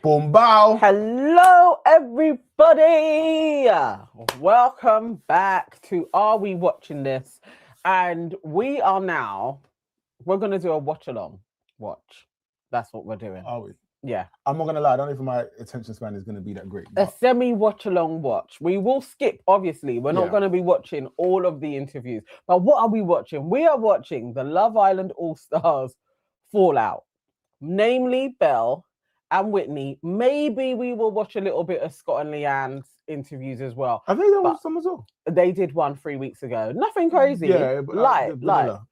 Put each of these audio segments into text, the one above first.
Boom bow. Hello, everybody. Welcome back to Are We Watching This? And we're going to do a watch along. That's what we're doing. Are we? Yeah. I'm not going to lie. I don't know if my attention span is going to be that great. A semi-watch along watch. We will skip, obviously. We're not going to be watching all of the interviews. But what are we watching? We are watching the Love Island Allstars Fallout. Namely, Belle and Whitney. Maybe we will watch a little bit of Scott and Leanne's interviews as well. I think there was some as well. They did one 3 weeks ago. Nothing crazy. Yeah, but, light.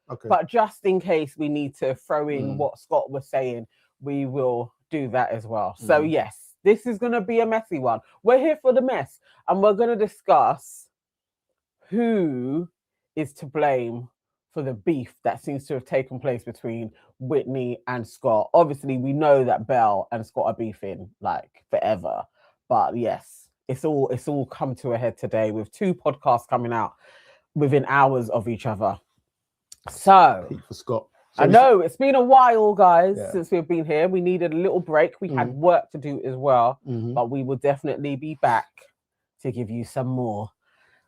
Okay. But just in case we need to throw in what Scott was saying, we will do that as well. So yes, this is going to be a messy one. We're here for the mess, and we're going to discuss who is to blame for the beef that seems to have taken place between Whitney and Scott. Obviously, we know that Belle and Scott are beefing like forever, but yes, it's all come to a head today with 2 podcasts coming out within hours of each other. So Pete for Scott. I know it's been a while, guys, since we've been here. We needed a little break. We had work to do as well, but we will definitely be back to give you some more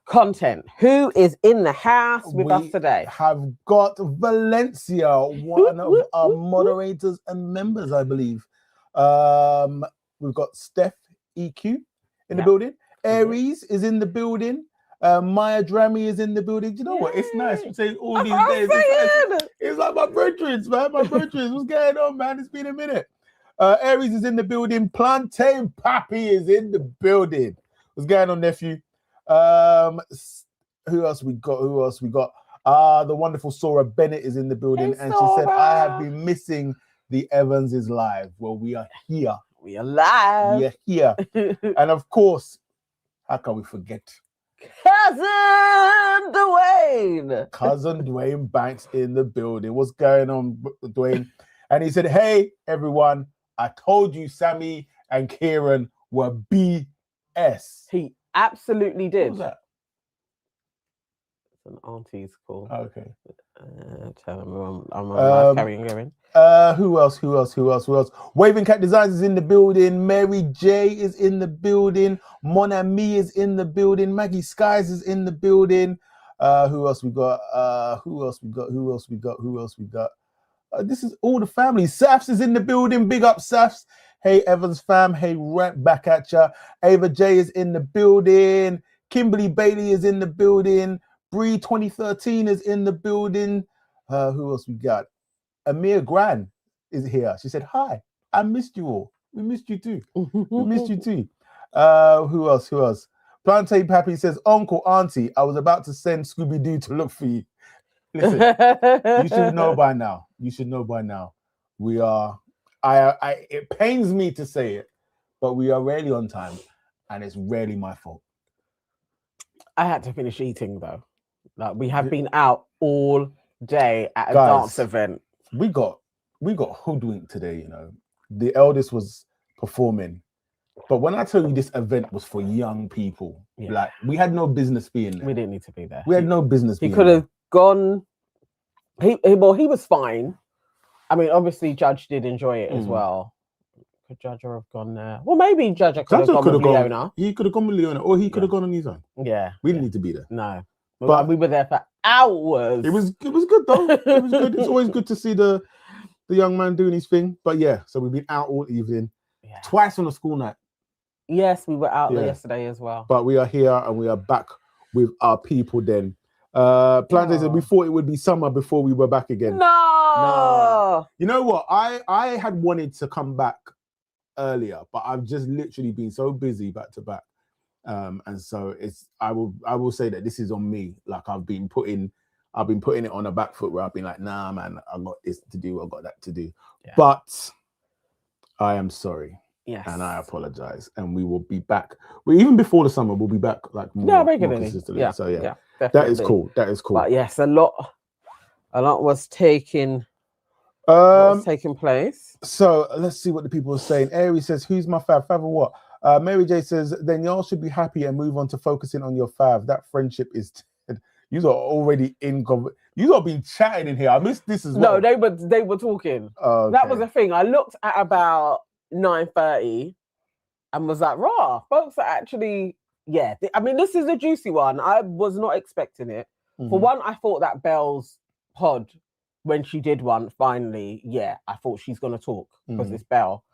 content. Who is in the house with us today? Have got Valencia, one of our moderators and members, I believe. We've got Steph EQ in the building. Aries is in the building. Maya Drammy is in the building. Do you know what? It's nice to say all these days. It's like my brethren, man. My brethren. What's going on, man? It's been a minute. Aries is in the building. Plantain Pappy is in the building. What's going on, nephew? Who else we got? The wonderful Sora Bennett is in the building. Hey, and she said, I have been missing the Evanses live. Well, we are here. We are live. We are here. And of course, how can we forget? Cousin Dwayne Banks in the building. What's going on, Dwayne? And he said, hey, everyone, I told you Sammy and Ciaran were BS. He absolutely did. What was that? It's an auntie's call. Okay. Tell them I'm carrying going. Who else? Waving Cat Designs is in the building. Mary J is in the building. Mon Ami is in the building. Maggie Skies is in the building. Who else we got? This is all the family. Safs is in the building. Big up, Safs. Hey, Evans fam. Hey, right back at ya. Ava J is in the building. Kimberly Bailey is in the building. Bree 2013 is in the building. Who else we got? Amir Gran is here. She said, hi, I missed you all. We missed you too. We missed you too. Who else? Plantain Pappy says, Uncle, Auntie, I was about to send Scooby-Doo to look for you. Listen, you should know by now. We are, it pains me to say it, but we are rarely on time, and it's rarely my fault. I had to finish eating though. Like, we have been out all day at a dance event. We got hoodwinked today, you know. The eldest was performing. But when I tell you this event was for young people, like, we had no business being there. We didn't need to be there. We had no business being there. He could have gone. He was fine. I mean, obviously, Judge did enjoy it as well. Could Judge have gone there? Well, maybe Judge could have gone with Leona. He could have gone with Leona, or he could have gone on his own. Yeah. We didn't need to be there. No. But we were there for hours. It was good though. It was good. It's always good to see the young man doing his thing. But yeah, so we've been out all evening. Yeah. Twice on a school night. Yes, we were out there yesterday as well. But we are here and we are back with our people then. Plantain said we thought it would be summer before we were back again. No. You know what? I had wanted to come back earlier, but I've just literally been so busy back to back. And so I will say that this is on me. Like, I've been putting it on a back foot where I've been like, nah, man, I got this to do, I got that to do. Yeah. But I am sorry. Yes. And I apologize. And we will be back. Even before the summer, we'll be back like more regularly. consistently. Yeah. So yeah, definitely. That is cool. But yes, a lot was taking place. So let's see what the people are saying. Aries says, who's my fav? Fav or what? Mary J says, then y'all should be happy and move on to focusing on your fav. That friendship is you are already in. You are been chatting in here. I missed this as well. No, they were talking. That was the thing. I looked at about 9:30 and was like, "Raw, folks are actually, yeah." I mean, this is a juicy one. I was not expecting it. For one, I thought that Belle's pod, when she did one, finally, I thought she's gonna talk because it's Belle.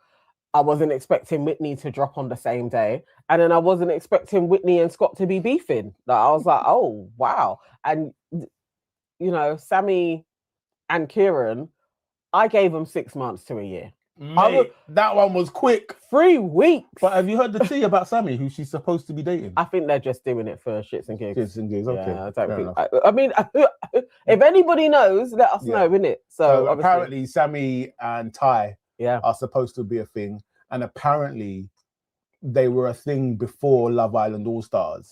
I wasn't expecting Whitney to drop on the same day, and then I wasn't expecting Whitney and Scott to be beefing. Like, I was like, "Oh wow!" And you know, Sammy and Ciaran, I gave them 6 months to a year. Mate, that one was quick. 3 weeks. But have you heard the tea about Sammy, who she's supposed to be dating? I think they're just doing it for shits and gigs. Shits and gigs, okay. Yeah, I don't think. I mean, if anybody knows, let us know, innit? So apparently, Sammy and Ty yeah, are supposed to be a thing, and apparently they were a thing before Love Island Allstars.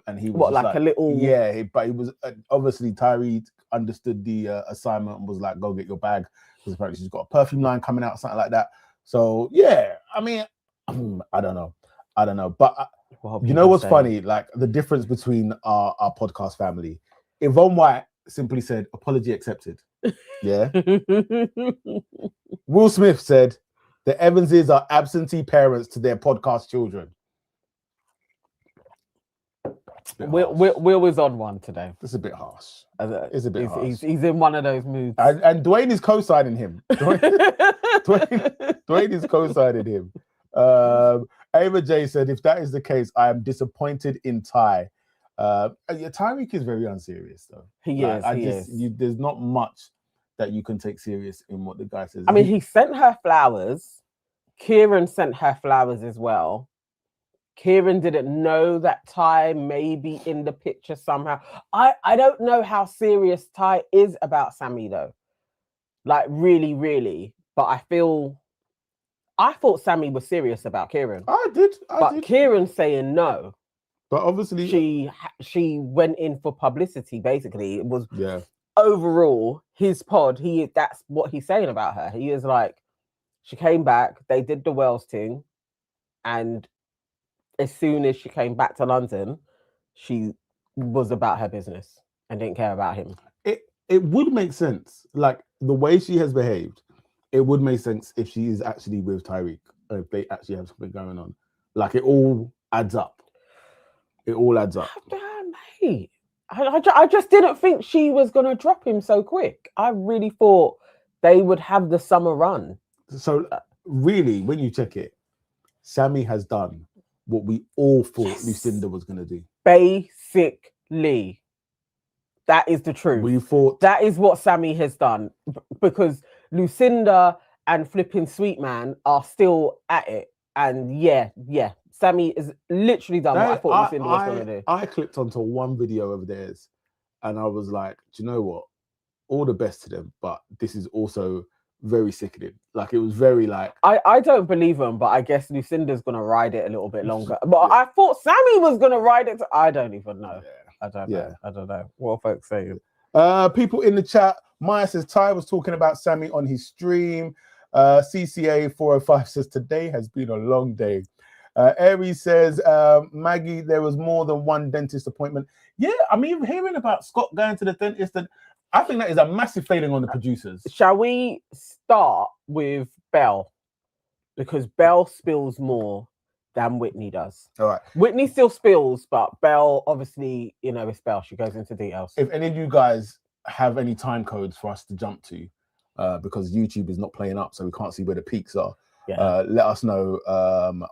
And he was what, like a little, yeah, but he was obviously Tyrique understood the assignment and was like, go get your bag, because apparently she's got a perfume line coming out, something like that. So yeah, I mean, I don't know, but you know what's funny? Like the difference between our podcast family. Yvonne White simply said, apology accepted. Yeah. Will Smith said, the Evanses are absentee parents to their podcast children. Will is on one today. It's a bit harsh. It's a bit harsh. He's in one of those moods. And Dwayne is co-signing him. Dwayne is co-signing him. Ava J said, if that is the case, I am disappointed in Ty. Tyrique is very unserious, though. He is. There's not much that you can take serious in what the guy says. I mean, he sent her flowers. Ciaran sent her flowers as well. Ciaran didn't know that Ty may be in the picture somehow. I don't know how serious Ty is about Sammy, though. Like, really, really. But I thought Sammy was serious about Ciaran. I did. But Ciaran's saying no. But obviously... She went in for publicity, basically. It was... Yeah. Overall, his pod, that's what he's saying about her. He is like, she came back, they did the Wells thing, and as soon as she came back to London, she was about her business and didn't care about him. It would make sense, like the way she has behaved. It would make sense if she is actually with Tyrique, or if they actually have something going on. Like, it all adds up. It all adds up. Mate, I just didn't think she was going to drop him so quick. I really thought they would have the summer run. So really, when you check it, Sammy has done what we all thought Lucinda was going to do. Basically, that is the truth. We thought that is what Sammy has done, because Lucinda and flipping Sweet Man are still at it. And yeah, Sammy is literally done what I thought Lucinda was going to do. I clicked onto one video of theirs and I was like, do you know what? All the best to them, but this is also very sickening. Like, it was very like... I don't believe him, but I guess Lucinda's going to ride it a little bit longer. But I thought Sammy was going to ride it. I don't even know. I don't know. What are folks saying? People in the chat, Maya says, Ty was talking about Sammy on his stream. CCA 405 says, today has been a long day. Aries says, Maggie, there was more than one dentist appointment. Yeah, I mean, hearing about Scott going to the dentist, and I think that is a massive failing on the producers. Shall we start with Belle? Because Belle spills more than Whitney does. All right. Whitney still spills, but Belle, obviously, it's Belle. She goes into details. If any of you guys have any time codes for us to jump to, because YouTube is not playing up, so we can't see where the peaks are. Yeah. Let us know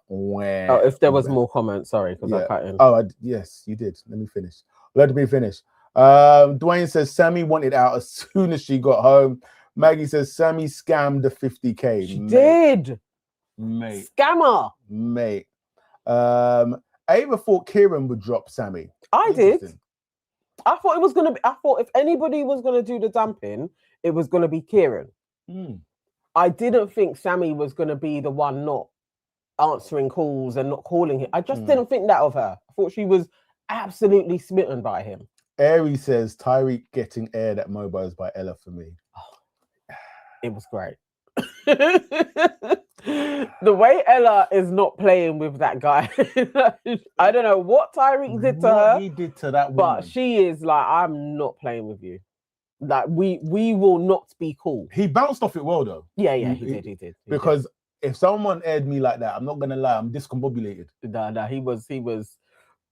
when. Oh, if there was more comments, sorry, because I cut in. Oh, yes, you did. Let me finish. Let me finish. Dwayne says Sammy wanted out as soon as she got home. Maggie says Sammy scammed the 50K. She did, mate. Scammer, mate. Ava thought Ciaran would drop Sammy. I did. I thought it was gonna be. I thought if anybody was gonna do the dumping, it was gonna be Ciaran. I didn't think Sammy was going to be the one not answering calls and not calling him. I just didn't think that of her. I thought she was absolutely smitten by him. Aries says Tyrique getting aired at Mobiles by Ella for me. Oh, it was great. The way Ella is not playing with that guy. I don't know what Tyrique did to her. He did to that woman. But she is like, I'm not playing with you. Like, we will not be cool. He bounced off it well, though. Yeah, he did. Because if someone aired me like that, I'm not gonna lie, I'm discombobulated. No, he was.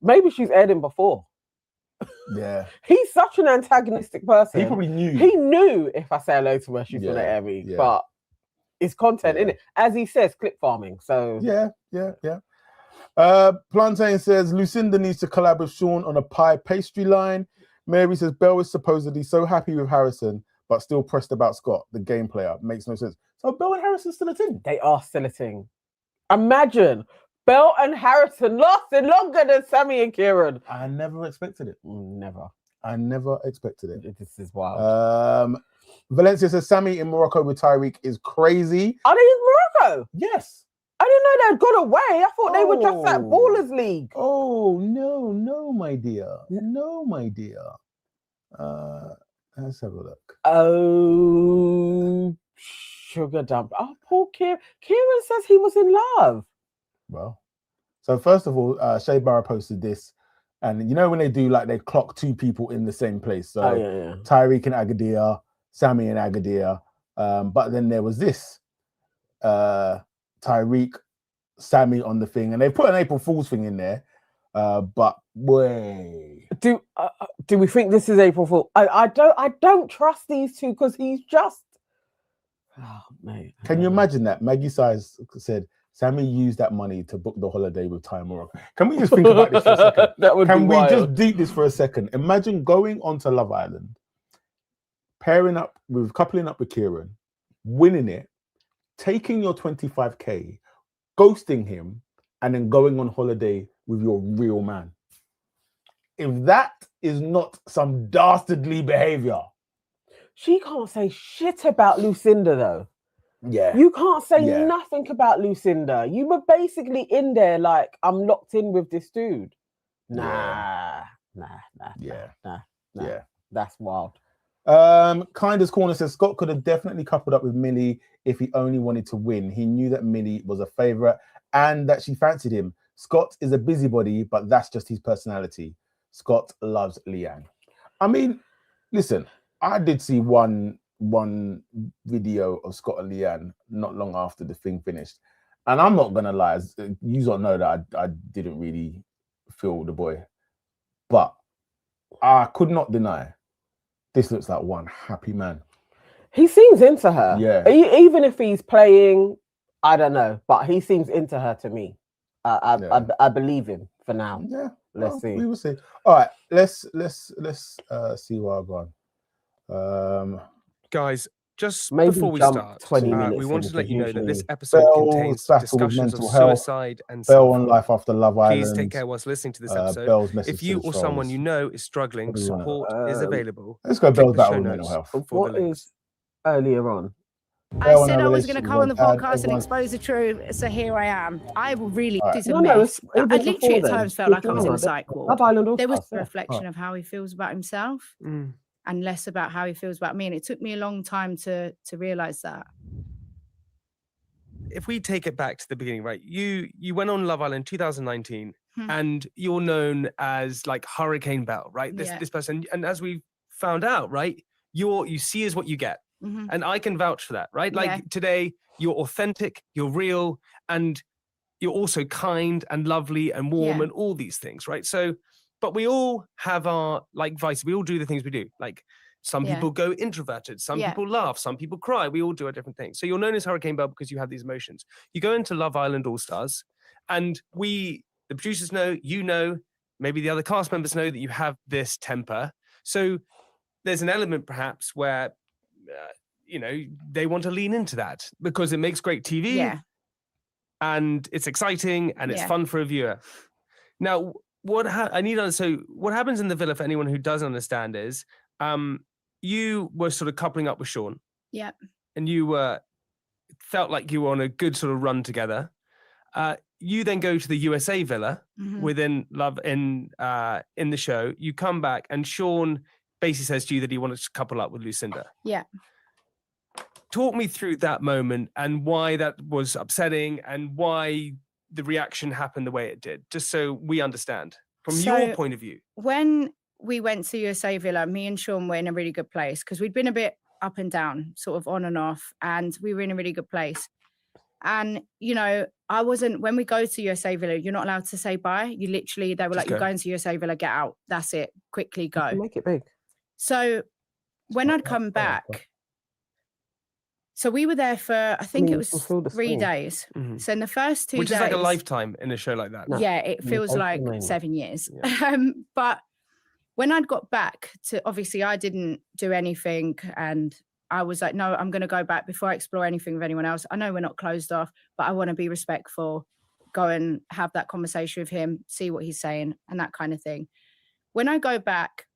Maybe she's aired him before. Yeah. He's such an antagonistic person. He probably knew. He knew if I say hello to her, she's gonna air me. Yeah. But it's content, innit? As he says, clip farming. So yeah. Plantain says Lucinda needs to collab with Sean on a pie pastry line. Mary says Belle is supposedly so happy with Harrison, but still pressed about Scott, the game player. Makes no sense. So Belle and Harrison still a thing? They are still a thing. Imagine Belle and Harrison lasting longer than Sammy and Ciaran. I never expected it. Never. I never expected it. This is wild. Valencia says Sammy in Morocco with Tyrique is crazy. Are they in Morocco? Yes. I didn't know they'd gone away. I thought they were just at Ballers League. Oh, no, my dear. No, my dear. Let's have a look. Oh, sugar dump. Oh, poor Ciaran. Ciaran says he was in love. Well, so first of all, Shea Barra posted this. And you know when they do, like, they clock two people in the same place. So Tyrique and Agadir, Sammy and Agadir. But then there was this. Tyrique, Sammy on the thing, and they put an April Fool's thing in there. But way. Do we think this is April Fool? I don't trust these two because he's just. Oh mate. Can you imagine that? Maggie Size said Sammy used that money to book the holiday with Ty Morocco. Can we just think about this for a second? That would Can be we wild. just deep this for a second? Imagine going onto Love Island, coupling up with Ciaran, winning it, taking your 25k, ghosting him, and then going on holiday with your real man. If that is not some dastardly behavior. She can't say shit about Lucinda though. Yeah. You can't say nothing about Lucinda. You were basically in there like, I'm locked in with this dude. Nah. Yeah. That's wild. Kinda's Corner says Scott could have definitely coupled up with Millie if he only wanted to win. He knew that Millie was a favorite and that she fancied him. Scott is a busybody, but that's just his personality. Scott loves Leanne. I mean, listen, I did see one video of Scott and Leanne not long after the thing finished. And I'm not gonna lie, you don't know that I didn't really feel the boy. But I could not deny this looks like one happy man. He seems into her. Yeah. Even if he's playing, I don't know, but he seems into her to me. I believe him for now. Yeah. Let's see. We will see. All right, let's see where I've gone. Guys, just maybe before we start, 20 minutes we wanted to let you know that this Belle episode contains battle with discussions of mental health, suicide and Belle on self-harm. Life After Love Island. Please take care whilst listening to this episode. Belle's message If you to the or someone souls. you know is struggling, What do you want? support is available. Let's go Click Belle's the battle show with mental notes health. for What the links. is earlier on? I Belle said and I her was going to relationship come on the was bad. podcast and Everyone- expose the truth, so here I am. I really All right. did a No, no, mess. it was I literally before at then. times felt like I was in No, a psych ward. Love Island Allstars, There was the yeah. reflection of how he feels about himself and less about how he feels about me. And it took me a long time to realize that. If we take it back to the beginning, right? You went on Love Island 2019 Hmm. and you're known as like Hurricane Belle, right? This person. And as we found out, right, you see is what you get. Mhm. And I can vouch for that, right? Like Yeah. today, you're authentic, you're real, and you're also kind and lovely and warm Yeah. and all these things, right? So, but we all have our like vices. We all do the things we do. Like some Yeah. people go introverted, some Yeah. people laugh, some people cry. We all do a different thing. So you're known as Hurricane Belle because you have these emotions. You go into Love Island Allstars, and the producers know, you know, maybe the other cast members know that you have this temper. So there's an element perhaps where they want to lean into that because it makes great TV Yeah. and it's exciting and it's Yeah. fun for a viewer. Now, what happens in the villa for anyone who doesn't understand is you were sort of coupling up with Sean. Yeah. And you felt like you were on a good sort of run together. You then go to the USA villa Mhm. within Love in the show. You come back and Sean basically says to you that he wanted to couple up with Lucinda. Yeah. Talk me through that moment and why that was upsetting and why the reaction happened the way it did, just so we understand from your So- point of view. When we went to USA Villa, me and Sean were in a really good place because we'd been a bit up and down, sort of on and off, and we were in a really good place. And, you know, I wasn't, when we go to USA Villa, you're not allowed to say bye. You literally, they were Just like, go. you're going to USA Villa, get out. That's it. Quickly go. Make it big. So when I'd come back, so we were there for, I think it was 3 days. Mhm. So in the first 2 days. Which is like a lifetime in a show like that. Yeah, it feels like 7 years. But when I'd got back to, obviously I didn't do anything, and I was like, no, I'm going to go back before I explore anything with anyone else. I know we're not closed off, but I want to be respectful, go and have that conversation with him, see what he's saying and that kind of thing. When I go back,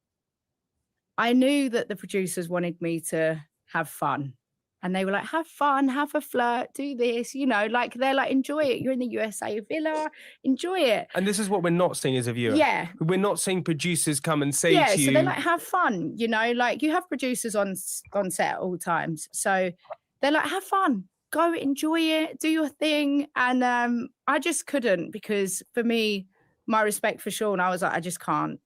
I knew that the producers wanted me to have fun. And they were like, have fun, have a flirt, do this, you know, like they're like, enjoy it. You're in the USA Villa, enjoy it. And this is what we're not seeing as a viewer. Yeah. We're not seeing producers come and say Yeah, to you. so they're like, have fun, you know, like you have producers on set at all times. So they're like, have fun, go enjoy it, do your thing. And I just couldn't, because for me, my respect for Sean, I was like, I just can't.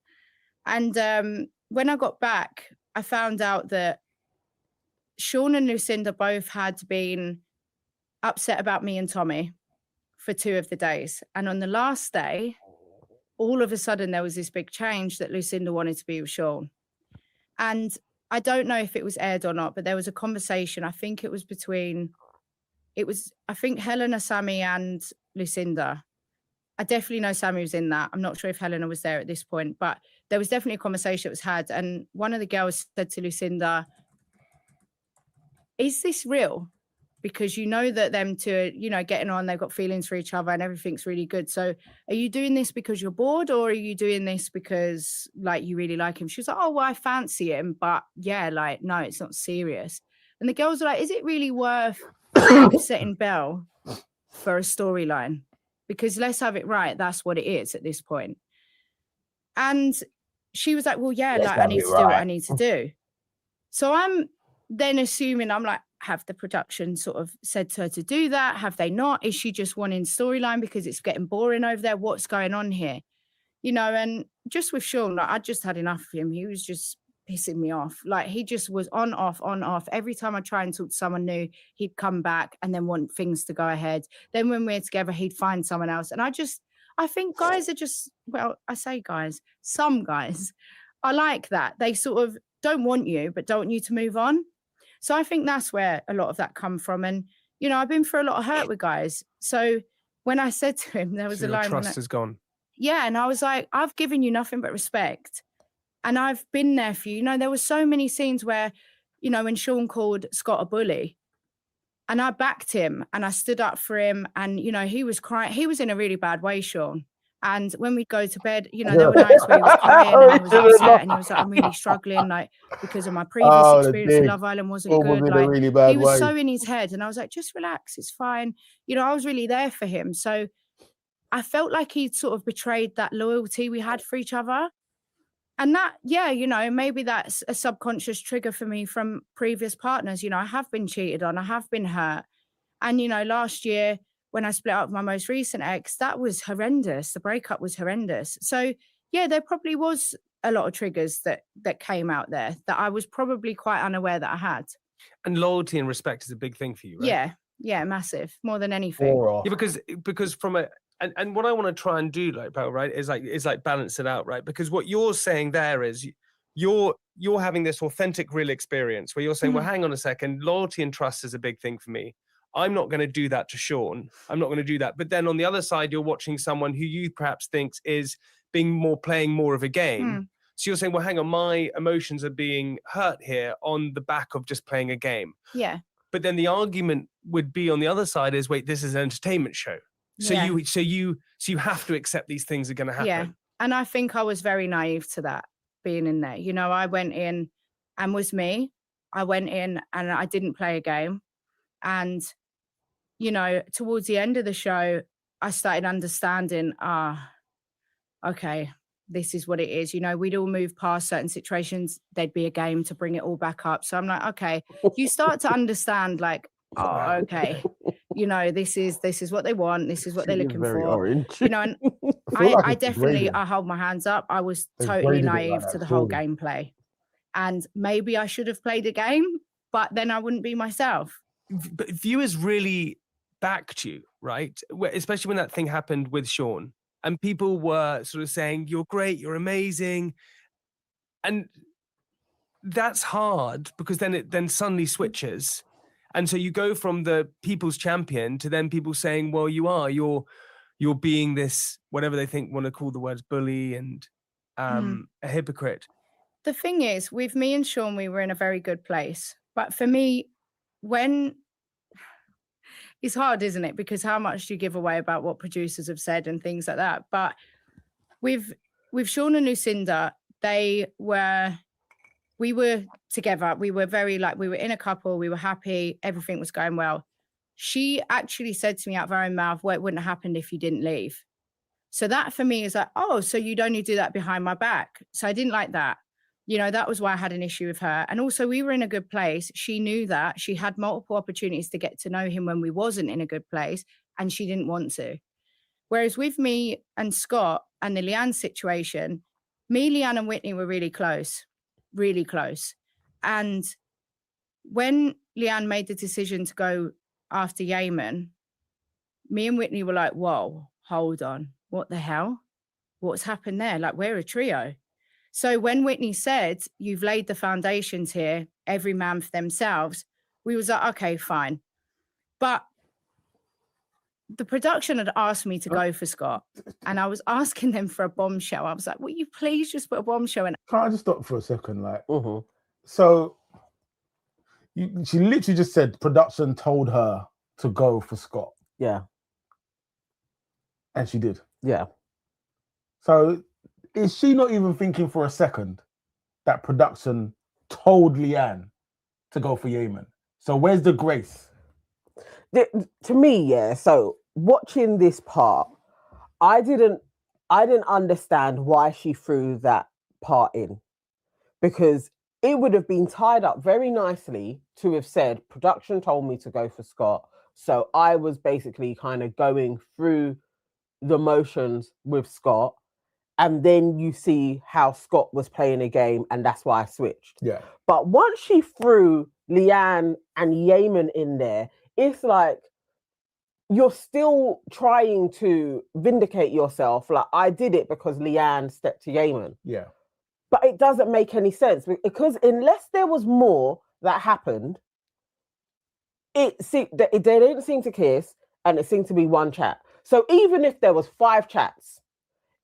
And when I got back, I found out that Sean and Lucinda both had been upset about me and Tommy for 2 of the days. And on the last day, all of a sudden there was this big change that Lucinda wanted to be with Sean. And I don't know if it was aired or not, but there was a conversation. I think it was I think Helena, Sammy and Lucinda. I definitely know Sammy was in that. I'm not sure if Helena was there at this point, but there was definitely a conversation that was had. And one of the girls said to Lucinda, is this real? Because you know that them two, you know, getting on, they've got feelings for each other and everything's really good. So are you doing this because you're bored, or are you doing this because like you really like him? She was like, oh, well, I fancy him, but yeah, like, no, it's not serious. And the girls were like, is it really worth upsetting Belle for a storyline? Because let's have it right. That's what it is at this point. And she was like, well, yeah, like I need to do what I need to do. So I'm then assuming, I'm like, have the production sort of said to her to do that? Have they not? Is she just wanting storyline because it's getting boring over there? What's going on here? You know, and just with Sean, like I just had enough of him. He was just pissing me off. Like he just was on, off, on, off. Every time I try and talk to someone new, he'd come back and then want things to go ahead. Then when we're together, he'd find someone else. And I think guys are just, well, I say guys, some guys are like that. They sort of don't want you, but don't want you to move on. So I think that's where a lot of that come from. And, you know, I've been through a lot of hurt with guys. So when I said to him, there was a line. Trust is gone. Yeah. And I was like, I've given you nothing but respect. And I've been there for you. You know, there were so many scenes where, you know, when Sean called Scott a bully, and I backed him and I stood up for him. And, you know, he was crying. He was in a really bad way, Sean. And when we'd go to bed, you know, there were nights where he was crying and he was upset and he was like, I'm really struggling, like, because of my previous experience in Love Island wasn't good. Like, really bad he was so in his head. And I was like, just relax, it's fine. You know, I was really there for him. So I felt like he'd sort of betrayed that loyalty we had for each other. And that, yeah, you know, maybe that's a subconscious trigger for me from previous partners. You know, I have been cheated on, I have been hurt. And, you know, last year, when I split up with my most recent ex, that was horrendous. The breakup was horrendous. So yeah, there probably was a lot of triggers that came out there that I was probably quite unaware that I had. And loyalty and respect is a big thing for you, right? Yeah, massive, more than anything. Yeah, because from a and what I want to try and do, like, Belle, right, is like balance it out, right? Because what you're saying there is you're having this authentic, real experience where you're saying, well, hang on a second, loyalty and trust is a big thing for me. I'm not going to do that to Sean. I'm not going to do that. But then on the other side, you're watching someone who you perhaps thinks is playing more of a game. So you're saying, well, hang on, my emotions are being hurt here on the back of just playing a game. Yeah. But then the argument would be on the other side is, wait, this is an entertainment show. So you have to accept these things are going to happen. Yeah. And I think I was very naive to that, being in there. You know, I went in and was me. I went in and I didn't play a game. And, you know, towards the end of the show, I started understanding, okay, this is what it is. You know, we'd all move past certain situations. There'd be a game to bring it all back up. So I'm like, okay, you start to understand, like, oh, okay, you know, this is what they want. This is what they're looking for. Orange. You know, and I definitely, I hold my hands up. I was totally naive to the whole gameplay. And maybe I should have played a game, but then I wouldn't be myself. But viewers really backed you, right? Especially when that thing happened with Sean, and people were sort of saying, "You're great, you're amazing," and that's hard because then it suddenly switches, and so you go from the people's champion to then people saying, "Well, you're being this whatever they want to call the words bully and a hypocrite." The thing is, with me and Sean, we were in a very good place. But for me, when it's hard, isn't it? Because how much do you give away about what producers have said and things like that? But with Sean and Lucinda, we were together. We were very we were in a couple. We were happy. Everything was going well. She actually said to me out of her own mouth, "Well, it wouldn't have happened if you didn't leave." So that for me is like, oh, so you'd only do that behind my back. So I didn't like that. You know, that was why I had an issue with her. And also we were in a good place. She knew that. She had multiple opportunities to get to know him when we wasn't in a good place, and she didn't want to. Whereas with me and Scott and the Leanne situation, me, Leanne and Whitney were really close. Really close. And when Leanne made the decision to go after Yamen, me and Whitney were like, whoa, hold on. What the hell? What's happened there? Like, we're a trio. So when Whitney said, you've laid the foundations here, every man for themselves, we was like, okay, fine. But the production had asked me to go for Scott, and I was asking them for a bombshell. I was like, will you please just put a bombshell in? Can I just stop for a second? So she literally just said production told her to go for Scott. Yeah. And she did. Yeah. So is she not even thinking for a second that production told Leanne to go for Yamen? So where's the grace? To me, yeah. So watching this part, I didn't understand why she threw that part in, because it would have been tied up very nicely to have said production told me to go for Scott. So I was basically kind of going through the motions with Scott, and then you see how Scott was playing a game, and that's why I switched. Yeah. But once she threw Leanne and Yamen in there, it's like you're still trying to vindicate yourself. Like, I did it because Leanne stepped to Yamen. Yeah. But it doesn't make any sense, because unless there was more that happened, they didn't seem to kiss, and it seemed to be one chat. So even if there was 5 chats,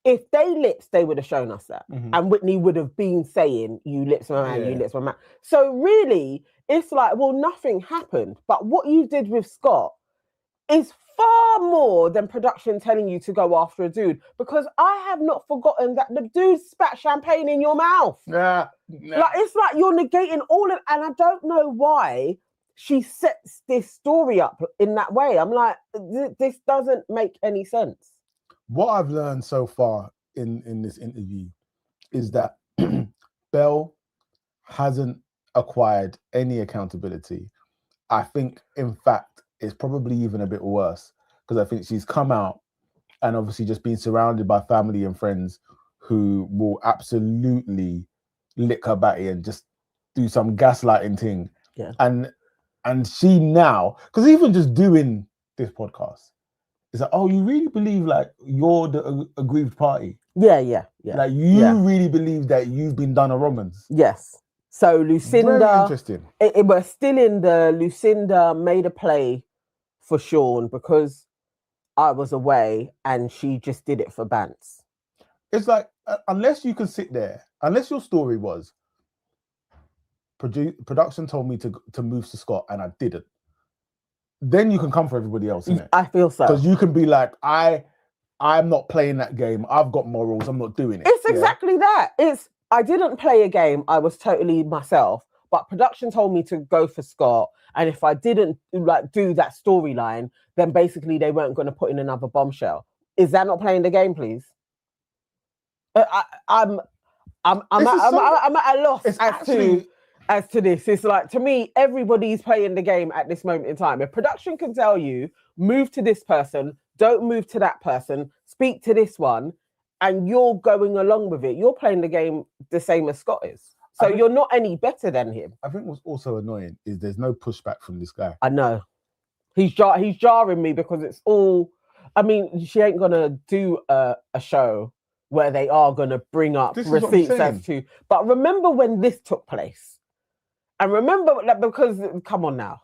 if they lips, they would have shown us that. And Whitney would have been saying, you lips my man, you lips my man. So really, it's like, well, nothing happened. But what you did with Scott is far more than production telling you to go after a dude, because I have not forgotten that the dude spat champagne in your mouth. Nah. Like, it's like you're negating all of, and I don't know why she sets this story up in that way. I'm like, this doesn't make any sense. What I've learned so far in this interview is that Belle hasn't acquired any accountability. I think, in fact, it's probably even a bit worse, because I think she's come out and obviously just been surrounded by family and friends who will absolutely lick her batty and just do some gaslighting thing. Yeah. And she now, because even just doing this podcast, it's like, oh, you really believe like you're the aggrieved party? Yeah. Like you really believe that you've been done a wrong'uns? Yes. So Lucinda, very interesting. We're still in the Lucinda made a play for Sean because I was away, and she just did it for bants. It's like, unless you can sit there, unless your story was production told me to move to Scott and I didn't, then you can come for everybody else, innit? I feel so. Because you can be like, I'm not playing that game. I've got morals. I'm not doing it. It's exactly that. I didn't play a game. I was totally myself. But production told me to go for Scott, and if I didn't do that storyline, then basically they weren't going to put in another bombshell. Is that not playing the game, please? I'm at a loss as to this. It's like, to me, everybody's playing the game at this moment in time. If production can tell you, move to this person, don't move to that person, speak to this one, and you're going along with it, you're playing the game the same as Scott is. So you're not any better than him. I think what's also annoying is there's no pushback from this guy. I know. He's jarring me because it's all. I mean, she ain't gonna do a show where they are gonna bring up receipts as to. But remember when this took place, and remember that because come on now,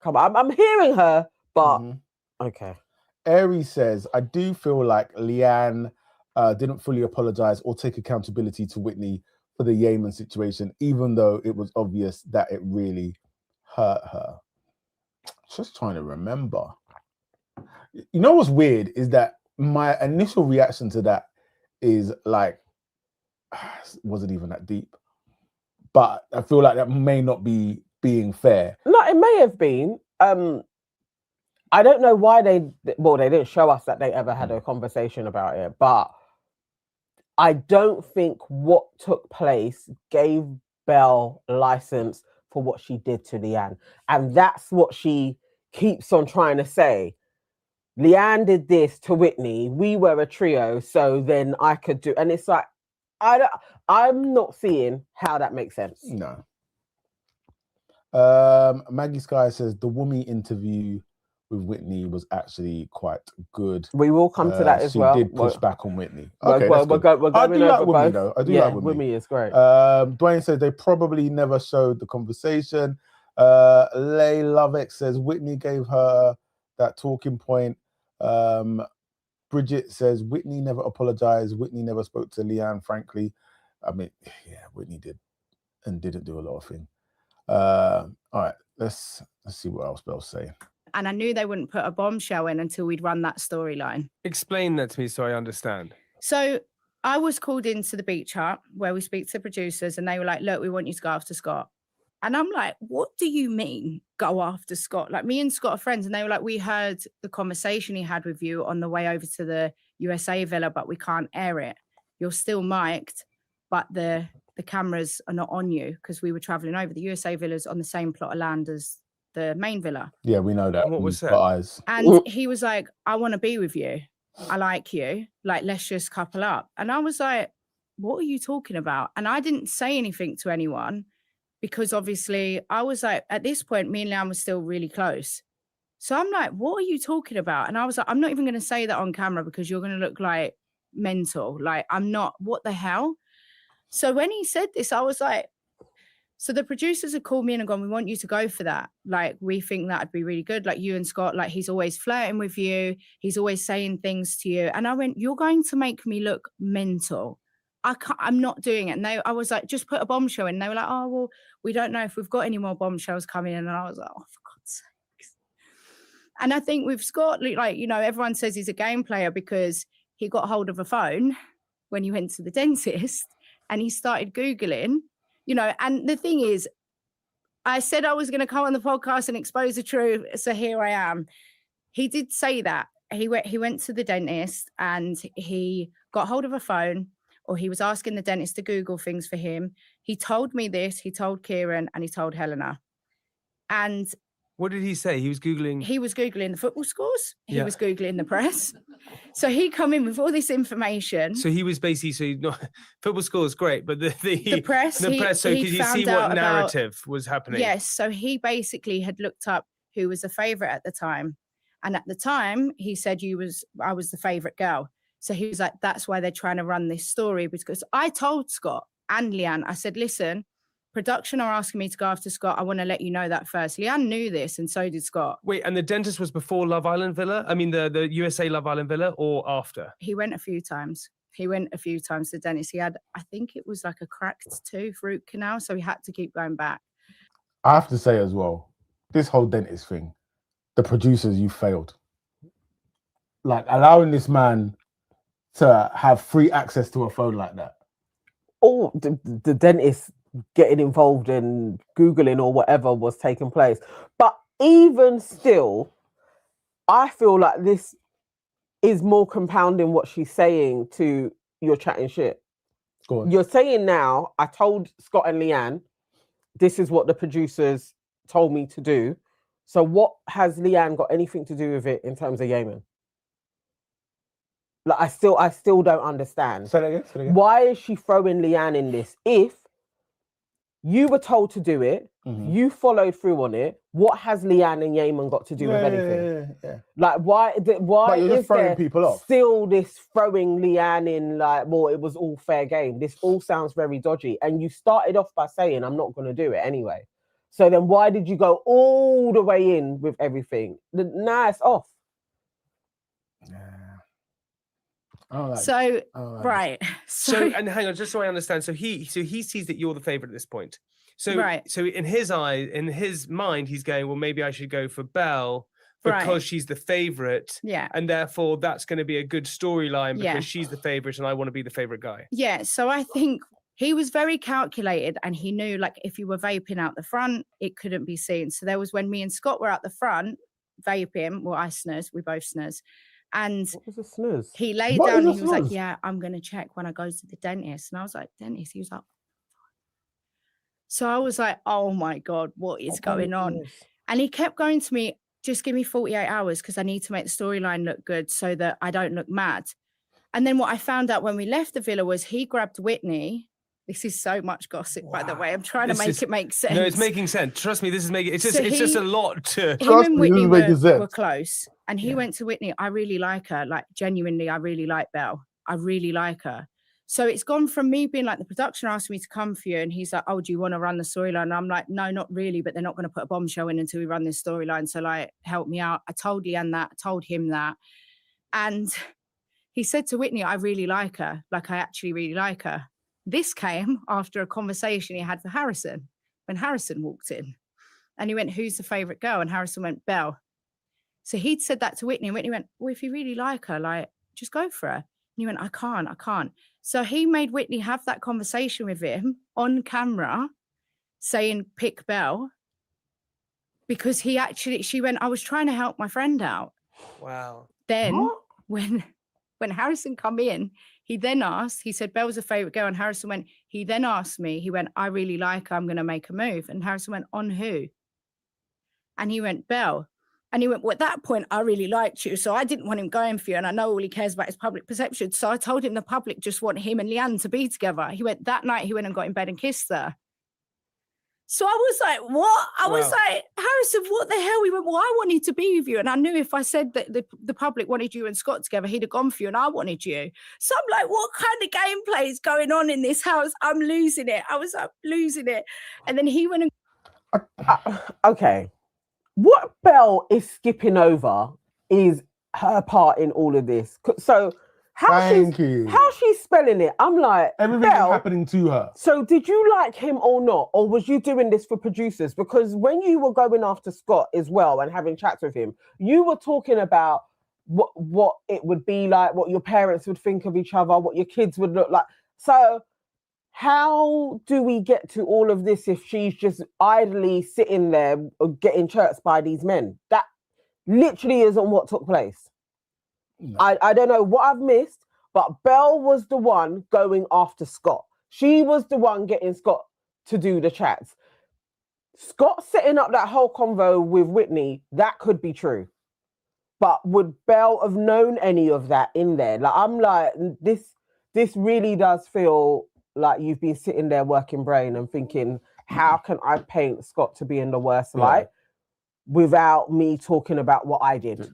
come on. I'm hearing her, but okay. Aries says, I do feel like Leanne didn't fully apologize or take accountability to Whitney for the Yamen situation, even though it was obvious that it really hurt her. Just trying to remember. You know what's weird is that my initial reaction to that is like, was it even that deep? But I feel like that may not be being fair. No, it may have been. I don't know why they didn't show us that they ever had a conversation about it, but I don't think what took place gave Belle license for what she did to Leanne. And that's what she keeps on trying to say. Leanne did this to Whitney. We were a trio, so then I could do. And it's like, I'm not seeing how that makes sense. No. Maggie Sky says the Wunmi interview with Whitney was actually quite good. We will come to that as well. She did push back on Whitney. Okay, we're going I do like Wunmi though. I do like Wunmi. Wunmi is great. Dwayne says they probably never showed the conversation. Lay Lovex says Whitney gave her that talking point. Bridget says Whitney never apologized. Whitney never spoke to Leanne, frankly. I mean, yeah, Whitney did and didn't do a lot of things. All right, let's see what else Belle's saying. And I knew they wouldn't put a bombshell in until we'd run that storyline. Explain that to me so I understand. So I was called into the beach hut where we speak to the producers and they were like, look, we want you to go after Scott. And I'm like, what do you mean go after Scott? Like me and Scott are friends. And they were like, we heard the conversation he had with you on the way over to the USA villa, but we can't air it. You're still mic'd, but the cameras are not on you because we were traveling over. The USA villa's on the same plot of land as the main villa. Yeah, we know that. What was that? Eyes. And he was like, I want to be with you. I like you. Like, let's just couple up. And I was like, what are you talking about? And I didn't say anything to anyone because obviously I was like, at this point, me and Leanne were still really close. So I'm like, what are you talking about? And I was like, I'm not even going to say that on camera because you're going to look like mental. Like, I'm not, what the hell? So when he said this, I was like, so the producers had called me in and gone, we want you to go for that. Like, we think that'd be really good. Like you and Scott, like he's always flirting with you. He's always saying things to you. And I went, you're going to make me look mental. I'm not doing it. And I was like, just put a bombshell in. And they were like, oh, well, we don't know if we've got any more bombshells coming in. And I was like, oh, for God's sake. And I think with Scott, like, you know, everyone says he's a game player because he got hold of a phone when he went to the dentist and he started Googling. You know, and the thing is, I said I was going to come on the podcast and expose the truth. So here I am. He did say that. He went to the dentist and he got hold of a phone or he was asking the dentist to Google things for him. He told me this. He told Kieran and he told Helena. And what did he say? He was Googling? He was Googling the football scores. He was Googling the press. So he come in with all this information. So he was basically, football scores, great, but the press. So could you see what narrative was happening? Yes. So he basically had looked up who was the favorite at the time. And at the time, he said I was the favorite girl. So he was like, that's why they're trying to run this story. Because I told Scott and Leanne, I said, listen, production are asking me to go after Scott. I want to let you know that first. Leanne knew this, and so did Scott. Wait, and the dentist was before Love Island Villa? I mean, the USA Love Island Villa, or after? He went a few times. To the dentist. He had, I think it was like a cracked tooth root canal, so he had to keep going back. I have to say as well, this whole dentist thing, the producers, you failed. Like allowing this man to have free access to a phone like that. Oh, the dentist getting involved in Googling or whatever was taking place. But even still, I feel like this is more compounding what she's saying to you're chatting shit. Go on. You're saying now, I told Scott and Leanne, this is what the producers told me to do. So what has Leanne got anything to do with it in terms of Yamen? Like, I still don't understand. Say that again. Why is she throwing Leanne in this if You were told to do it. Mhm. You followed through on it. What has Leanne and Yamen got to do with anything? Yeah. Like, why But you're just is throwing there people off. still this throwing Leanne in, like, well, it was all fair game? This all sounds very dodgy. And you started off by saying, I'm not going to do it anyway. So then why did you go all the way in with everything? Nah, it's off. Yeah. Oh, Right. So and hang on, just so I understand. So he sees that you're the favorite at this point. So Right. so in his mind, he's going, well, maybe I should go for Belle because Right. she's the favorite. Yeah. And therefore that's going to be a good storyline because Yeah. she's the favorite and I want to be the favorite guy. Yeah. So I think he was very calculated and he knew, like, if you were vaping out the front, it couldn't be seen. So there was when me and Scott were out the front vaping, well, I snooze, we both snooze. And What was a snooze? he laid What down is and a he was like, snooze? yeah, I'm going to check when I go to the dentist. And I was like, dentist? He was like, so I was like, oh my God, what is going on? And he kept going to me, just give me 48 hours because I need to make the storyline look good so that I don't look mad. And then what I found out when we left the villa was he grabbed Whitney. This is so much gossip, by the way. I'm trying to make it make sense. No, it's making sense. Trust me, this is making it's So just a lot to him Trust and me, Whitney this is making were sense. close. And he went to Whitney, I really like her. Like, genuinely, I really like Belle. I really like her. So it's gone from me being like, the production asked me to come for you. And he's like, oh, do you want to run the storyline? And I'm like, no, not really. But they're not going to put a bombshell in until we run this storyline. So, like, help me out. I told Leanne that. I told him that. And he said to Whitney, I really like her. Like, I actually really like her. This came after a conversation he had with Harrison, when Harrison walked in. And he went, who's the favourite girl? And Harrison went, Belle. So he'd said that to Whitney. And Whitney went, well, if you really like her, like, just go for her. And he went, I can't. So he made Whitney have that conversation with him on camera, saying, pick Belle. Because she went, I was trying to help my friend out. Wow. Then when Harrison come in, he then asked, he said, Belle's a favourite girl. And Harrison went, he then asked me, he went, I really like her. I'm going to make a move. And Harrison went, on who? And he went, Belle. And he went, well, at that point, I really liked you. So I didn't want him going for you. And I know all he cares about is public perception. So I told him the public just want him and Leanne to be together. He went, that night, he went and got in bed and kissed her. So I was like, what? I was like, Harrison, what the hell? He went, well, I wanted to be with you. And I knew if I said that the public wanted you and Scott together, he'd have gone for you and I wanted you. So I'm like, what kind of gameplay is going on in this house? I'm losing it. I was like, losing it. And then he went and... Okay. What Belle is skipping over is her part in all of this. So how she's spelling it, I'm like, everything is happening to her. So did you like him or not? Or was you doing this for producers? Because when you were going after Scott as well and having chats with him, you were talking about what it would be like, what your parents would think of each other, what your kids would look like. So how do we get to all of this if she's just idly sitting there getting chirped by these men? That literally isn't what took place. No. I don't know what I've missed, but Belle was the one going after Scott. She was the one getting Scott to do the chats. Scott setting up that whole convo with Whitney, that could be true. But would Belle have known any of that in there? Like, I'm like, this really does feel like you've been sitting there working brain and thinking, how can I paint Scott to be in the worst light without me talking about what I did?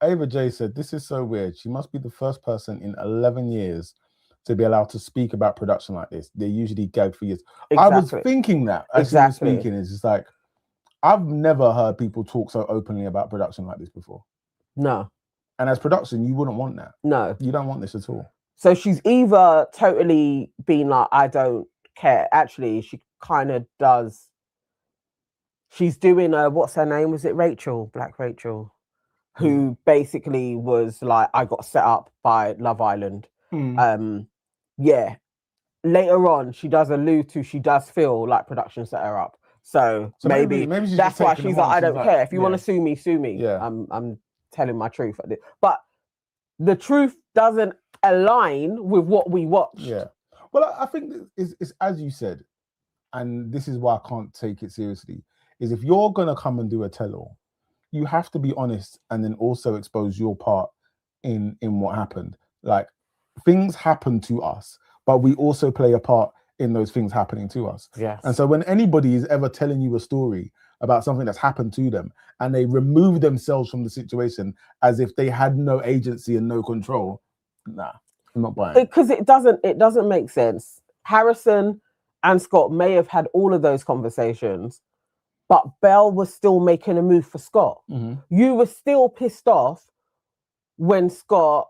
Ava J said, this is so weird. She must be the first person in 11 years to be allowed to speak about production like this. They usually gag for years. Exactly. I was thinking that as you were speaking, it's just like, I've never heard people talk so openly about production like this before. No. And as production, you wouldn't want that. No. You don't want this at all. So she's either totally been like, I don't care. Actually, she kind of does. She's doing what's her name? Was it Rachel? Black Rachel, who basically was like, I got set up by Love Island. Yeah. Later on, she does allude to, she does feel like production set her up. So maybe that's why she's like, I don't care. If you want to sue me, sue me. Yeah. I'm telling my truth. But the truth doesn't align with what we watch. Yeah. Well, I think it's as you said, and this is why I can't take it seriously, is if you're going to come and do a tell-all, you have to be honest and then also expose your part in what happened. Like, things happen to us, but we also play a part in those things happening to us. Yes. And so when anybody is ever telling you a story about something that's happened to them and they remove themselves from the situation as if they had no agency and no control, nah, I'm not buying it. Because it doesn't make sense. Harrison and Scott may have had all of those conversations, but Belle was still making a move for Scott. Mhm. You were still pissed off when Scott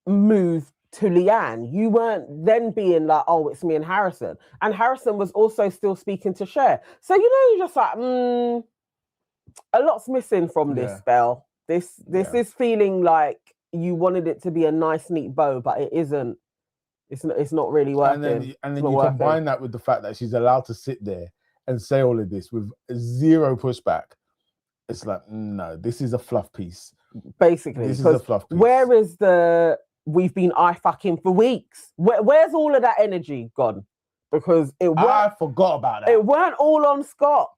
moved to Leanne. You weren't then being like, oh, it's me and Harrison. And Harrison was also still speaking to Cher. So, you're just like, a lot's missing from this, Belle. This is feeling like you wanted it to be a nice, neat bow, but it isn't. It's not really working. And then you combine that with the fact that she's allowed to sit there and say all of this with zero pushback. It's like, no, this is a fluff piece. Basically, this is a fluff piece. Where is the we've been fucking for weeks? Where's all of that energy gone? Because I forgot about that. It weren't all on Scott.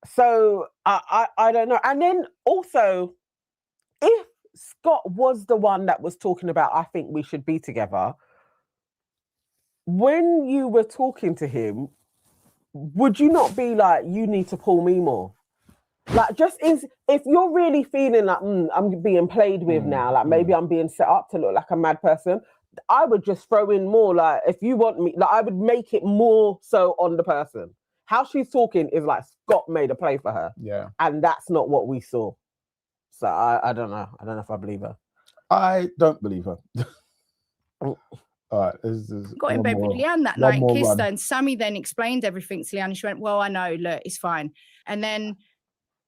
So I don't know. And then also, if Scott was the one that was talking about, I think we should be together, when you were talking to him, would you not be like, you need to pull me more? Like, if you're really feeling like, I'm being played with now, like maybe I'm being set up to look like a mad person, I would just throw in more, like, if you want me, like, I would make it more so on the person. How she's talking is like Scott made a play for her. Yeah. And that's not what we saw. So I don't know. I don't know if I believe her. I don't believe her. All right. Got in bed with Leanne that night, kissed her, and Sammy then explained everything to Leanne. And she went, well, I know, look, it's fine. And then,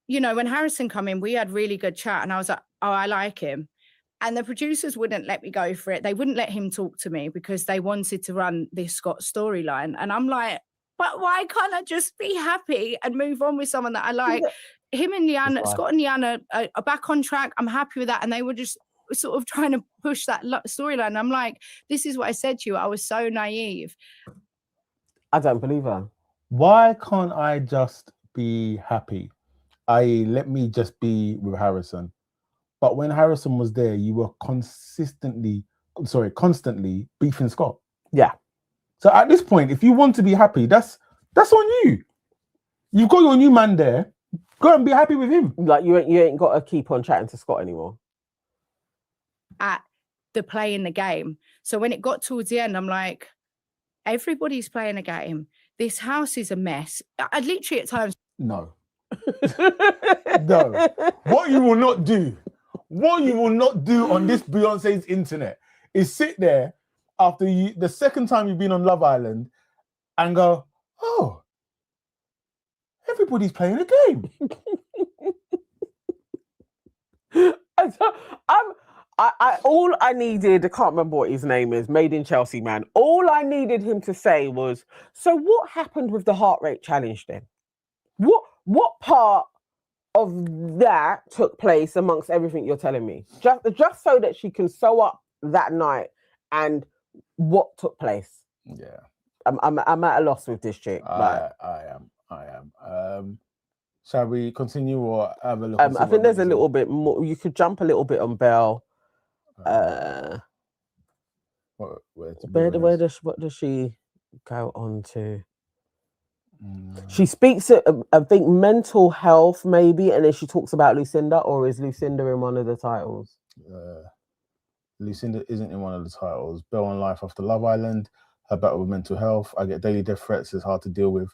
when Harrison come in, we had really good chat, and I was like, oh, I like him. And the producers wouldn't let me go for it. They wouldn't let him talk to me because they wanted to run this Scott storyline. And I'm like, but why can't I just be happy and move on with someone that I like? Him and Leanne, Scott and Leanne are back on track. I'm happy with that. And they were just sort of trying to push that storyline. I'm like, this is what I said to you. I was so naive. I don't believe her. Why can't I just be happy? Let me just be with Harrison. But when Harrison was there, you were constantly beefing Scott. Yeah. So at this point, if you want to be happy, that's on you. You've got your new man there. Go and be happy with him. Like, you ain't got to keep on chatting to Scott anymore. At the play in the game. So when it got towards the end, I'm like, everybody's playing a game. This house is a mess. I literally at times. No. No. What you will not do on this Beyonce's internet is sit there after the second time you've been on Love Island and go, oh, everybody's playing a game. All I needed, I can't remember what his name is, Made in Chelsea man. All I needed him to say was, so what happened with the heart rate challenge then? What part of that took place amongst everything you're telling me? Just so that she can sew up that night and what took place. Yeah. I'm at a loss with this chick. I am. Shall we continue or have a look? I think there's a little bit more. You could jump a little bit on Belle. What does she go on to? She speaks, I think, mental health maybe, and then she talks about Lucinda, or is Lucinda in one of the titles? Lucinda isn't in one of the titles. Belle on Life After Love Island, her battle with mental health. I get daily death threats, it's hard to deal with.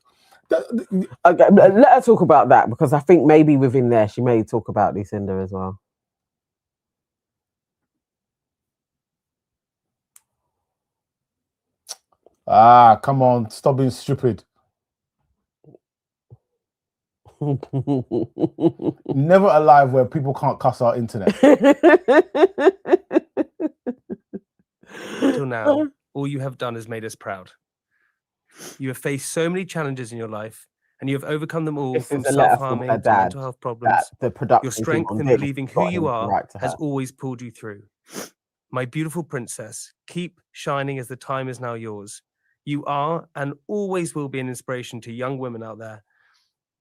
Okay, let her talk about that, because I think maybe within there she may talk about Lucinda as well. Come on, stop being stupid. Never alive where people can't cuss our internet. Till now, all you have done is made us proud. You have faced so many challenges in your life, and you have overcome them all, from self-harming to mental health problems. Your strength in believing who you are has always pulled you through. My beautiful princess, keep shining as the time is now yours. You are and always will be an inspiration to young women out there.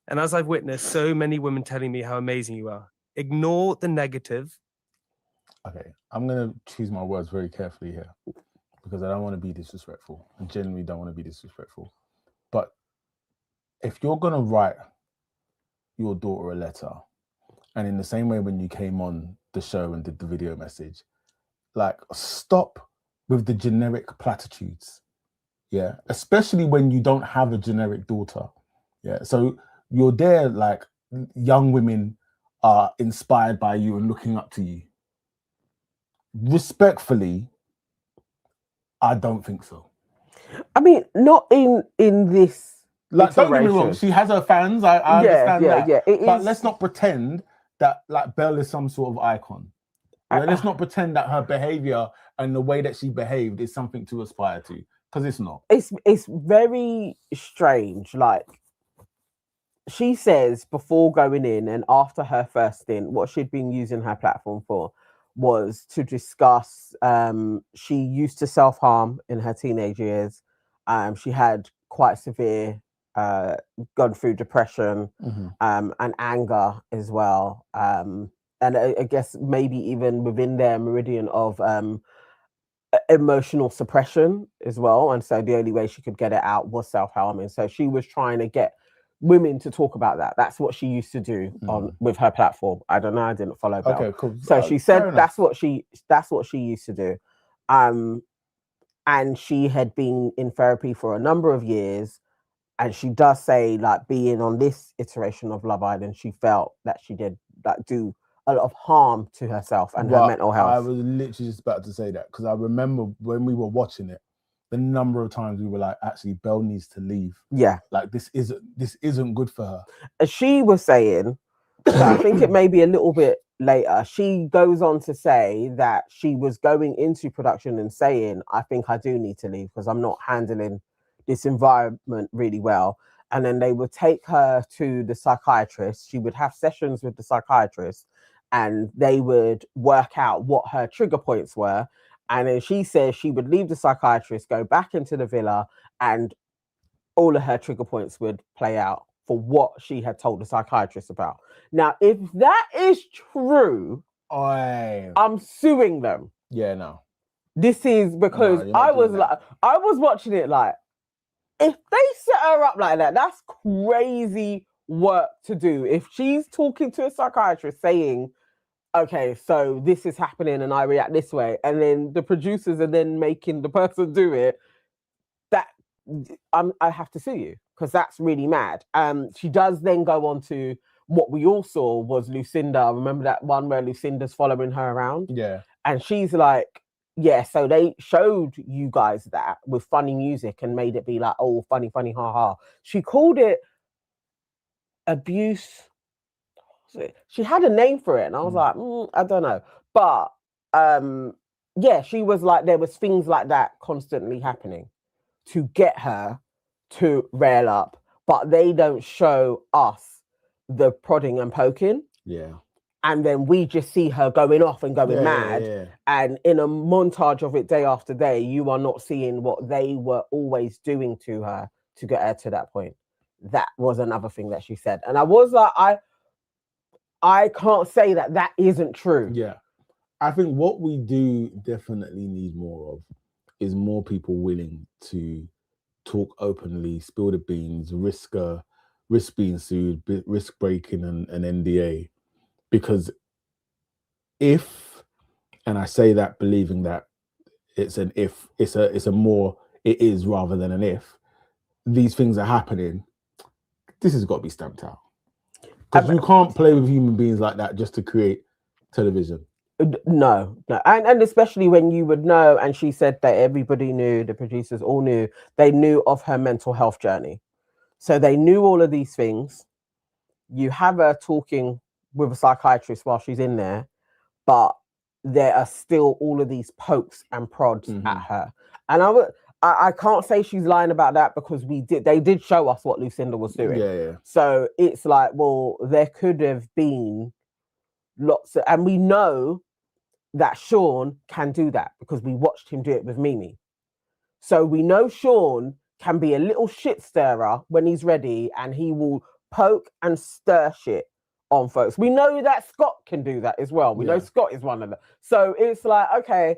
And as I've witnessed so many women telling me how amazing you are, ignore the negative. Okay, I'm going to choose my words very carefully here, because I don't want to be disrespectful. I genuinely don't want to be disrespectful. But if you're going to write your daughter a letter, and in the same way when you came on the show and did the video message, like, stop with the generic platitudes. Yeah, especially when you don't have a generic daughter. Yeah, so you're there, like, young women are inspired by you and looking up to you. Respectfully, I don't think so. I mean, not in this. Like, don't get me wrong, iteration. she has her fans. I understand that. Yeah, but let's not pretend that, like, Belle is some sort of icon. Yeah, let's not pretend that her behavior and the way that she behaved is something to aspire to, because it's not. It's very strange. Like, she says before going in and after her first stint, what she'd been using her platform for was to discuss. She used to self-harm in her teenage years. She had quite severe, gone through depression, and anger as well. And I guess maybe even within their meridian of emotional suppression as well. And so the only way she could get it out was self-harming. So she was trying to get women to talk about that. That's what she used to do with her platform. I don't know, I didn't follow Belle. Okay, cool. So she said that's what she used to do. And she had been in therapy for a number of years. And she does say, like, being on this iteration of Love Island, she felt that she did, like, do a lot of harm to herself and her mental health. I was literally just about to say that, because I remember when we were watching it, the number of times we were like, actually, Belle needs to leave. Yeah. Like, this isn't good for her. As she was saying, I think it may be a little bit later, she goes on to say that she was going into production and saying, I think I do need to leave because I'm not handling this environment really well. And then they would take her to the psychiatrist. She would have sessions with the psychiatrist and they would work out what her trigger points were. And then she says she would leave the psychiatrist, go back into the villa, and all of her trigger points would play out for what she had told the psychiatrist about. Now, if that is true, I'm suing them. Yeah, no. This is because I was watching it like, if they set her up like that, that's crazy work to do. If she's talking to a psychiatrist saying, okay, so this is happening and I react this way, and then the producers are then making the person do it, that I have to sue you, because that's really mad. She does then go on to what we all saw was Lucinda. Remember that one where Lucinda's following her around? Yeah. And she's like, yeah, so they showed you guys that with funny music and made it be like, oh, funny, funny, ha ha. She called it abuse. She had a name for it, and I was like, I don't know. But yeah, she was like, there was things like that constantly happening to get her to rail up, but they don't show us the prodding and poking. Yeah. And then we just see her going off and going mad. Yeah. And in a montage of it day after day, you are not seeing what they were always doing to her to get her to that point. That was another thing that she said. And I was like, I can't say that isn't true. Yeah. I think what we do definitely need more of is more people willing to talk openly, spill the beans, risk being sued, risk breaking an NDA. Because if, and I say that believing that it's an if, it's a more it is rather than an if, these things are happening, this has got to be stamped out. Because you can't play with human beings like that just to create television. No. And especially when you would know, and she said that everybody knew, the producers all knew, they knew of her mental health journey. So they knew all of these things. You have her talking with a psychiatrist while she's in there, but there are still all of these pokes and prods at her. And I can't say she's lying about that, because they did show us what Lucinda was doing. Yeah. So it's like, well, there could have been lots of, and we know that Sean can do that because we watched him do it with Mimi. So we know Sean can be a little shit stirrer when he's ready, and he will poke and stir shit on folks. We know that Scott can do that as well. We know Scott is one of them. So it's like, okay,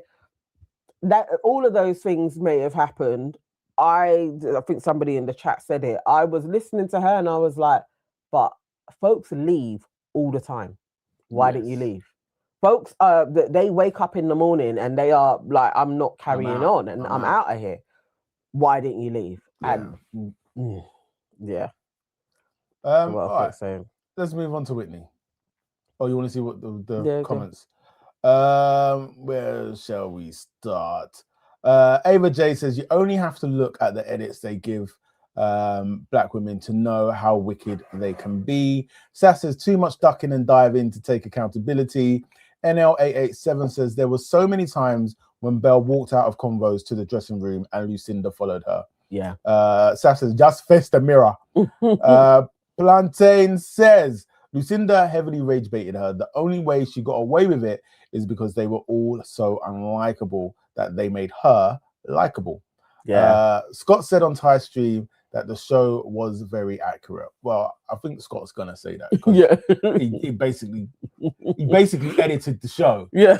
that all of those things may have happened. I think somebody in the chat said it. I was listening to her and I was like, but folks leave all the time. Why didn't you leave? Folks, they wake up in the morning and they are like, I'm not carrying on and I'm out of here. Why didn't you leave? Yeah. And yeah. All right. Let's move on to Whitney. Oh, you want to see what the comments? Where shall we start? Ava J says you only have to look at the edits they give black women to know how wicked they can be. Sass says too much ducking and diving to take accountability. NL887 says there were so many times when Belle walked out of convos to the dressing room and Lucinda followed her. Yeah. Sass says just face the mirror. Plantain says Lucinda heavily rage baited her. The only way she got away with it is because they were all so unlikable that they made her likable. Yeah. Scott said on Ty Stream that the show was very accurate. Well, I think Scott's gonna say that. Yeah. he basically edited the show. Yeah.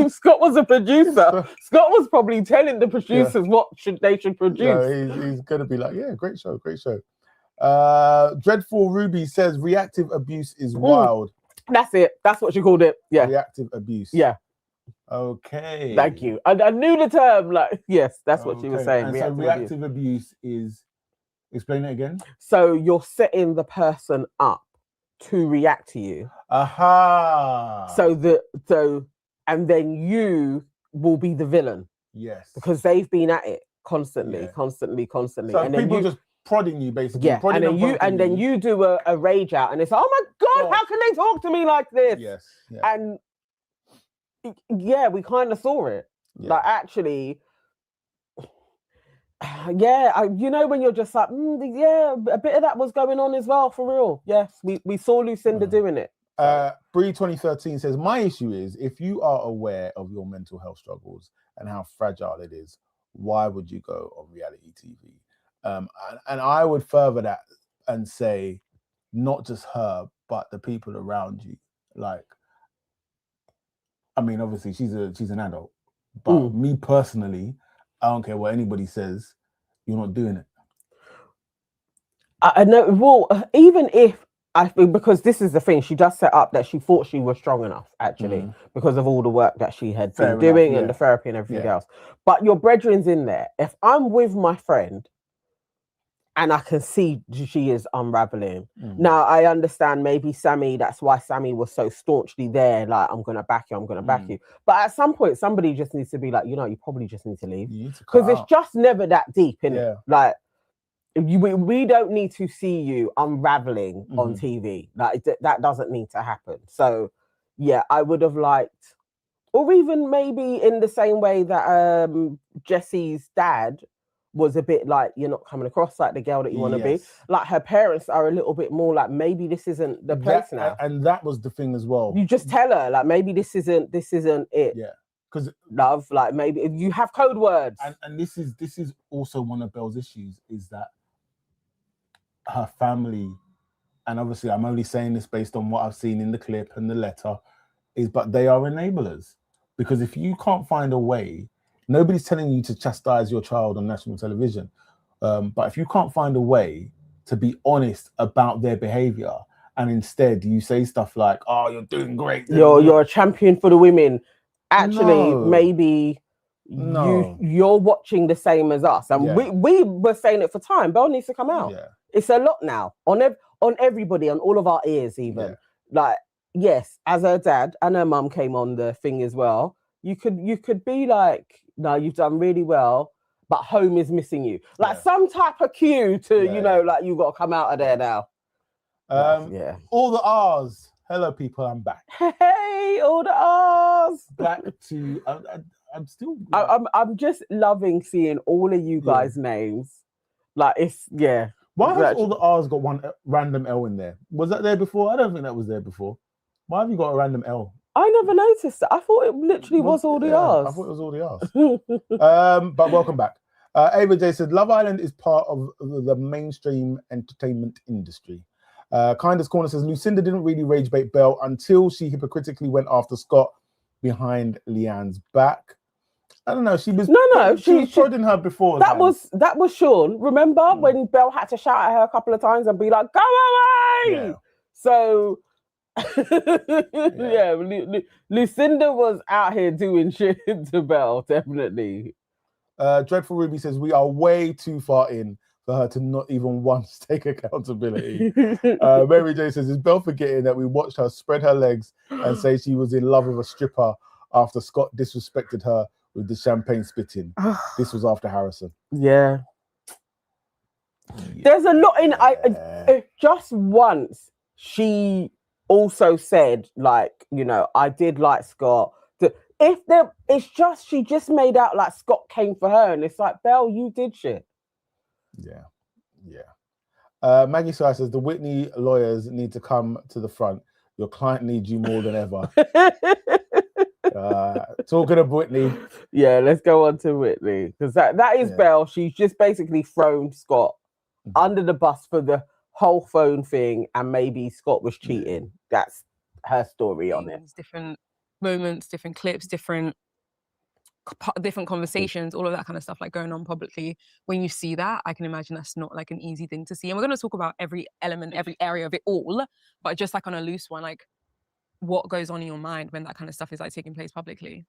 Scott was a producer. Scott was probably telling the producers what they should produce. Yeah, he's gonna be like, yeah, great show. Dreadful Ruby says reactive abuse is wild. That's it. That's what she called it. Yeah. Reactive abuse. Yeah. Okay. Thank you. I knew the term. Like, yes, that's what she was saying. And reactive abuse is, explain it again. So you're setting the person up to react to you. Aha. And then you will be the villain. Yes. Because they've been at it constantly. So and people just prodding you basically. Yeah. And then you do a rage out and it's like, oh my God, how can they talk to me like this? Yes. Yeah. And yeah, we kind of saw it. Yeah. Like actually, you know when you're just like, yeah, a bit of that was going on as well, for real. Yes, we saw Lucinda doing it. Bree 2013 says, my issue is if you are aware of your mental health struggles and how fragile it is, why would you go on reality TV? And I would further that and say, not just her, but the people around you. Like, I mean, obviously she's an adult, but me personally, I don't care what anybody says, you're not doing it. I know. Well, even if I think, because this is the thing, she just set up that she thought she was strong enough, actually, because of all the work that she had been doing and the therapy and everything else. But your brethren's in there. If I'm with my friend and I can see she is unraveling. Now, I understand maybe Sammy, that's why Sammy was so staunchly there, like, I'm going to back you, But at some point, somebody just needs to be like, you probably just need to leave. Because it's just never that deep, innit? Like, we don't need to see you unraveling on TV. Like, that doesn't need to happen. So, yeah, I would have liked, or even maybe in the same way that Jesse's dad was a bit like, you're not coming across like the girl that you want to be. Like, her parents are a little bit more like, maybe this isn't the place now. And that was the thing as well. You just tell her, like, maybe this isn't it. Yeah. Because love, like, maybe you have code words. And this is also one of Belle's issues, is that her family, and obviously I'm only saying this based on what I've seen in the clip and the letter, but they are enablers. Because if you can't find a way, nobody's telling you to chastise your child on national television. But if you can't find a way to be honest about their behavior, and instead you say stuff like, oh, you're doing great. You're a champion for the women. Actually, maybe you're watching the same as us. And we were saying it for time. Belle needs to come out. Yeah. It's a lot now on everybody, on all of our ears even. Yeah. Like, yes, as her dad and her mum came on the thing as well, you could be like, no, you've done really well, but home is missing you. Like some type of cue to, like, you've got to come out of there now. All the R's. Hello, people, I'm back. Hey, all the R's. Back to, I'm still... I'm just loving seeing all of you guys' names. Like, it's, Why has all the R's got one random L in there? Was that there before? I don't think that was there before. Why have you got a random L? I never noticed that. I thought it literally was all the R's. I thought it was all the R's. But welcome back. Ava J said, Love Island is part of the mainstream entertainment industry. Kindest Corner says, Lucinda didn't really rage bait Belle until she hypocritically went after Scott behind Leanne's back. I don't know. She was she was prodding her before. That was Sean. Remember when Belle had to shout at her a couple of times and be like, "Go away!" Yeah. So Lucinda was out here doing shit to Belle, definitely. Dreadful Ruby says we are way too far in for her to not even once take accountability. Mary J says, is Belle forgetting that we watched her spread her legs and say she was in love with a stripper after Scott disrespected her with the champagne spitting? This was after Harrison. Yeah. There's a lot in just once she also said, like, you know, I did like Scott. She just made out like Scott came for her, and it's like, Belle, you did shit. Yeah. Maggie Sai says the Whitney lawyers need to come to the front. Your client needs you more than ever. Talking of Whitney. Yeah, let's go on to Whitney, because that is Belle. She's just basically thrown Scott under the bus for the whole phone thing, and maybe Scott was cheating. That's her story on it. Different moments, different clips, different conversations, all of that kind of stuff like going on publicly. When you see that, I can imagine that's not like an easy thing to see. And we're going to talk about every element, every area of it all, but just like on a loose one, like what goes on in your mind when that kind of stuff is like taking place publicly?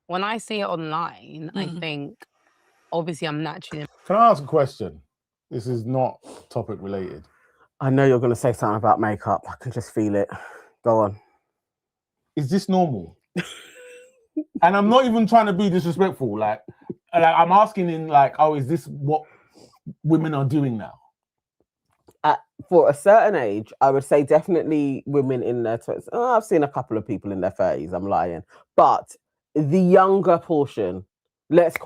When I see it online, I think obviously I'm naturally. Can I ask a question? This is not topic related. I know you're going to say something about makeup. I can just feel it. Go on. Is this normal? And I'm not even trying to be disrespectful. Like I'm asking in like, oh, is this what women are doing now? For a certain age, I would say definitely women in their 20s. Oh, I've seen a couple of people in their 30s. I'm lying. But the younger portion, let's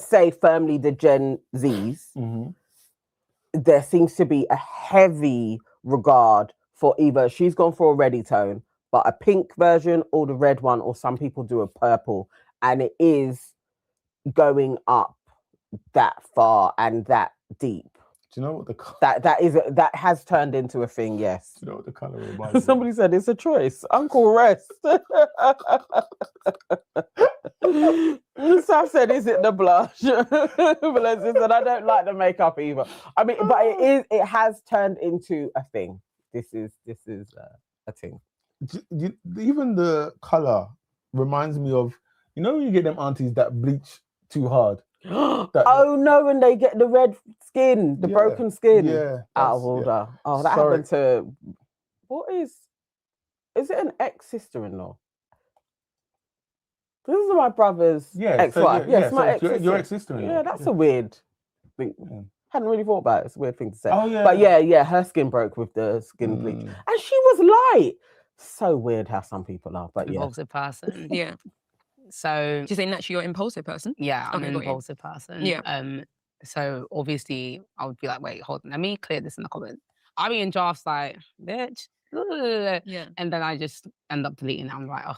say firmly the Gen Zs, there seems to be a heavy regard for either she's gone for a ready tone, but a pink version or the red one, or some people do a purple, and it is going up that far and that deep. Do you know what that has turned into a thing? Yes. Do you know what the color reminds me? Somebody said it's a choice. Uncle Rest. Saf said, "Is it the blush?" Valencia said, "I don't like the makeup either." I mean, but it has turned into a thing. This is a thing. Even the color reminds me of, you know, when you get them aunties that bleach too hard. No, and they get the red skin, the broken skin out of order. Oh, that happened to is it an ex-sister-in-law? This is my brother's ex-wife. Yes, my ex-sister. Your ex-sister-in-law. Yeah, that's a weird thing. Yeah. Hadn't really thought about it. It's a weird thing to say. Oh, yeah. But yeah, her skin broke with the skin bleach. And she was light. So weird how some people are, but impulsive person. Yeah. So do you say naturally you're an impulsive person? Yeah, I'm an impulsive person. Yeah. So obviously I would be like, wait, hold on, let me clear this in the comments. I'll be in drafts like, bitch. Yeah. And then I just end up deleting it. I'm like, ugh.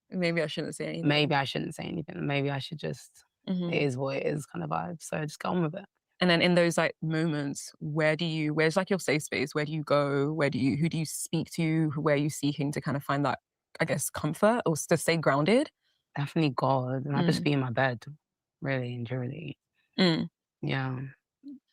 Maybe I shouldn't say anything. Maybe I shouldn't say anything. Maybe I should just, it is what it is kind of vibe. So just get on with it. And then in those like moments, where's like your safe space? Where do you go? Who do you speak to? Where are you seeking to kind of find that, I guess, comfort or to stay grounded? Definitely God. And I just be in my bed, really and truly. Yeah.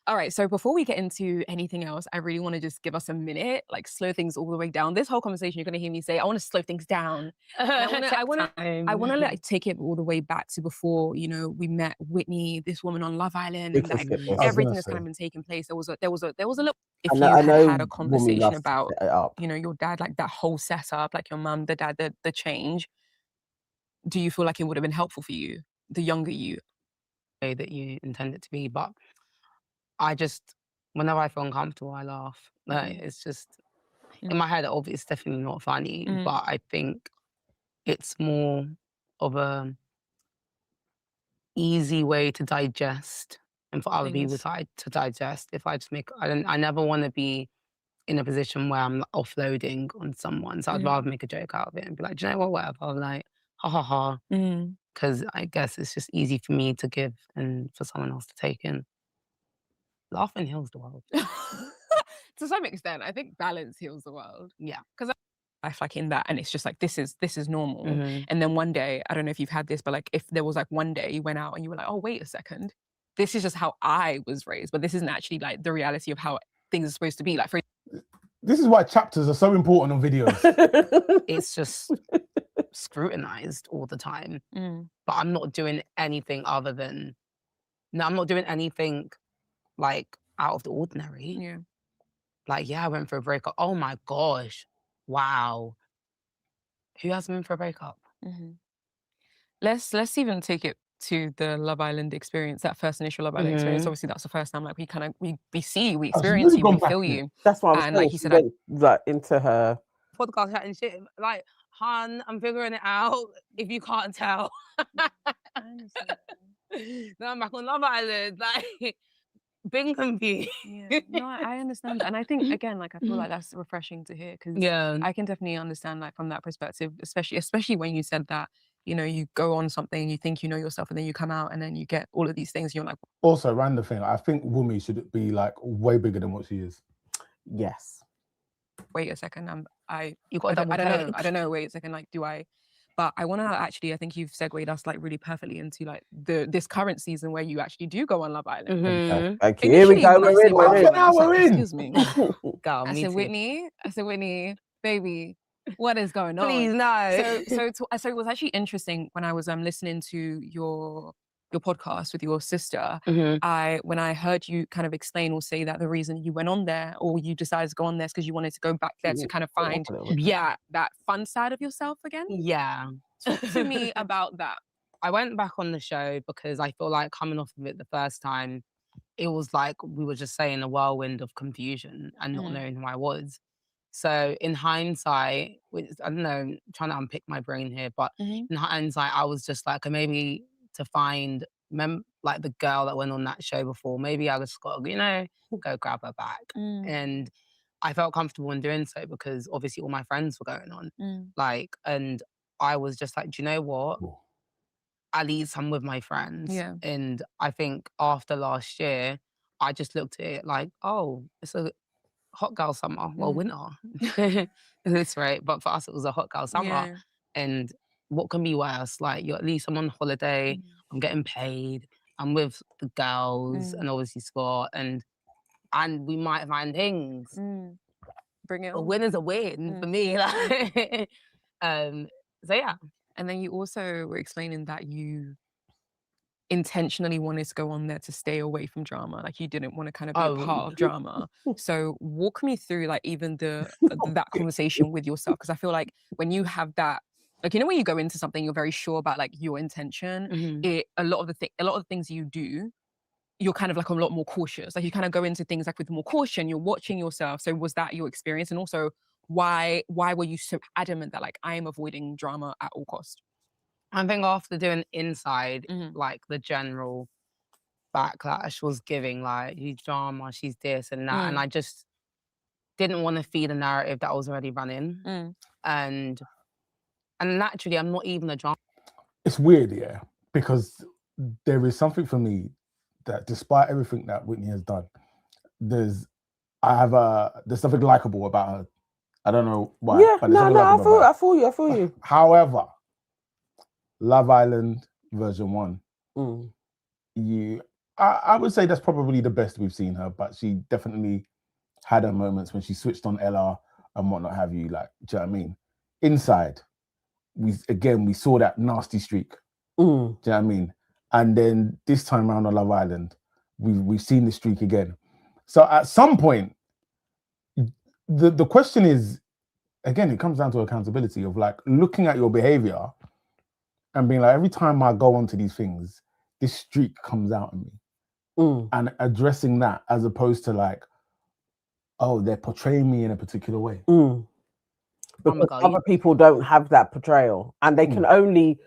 All right, so before we get into anything else, I really want to just give us a minute, like slow things all the way down. This whole conversation, you're going to hear me say, I want to slow things down. I want to like take it all the way back to before, you know, we met Whitney, this woman on Love Island, and like everything that's kind of been taking place. There was a little. If you had a conversation about, you know, your dad, like that whole setup, like your mum, the dad, the change. Do you feel like it would have been helpful for you, the younger you? Way that you intend it to be, but I just, whenever I feel uncomfortable, I laugh. Like, it's just, in my head, it's definitely not funny, but I think it's more of a easy way to digest and for other people to digest. If I just I never want to be in a position where I'm offloading on someone. So I'd rather make a joke out of it and be like, do you know what, whatever. I'm like, ha ha ha. Because I guess it's just easy for me to give and for someone else to take in. Laughing heals the world. To some extent, I think balance heals the world. Yeah. Because life like in that, and it's just like this is normal. Mhm. And then one day, I don't know if you've had this, but like if there was like one day you went out and you were like, oh wait a second, this is just how I was raised, but this isn't actually like the reality of how things are supposed to be. Like for This is why chapters are so important on videos. It's just scrutinized all the time. Mm. But I'm not doing anything other than I'm not doing anything like out of the ordinary. Yeah. Like, yeah, I went for a breakup. Oh my gosh. Wow. Who hasn't been for a breakup? Mm-hmm. Let's even take it to the Love Island experience, that first initial Love Island experience. Obviously, that's the first time like we experience you, we feel you. That's why I was And saying, like he said, went, like into her Podcast chat and shit. Like, hun, I'm figuring it out. If you can't tell. Now I'm back on Love Island. Like, being confused. yeah. No, I understand that. And I think again, like I feel like that's refreshing to hear, because Yeah. I can definitely understand like from that perspective, especially when you said that, you know, you go on something, you think you know yourself, and then you come out and then you get all of these things, you're like. Also, random thing, I think Wunmi should be like way bigger than what she is. yes. Wait a second, I don't know. Wait a second, like, do I? But I want to actually, I think you've segued us like really perfectly into like this current season where you actually do go on Love Island. Mhm. Thank you. Here we go. We're in. Excuse me. Girl, I me said, too. Whitney, baby, what is going on? Please, no. So it was actually interesting when I was listening to your podcast with your sister. Mhm. When I heard you kind of explain or say that the reason you went on there or you decided to go on there is because you wanted to go back there to kind of find that fun side of yourself again. Yeah. Talk to me about that. I went back on the show because I feel like coming off of it the first time, it was like we were just saying a whirlwind of confusion and not knowing who I was. So in hindsight, I don't know, I'm trying to unpick my brain here, but in hindsight, I was just like, maybe to find like the girl that went on that show before, maybe I just got to, go grab her back. And I felt comfortable in doing so because obviously all my friends were going on. Like, and I was just like, do you know what? At least I'm with my friends. Yeah. And I think after last year, I just looked at it like, oh, it's a hot girl summer. Well, winter. That's right. But for us, it was a hot girl summer. Yeah. And what can be worse? Like, at least I'm on holiday. I'm getting paid. I'm with the girls and obviously Scott. And we might find things. Bring it A on. win is a win for me. Like, so yeah. And then you also were explaining that you intentionally wanted to go on there to stay away from drama. Like you didn't want to kind of be a part of drama. So walk me through like even that conversation with yourself. Because I feel like when you have that, like, when you go into something, you're very sure about like your intention. A lot of the things you do, you're kind of like a lot more cautious. Like you kind of go into things like with more caution, you're watching yourself. So was that your experience? And also why were you so adamant that like I am avoiding drama at all cost? I think after doing Inside, like the general backlash was giving like, she's drama, she's this and that. And I just didn't want to feed a narrative that was already running. And naturally, I'm not even a drama. It's weird, yeah, because there is something for me that despite everything that Whitney has done, there's something likable about her. I don't know why. Yeah, but I feel you. However, Love Island version 1, I would say that's probably the best we've seen her, but she definitely had her moments when she switched on LR and whatnot have you, like, do you know what I mean? Inside, we saw that nasty streak. Do you know what I mean? And then this time around on Love Island, we've seen the streak again. So at some point, the question is, again, it comes down to accountability of like looking at your behavior and being like, every time I go onto these things, this streak comes out of me. And addressing that as opposed to like, oh, they're portraying me in a particular way. Because other people don't have that portrayal, and they can only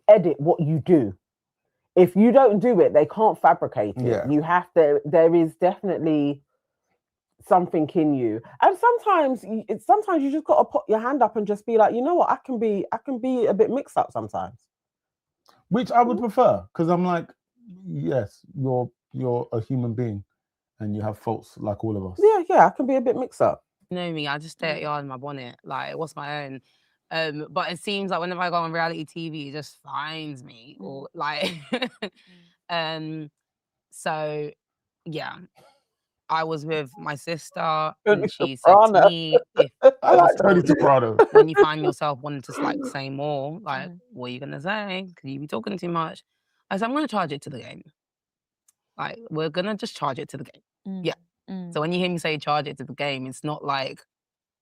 edit what you do. If you don't do it, they can't fabricate it. Yeah. You have to. There is definitely something in you, and sometimes you just got to put your hand up and just be like, you know what, I can be a bit mixed up sometimes. Which I would prefer, because I'm like, yes, you're a human being, and you have faults like all of us. Yeah, I can be a bit mixed up. You know me, I just stay at yard in my bonnet. Like, what's my own? But it seems like whenever I go on reality TV, it just finds me. Or like so yeah. I was with my sister and she said to me, if I like Tony Soprano. when you find yourself wanting to like say more, like, what are you gonna say? Because you be talking too much. I said, I'm gonna charge it to the game. Like, we're gonna just charge it to the game. Yeah. So when you hear me say charge it to the game, it's not like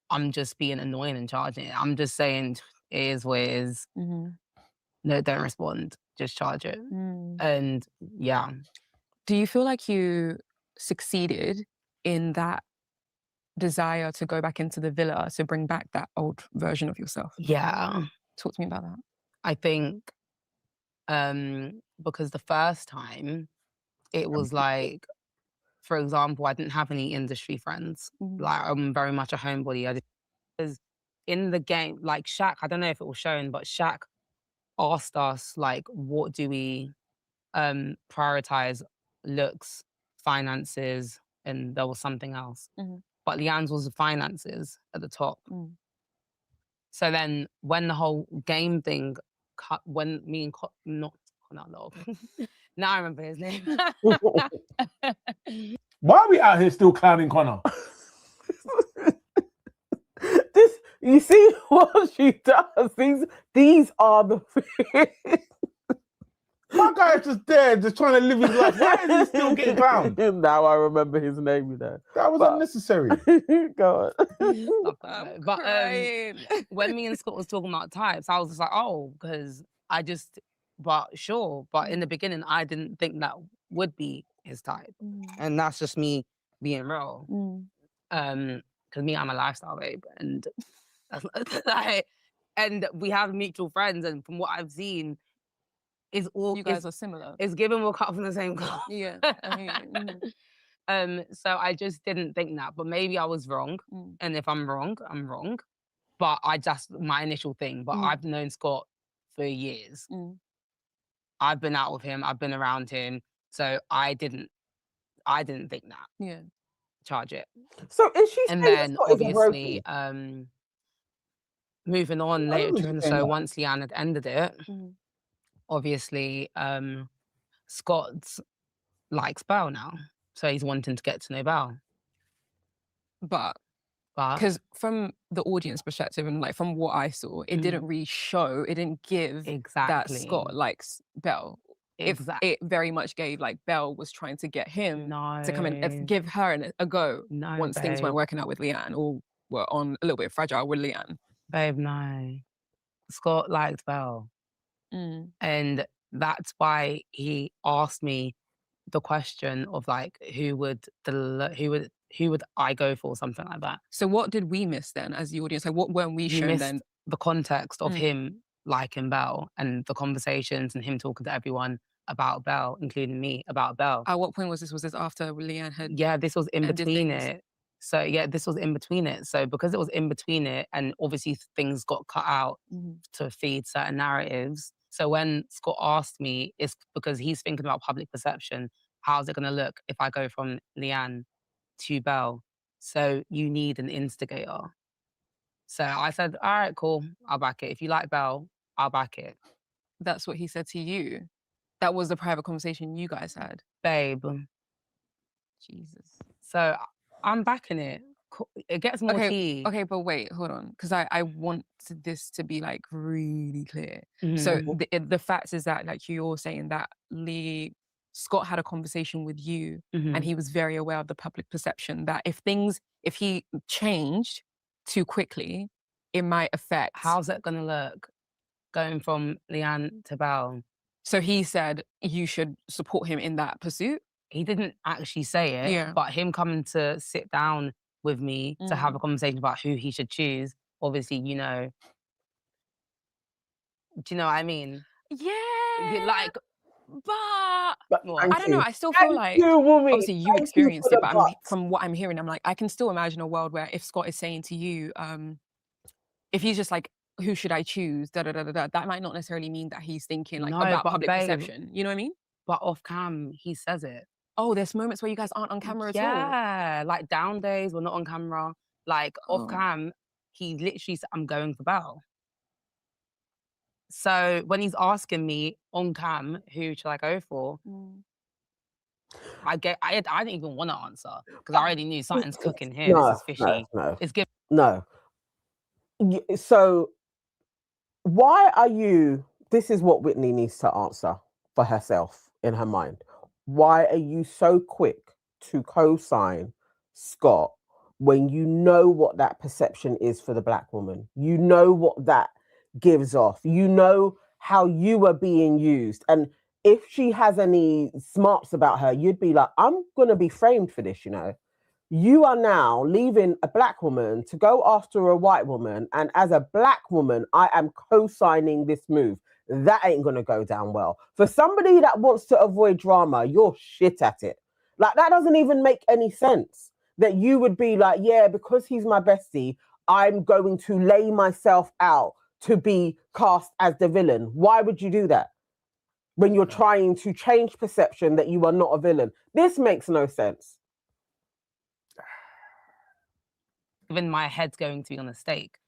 I'm just being annoying and charging it. I'm just saying it is what it is. No, don't respond. Just charge it. And yeah. Do you feel like you succeeded in that desire to go back into the villa to bring back that old version of yourself? Yeah. Talk to me about that. I think because the first time it was like, for example, I didn't have any industry friends. Like, I'm very much a homebody. Because in the game, like Shaq, I don't know if it was shown, but Shaq asked us, like, what do we prioritize? Looks, finances, and there was something else. But Leanne's was the finances at the top. So then when the whole game thing cut, when me and not Love. Now I remember his name. Why are we out here still clowning Connor? You see what she does? These are the things. My guy's just there, just trying to live his life. Why is he still getting clowned? Now I remember his name, you know. That was unnecessary. Go on. But when me and Scott was talking about types, I was just like, oh, because but in the beginning, I didn't think that would be his type. And that's just me being real. Because me, I'm a lifestyle babe. And and we have mutual friends. And from what I've seen, you guys are similar. It's given we're cut from the same cloth. Yeah. I mean, so I just didn't think that. But maybe I was wrong. And if I'm wrong, I'm wrong. But my initial thing. But I've known Scott for years. I've been out with him. I've been around him. So I didn't think that. Yeah. Charge it. So is she? And then obviously, moving on later during the show, once Leanne had ended it, obviously, Scott likes Belle now. So he's wanting to get to know Belle. But because from the audience perspective and like from what I saw, it didn't really show, it didn't give that Scott likes Belle. Exactly. It very much gave like Belle was trying to get him to come and give her a go once things weren't working out with Leanne or were on a little bit fragile with Leanne. Babe, no. Scott liked Belle. And that's why he asked me the question of like, who would I go for, something like that. So what did we miss then as the audience? Like what weren't we shown then? The context of him liking Belle and the conversations and him talking to everyone about Belle, including me, about Belle. At what point was this? Was this after Leanne had? Yeah, this was in between it. So yeah, this was in between it. So because it was in between it and obviously things got cut out to feed certain narratives. So when Scott asked me, it's because he's thinking about public perception. How's it going to look if I go from Leanne to Belle? So you need an instigator. So I said, all right, cool. I'll back it. If you like Belle, I'll back it. That's what he said to you. That was the private conversation you guys had. Babe. Jesus. So I'm backing it. It gets more tea. Okay, but wait, hold on. Because I want this to be like really clear. So the fact is that like you're saying that Scott had a conversation with you and he was very aware of the public perception that if he changed too quickly, it might affect. How's it going to look going from Leanne to Belle? So he said you should support him in that pursuit? He didn't actually say it, but him coming to sit down with me to have a conversation about who he should choose, obviously, do you know what I mean? Yeah. Like, but I don't know. I still feel like obviously you experienced it, but from what I'm hearing, I'm like, I can still imagine a world where if Scott is saying to you, if he's just like, who should I choose? That might not necessarily mean that he's thinking like about public perception. You know what I mean? But off cam, he says it. Oh, there's moments where you guys aren't on camera at all. Yeah, like down days, we're not on camera. Like off cam, he literally said, "I'm going for Belle." So when he's asking me on cam, who should I go for? I didn't even want to answer because I already knew something's cooking here. No, this is fishy. no. It's giving. No. So why are you, this is what Whitney needs to answer for herself in her mind. Why are you so quick to co-sign Scott when you know what that perception is for the Black woman? You know what that gives off. You know how you are being used. And if she has any smarts about her, you'd be like, I'm going to be framed for this, you know. You are now leaving a Black woman to go after a white woman. And as a Black woman, I am co-signing this move. That ain't going to go down well. For somebody that wants to avoid drama, you're shit at it. Like, that doesn't even make any sense. That you would be like, yeah, because he's my bestie, I'm going to lay myself out to be cast as the villain. Why would you do that? When you're trying to change perception that you are not a villain. This makes no sense. Even my head's going to be on a stake.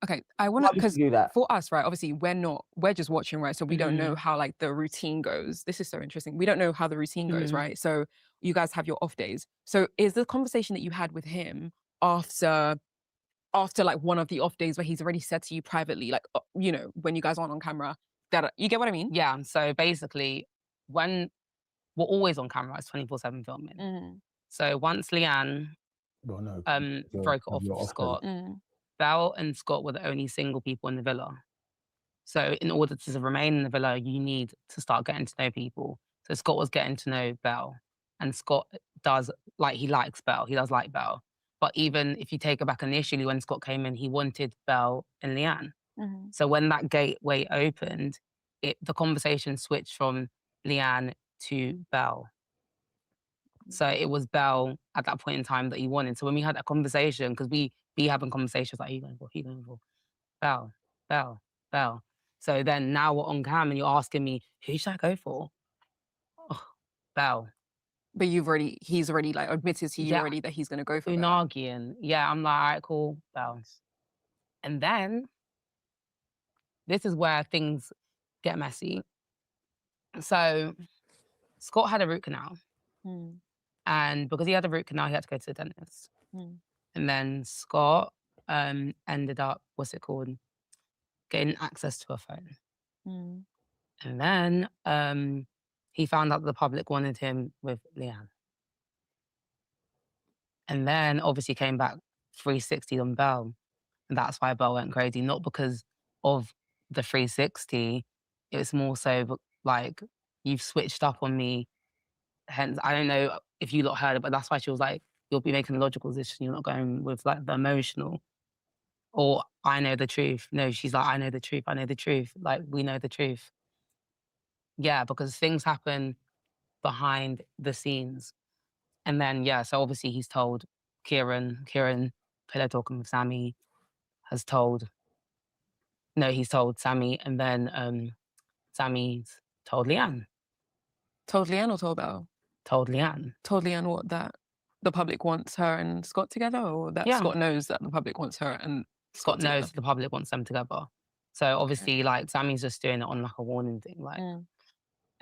Okay, I want to, because do that? for us, right, obviously we're just watching, right? So we don't know how like the routine goes. This is so interesting. We don't know how the routine goes, right? So you guys have your off days. So is the conversation that you had with him after like one of the off days where he's already said to you privately, like, you know, when you guys aren't on camera, that you get what I mean? Yeah, so basically when we're always on camera, it's 24/7 filming. So once Leanne broke it off with Scott, Belle and Scott were the only single people in the villa. So in order to remain in the villa, you need to start getting to know people. So Scott was getting to know Belle, and Scott does, like, he likes Belle. He does like Belle. But even if you take it back initially, when Scott came in, he wanted Belle and Leanne. So when that gateway opened, the conversation switched from Leanne to Belle. So it was Belle at that point in time that he wanted. So when we had that conversation, because we having conversations like, who you going for? Who you going for? Belle, Belle, Belle. So then now we're on cam and you're asking me, who should I go for? Oh, Belle. But he's already like admitted to you already that he's going to go for Unagi. And yeah, I'm like, all right, cool, Belle. And then this is where things get messy. So Scott had a root canal. And because he had a root canal, he had to go to the dentist. And then Scott ended up, getting access to a phone. And then he found out the public wanted him with Leanne. And then obviously came back 360 on Belle. And that's why Belle went crazy. Not because of the 360. It was more so like, you've switched up on me. Hence, I don't know if you lot heard it, but that's why she was like, you'll be making a logical decision. You're not going with like the emotional. Or I know the truth. No, she's like, I know the truth. I know the truth. Like, we know the truth. Yeah, because things happen behind the scenes. And then, yeah, so obviously he's told Ciaran, pillow talking with Sammy, he's told Sammy, and then Sammy's told Leanne. Told Leanne or told Belle? Told Leanne. Told Leanne what, that the public wants her and Scott together, or that Scott knows that the public wants her and Scott knows the public wants them together. So obviously, like, Sammy's just doing it on like a warning thing, like,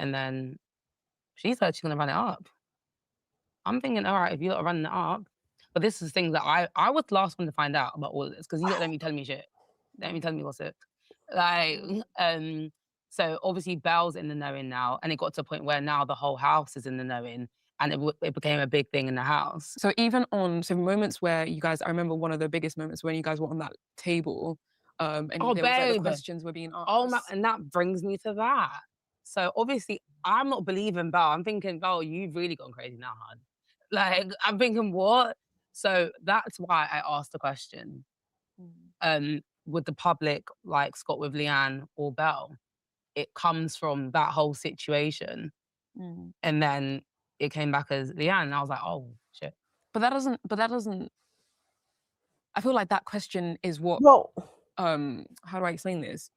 and then she said she's gonna run it up. I'm thinking, all right, if you're running it up, but this is things that I was the last one to find out about all of this because you don't let me tell me shit. Let me tell me what's it. Like, so obviously Belle's in the knowing now, and it got to a point where now the whole house is in the knowing, and it became a big thing in the house. So even on moments where you guys, I remember one of the biggest moments when you guys were on that table, and there was like the questions were being asked. Oh my, and that brings me to that. So obviously I'm not believing Belle. I'm thinking, Belle, you've really gone crazy now, hon. Like, I'm thinking, what? So that's why I asked the question. With the public, like Scott with Leanne or Belle, it comes from that whole situation. And then it came back as Leanne, and I was like, oh, shit. But that doesn't, I feel like that question is what, how do I explain this?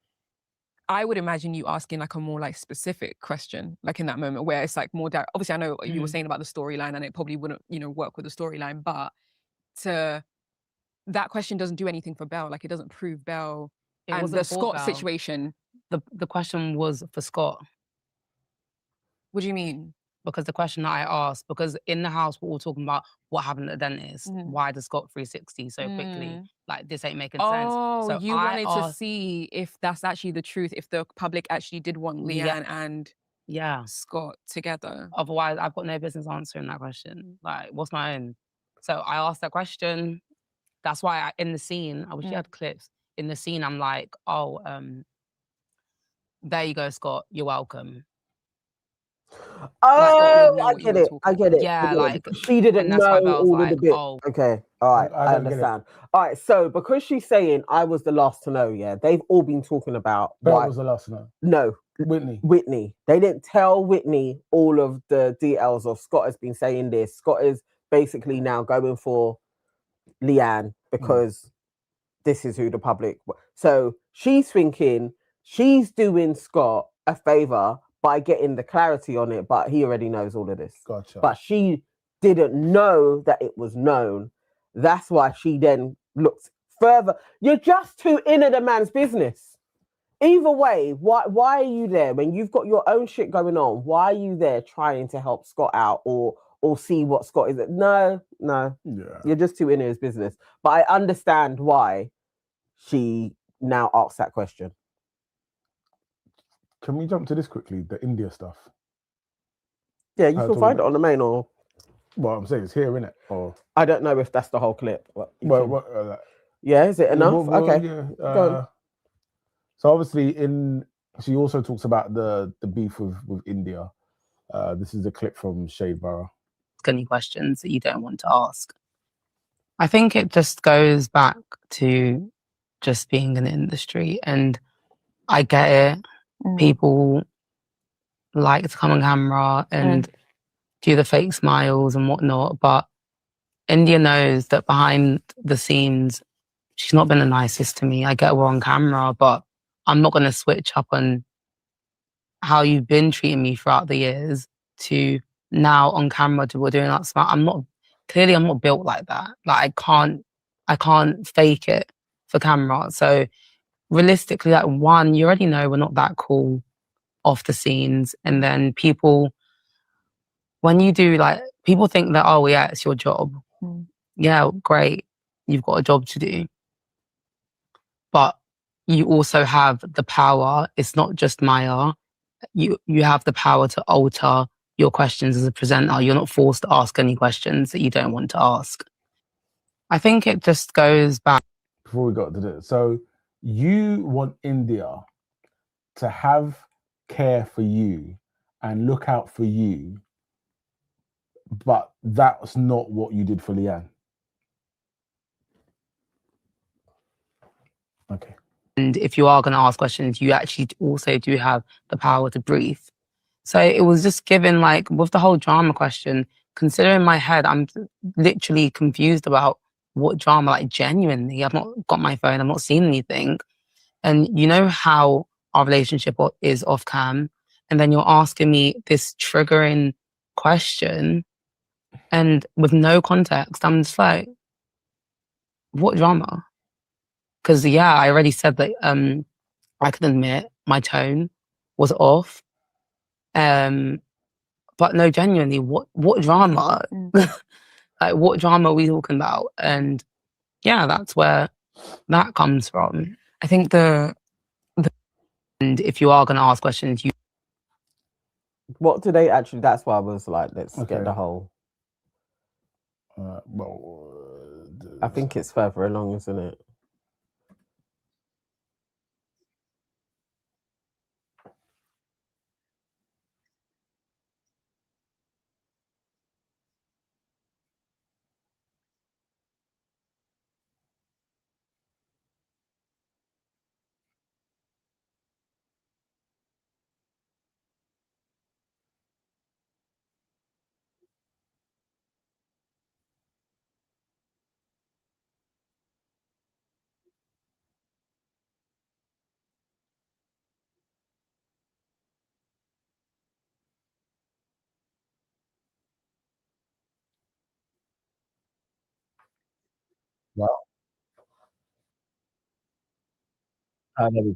I would imagine you asking like a more like specific question, like in that moment where it's like more direct. Obviously, I know you were saying about the storyline and it probably wouldn't, work with the storyline, but to that question doesn't do anything for Belle. Like, it doesn't prove Belle. It And wasn't the for Scott Belle. situation. The question was for Scott. What do you mean? Because the question that I asked, because in the house we're all talking about what happened at the dentist. Why does Scott 360 so quickly? Like, this ain't making sense. Oh, So you I wanted to asked, see if that's actually the truth, if the public actually did want Leanne and Scott together. Otherwise, I've got no business answering that question. Like, what's my own? So I asked that question. That's why in the scene, I wish you had clips. In the scene, I'm like, oh, there you go, Scott. You're welcome. Oh, I get it. I get it. Yeah, like she didn't know all of the bits. Oh. Okay, all right, I understand. All right, so because she's saying I was the last to know, yeah, they've all been talking about. Belle was the last to know. No, Whitney. They didn't tell Whitney all of the details of Scott has been saying this. Scott is basically now going for Leanne because this is who the public. So she's thinking she's doing Scott a favor by getting the clarity on it, but he already knows all of this. Gotcha. But she didn't know that it was known. That's why she then looked further. You're just too into the man's business. Either way, why are you there when you've got your own shit going on? Why are you there trying to help Scott out or see what Scott is? No. Yeah. You're just too into his business. But I understand why she now asks that question. Can we jump to this quickly? The Indiyah stuff. Yeah, you can find it on the main or. Well, I'm saying it's here, innit? Or I don't know if that's the whole clip. Yeah, is it enough? Okay. Yeah. So obviously, she also talks about the beef with Indiyah. This is a clip from Shade Borough. Any questions that you don't want to ask? I think it just goes back to just being in the industry, and I get it. People like to come on camera and do the fake smiles and whatnot, but Indiyah knows that behind the scenes, she's not been the nicest to me. I get we're on camera, but I'm not going to switch up on how you've been treating me throughout the years to now on camera we're doing that smile. I'm not built like that. Like, I can't fake it for camera. So realistically, like, one, you already know we're not that cool off the scenes. And then people, when you do, like, people think that, oh yeah, it's your job. Yeah, great. You've got a job to do. But you also have the power. It's not just Maya. You have the power to alter your questions as a presenter. You're not forced to ask any questions that you don't want to ask. I think it just goes back. Before we got to this, so you want Indiyah to have care for you and look out for you, but that's not what you did for Leanne. Okay. And if you are going to ask questions, you actually also do have the power to brief. So it was just given, like, with the whole drama question, considering my head, I'm literally confused about what drama, like, genuinely. I've not got my phone, I've not seen anything. And you know how our relationship is off cam, and then you're asking me this triggering question, and with no context, I'm just like, what drama? Because yeah, I already said that I can admit my tone was off. But no, genuinely, what drama? Like, what drama are we talking about? And yeah, that's where that comes from. I think and if you are going to ask questions, what do they actually? That's why I was like, let's get the whole. I think it's further along, isn't it? Wow. I never.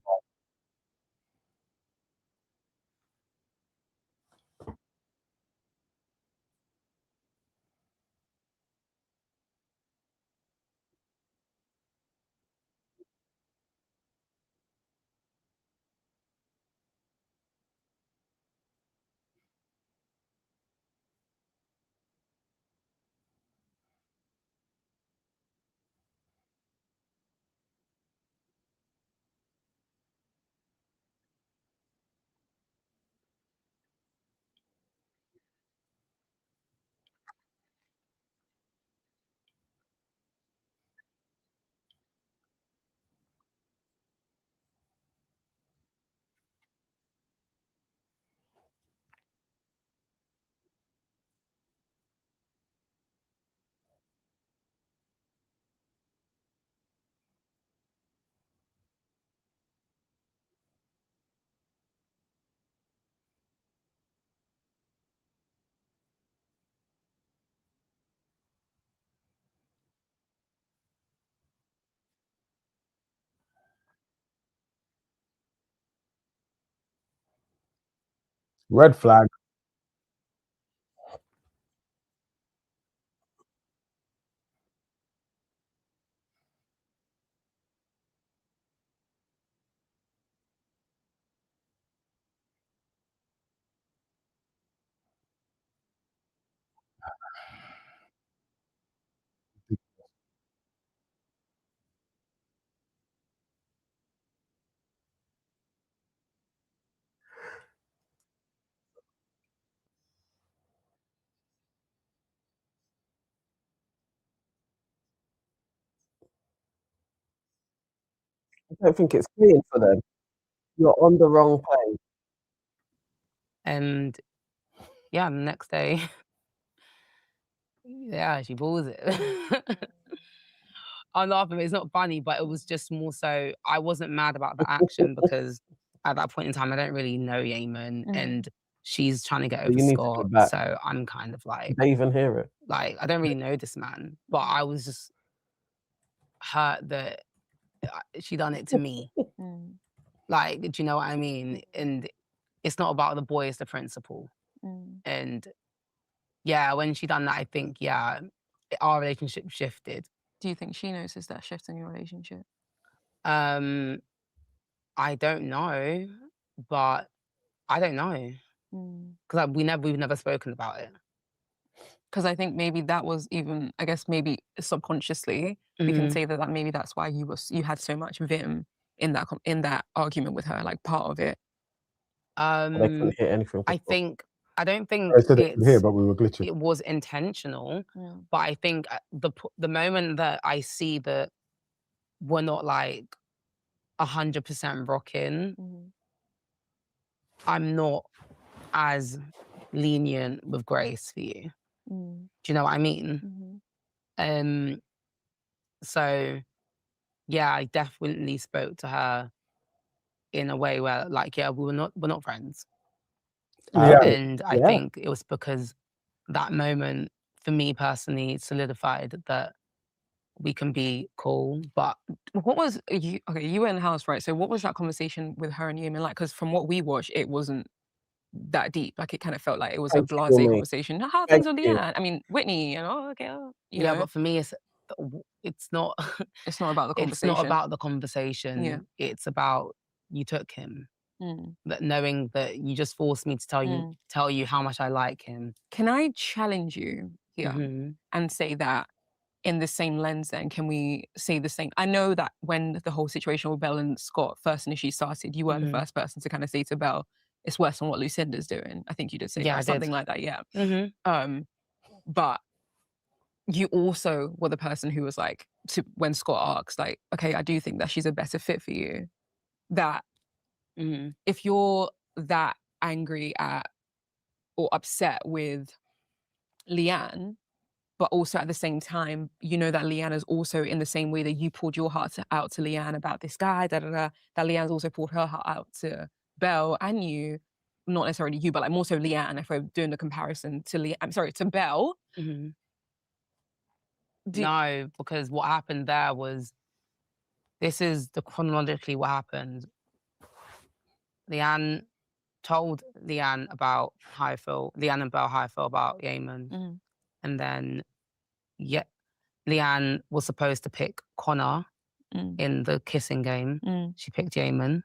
Red flag. I don't think it's clean for them. You're on the wrong plane. And yeah, the next day, yeah, she balls it. I'm laughing, but it's not funny, but it was just more so I wasn't mad about the action because at that point in time, I don't really know Yamen and she's trying to get over You need to Scott. go back. So I'm kind of like, Did they even hear it? I don't really know this man, but I was just hurt that she done it to me. Like, do you know what I mean? And it's not about the boy, it's the principal. And yeah, when she done that, I think, yeah, our relationship shifted. Do you think she noticed that shift in your relationship? I don't know, but I don't know. Because we've never spoken about it. Because I think maybe that was even, I guess maybe subconsciously, we can say that maybe that's why you had so much vim in that argument with her, like part of it. They couldn't hear anything. I don't think I said it here, but we were glitching. it was intentional. But I think the moment that I see that we're not like 100% rocking, I'm not as lenient with grace for you. Do you know what I mean? So yeah, I definitely spoke to her in a way where like, yeah, we're not friends. And I think it was because that moment for me personally solidified that we can be cool. But what was you? Okay, you were in the house, right? So what was that conversation with her and Yamen like? Because from what we watched, it wasn't that deep. Like it kind of felt like it was a blasé conversation. How things on the end? I mean, Whitney, okay, you know. But for me, it's not. It's not about the conversation. It's not about the conversation. Yeah. It's about you took him. That knowing that you just forced me to tell you how much I like him. Can I challenge you here and say that in the same lens then, can we say the same? I know that when the whole situation with Belle and Scott first initially started, you were the first person to kind of say to Belle, it's worse than what Lucinda's doing. I think you did say something like that, yeah. But you also were the person who was like, when Scott asked, like, okay, I do think that she's a better fit for you, that if you're that angry at or upset with Leanne, but also at the same time, you know that Leanne is also in the same way that you poured your heart out to Leanne about this guy, that Leanne's also poured her heart out to Belle and you, not necessarily you, but like more so Leanne, if we're doing the comparison to Belle. No, because what happened there was this is the chronologically what happened. Leanne told Leanne about how I feel, Leanne and Belle how I feel about Yamen. And then Leanne was supposed to pick Connor in the kissing game. She picked Yamen.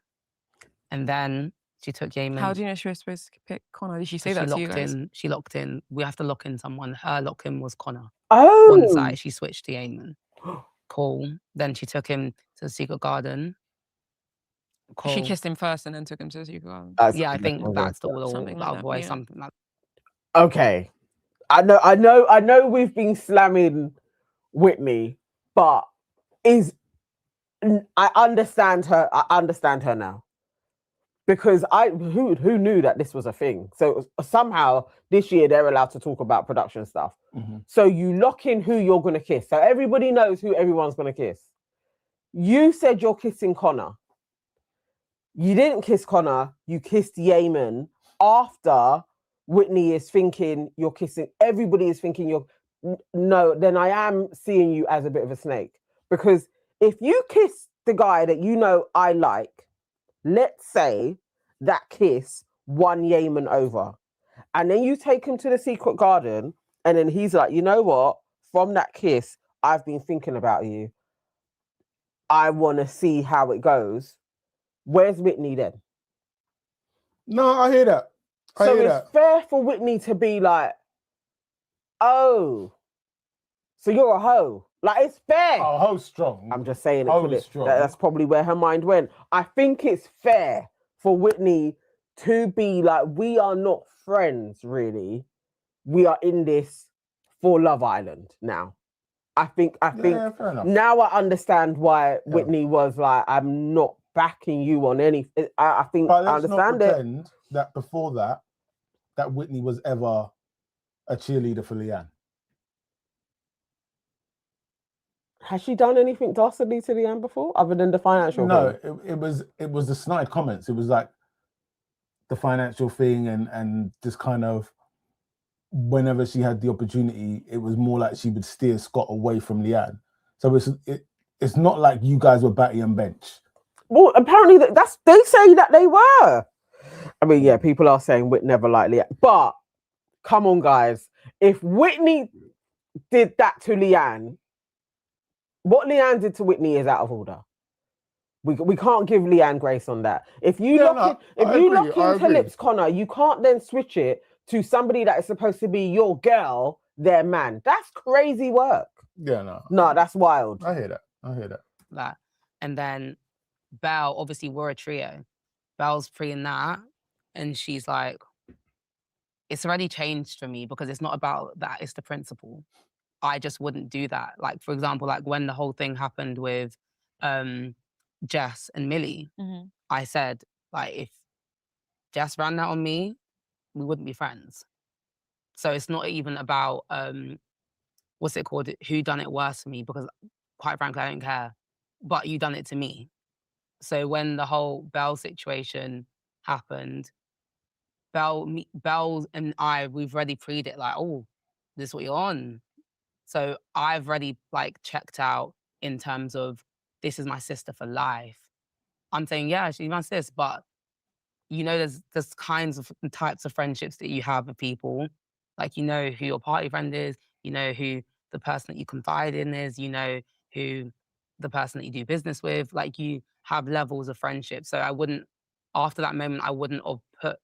And then she took Yamen. How do you know she was supposed to pick Connor? Did she say that to you guys? She locked in. We have to lock in someone. Her lock-in was Connor. Oh! One side, she switched to Yamen. Cool. Then she took him to the secret garden. Cool. She kissed him first and then took him to the secret garden. Yeah, I think that's the order. Something like that, yeah. Something like Okay. I know we've been slamming Whitney, but I understand her now. Because who knew that this was a thing? So somehow this year they're allowed to talk about production stuff. So you lock in who you're gonna kiss. So everybody knows who everyone's gonna kiss. You said you're kissing Connor. You didn't kiss Connor, you kissed Yamen after Whitney is thinking you're kissing. Everybody is thinking you're no, then I am seeing you as a bit of a snake. Because if you kiss the guy that you know I like, let's say that kiss won Yamen over. And then you take him to the secret garden, and then he's like, you know what? From that kiss, I've been thinking about you. I want to see how it goes. Where's Whitney then? No, I hear that. So it's fair for Whitney to be like, oh, so you're a hoe. Like, it's fair. Oh, hoe's strong. I'm just saying Hoe's strong. That's probably where her mind went. I think it's fair for Whitney to be like, we are not friends, really. We are in this for Love Island now. I think fair enough. Now I understand why Whitney was like, I'm not backing you on any. I think I understand it. Pretend that before that Whitney was ever a cheerleader for Leanne. Has she done anything dastardly to Leanne before, other than the financial thing? No, it was the snide comments. It was like the financial thing and just kind of whenever she had the opportunity, it was more like she would steer Scott away from Leanne. So it's not like you guys were batty and bench. Well, apparently they say that they were. I mean, yeah, people are saying Whit never liked Leanne, but come on, guys. If Whitney did that to Leanne, what Leanne did to Whitney is out of order. We can't give Leanne grace on that. If you lock into Lips Connor, you can't then switch it to somebody that is supposed to be your girl, their man. That's crazy work. Yeah, no, that's wild. I hear that. And then Belle, obviously we're a trio. Belle's pre-in that, and she's like, it's already changed for me because it's not about that, it's the principle. I just wouldn't do that. Like, for example, like when the whole thing happened with Jess and Millie, I said, like, if Jess ran that on me, we wouldn't be friends. So it's not even about, what's it called? Who done it worse for me? Because quite frankly, I don't care. But you done it to me. So when the whole Belle situation happened, Belle and I, we've already preed it like, oh, this is what you're on. So I've already like checked out in terms of this is my sister for life. I'm saying, yeah, she's my sis, but you know, there's kinds of types of friendships that you have with people. Like, you know who your party friend is, you know who the person that you confide in is, you know who the person that you do business with. Like, you have levels of friendship. So I wouldn't, after that moment, I wouldn't have put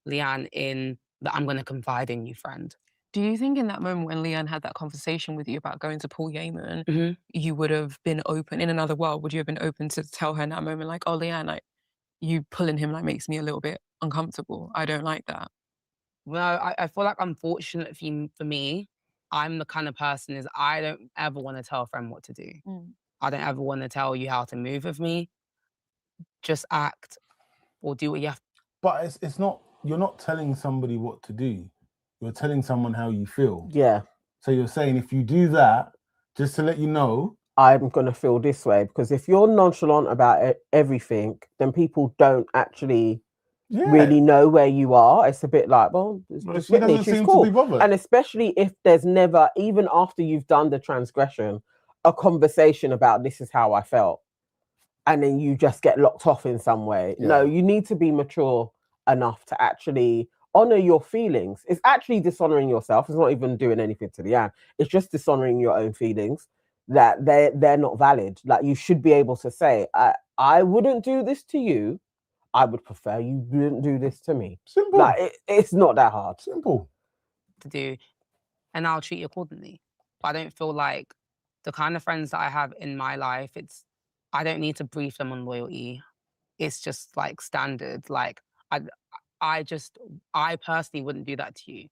Leanne in that I'm going to confide in you, friend. Do you think in that moment when Leanne had that conversation with you about going to Paul Yamen, you would have been open, in another world, would you have been open to tell her in that moment, like, oh, Leanne, like, you pulling him like makes me a little bit uncomfortable. I don't like that. Well, I feel like unfortunately for me, I'm the kind of person is I don't ever want to tell a friend what to do. I don't ever want to tell you how to move with me. Just act or do what you have. But it's not, you're not telling somebody what to do. You're telling someone how you feel. Yeah. So you're saying if you do that, just to let you know, I'm going to feel this way. Because if you're nonchalant about everything, then people don't actually really know where you are. It's a bit like, well, she doesn't seem to be bothered. And especially if there's never, even after you've done the transgression, a conversation about this is how I felt. and then you just get locked off in some way. Yeah. No, you need to be mature enough to actually honor your feelings. It's actually dishonoring yourself. It's not even doing anything to Leanne. It's just dishonoring your own feelings, that they're not valid. Like, you should be able to say, I wouldn't do this to you. I would prefer you didn't do this to me. Simple. Like, it's not that hard. Simple. To do, and I'll treat you accordingly. But I don't feel like the kind of friends that I have in my life, I don't need to brief them on loyalty. It's just like standard. Like I personally wouldn't do that to you.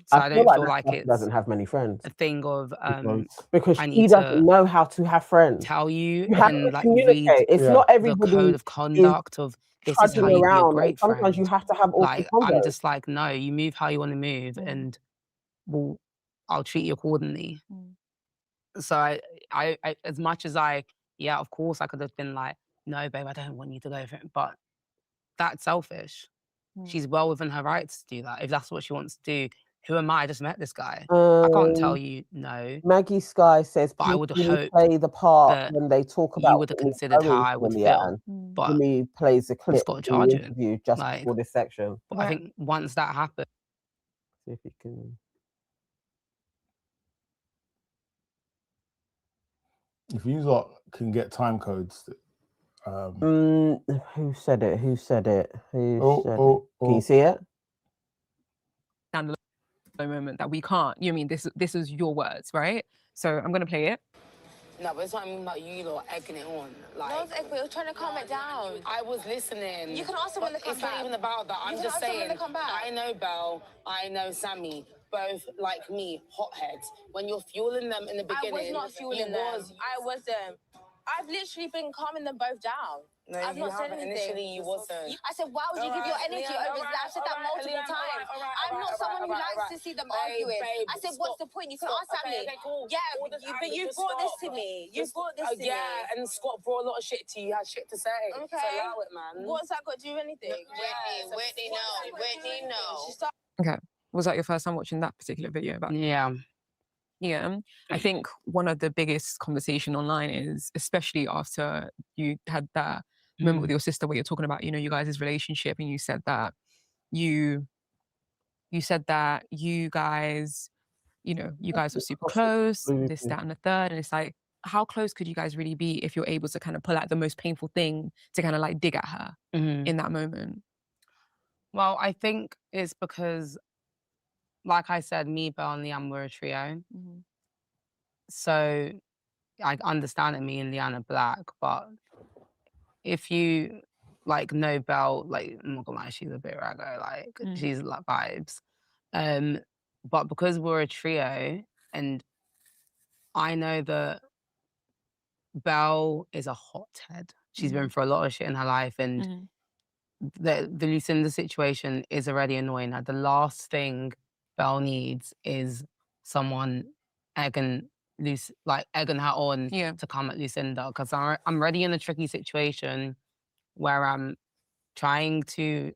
So I don't feel like it doesn't have many friends. A thing of because he doesn't know how to have friends. Tell you have and to like communicate. read It's not everybody the code of conduct of this is how you be a great friend. Sometimes you have to have like I'm just like, no, you move how you want to move, and I'll treat you accordingly. So I as much as of course I could have been like, no, babe, I don't want you to go for it, but that's selfish. She's well within her rights to do that. If that's what she wants to do, who am I? I just met this guy. I can't tell you no. Maggie Sky says, but I would hope play the part when they talk about you would have considered how I would feel. But he plays the clip got to charge in the interview just before this section. But I think once that happens, see if he can. If you lot can get time codes. Who said it? Who said it? Can you see it? And the moment that we can't. You mean this is your words, right? So I'm gonna play it. No, but it's not even about you lot egging it on. Like, no, it's we're trying to calm it down. I was listening. You can ask them when they come back. It's not even about that. I'm just saying. I know Belle. I know Sammy. Both like me, hotheads. When you're fueling them in the beginning, I was not fueling them. I wasn't. I've literally been calming them both down. No, I've not said anything. Initially, you wasn't. I said, why would you give your energy over that? I've said that multiple times. I'm not someone who likes to see them arguing. I said, what's the point? You can ask Sammy. Cool. Yeah, but you brought this to me. You brought this to me. Yeah, and Scott brought a lot of shit to you. You had shit to say. Okay. So allow it, man. What's that got to do with anything? Whitney, no. Whitney, no. Okay. Was that your first time watching that particular video? Yeah. I think one of the biggest conversation online is, especially after you had that moment with your sister where you're talking about, you guys' relationship, and you said that you guys, you guys were super close, this, that, and the third. And it's like, how close could you guys really be if you're able to kind of pull out the most painful thing to kind of like dig at her in that moment? Well, I think it's because, like I said, me, Belle, and Leanne were a trio. So I understand that me and Leanne are black, but if you know Belle, I'm not gonna lie, she's a bit raggo, she's like vibes. But because we're a trio, and I know that Belle is a hothead. She's been through a lot of shit in her life, and the Lucinda situation is already annoying. Like, the last thing Belle needs is someone egging her on to come at Lucinda, because I'm already in a tricky situation where I'm trying to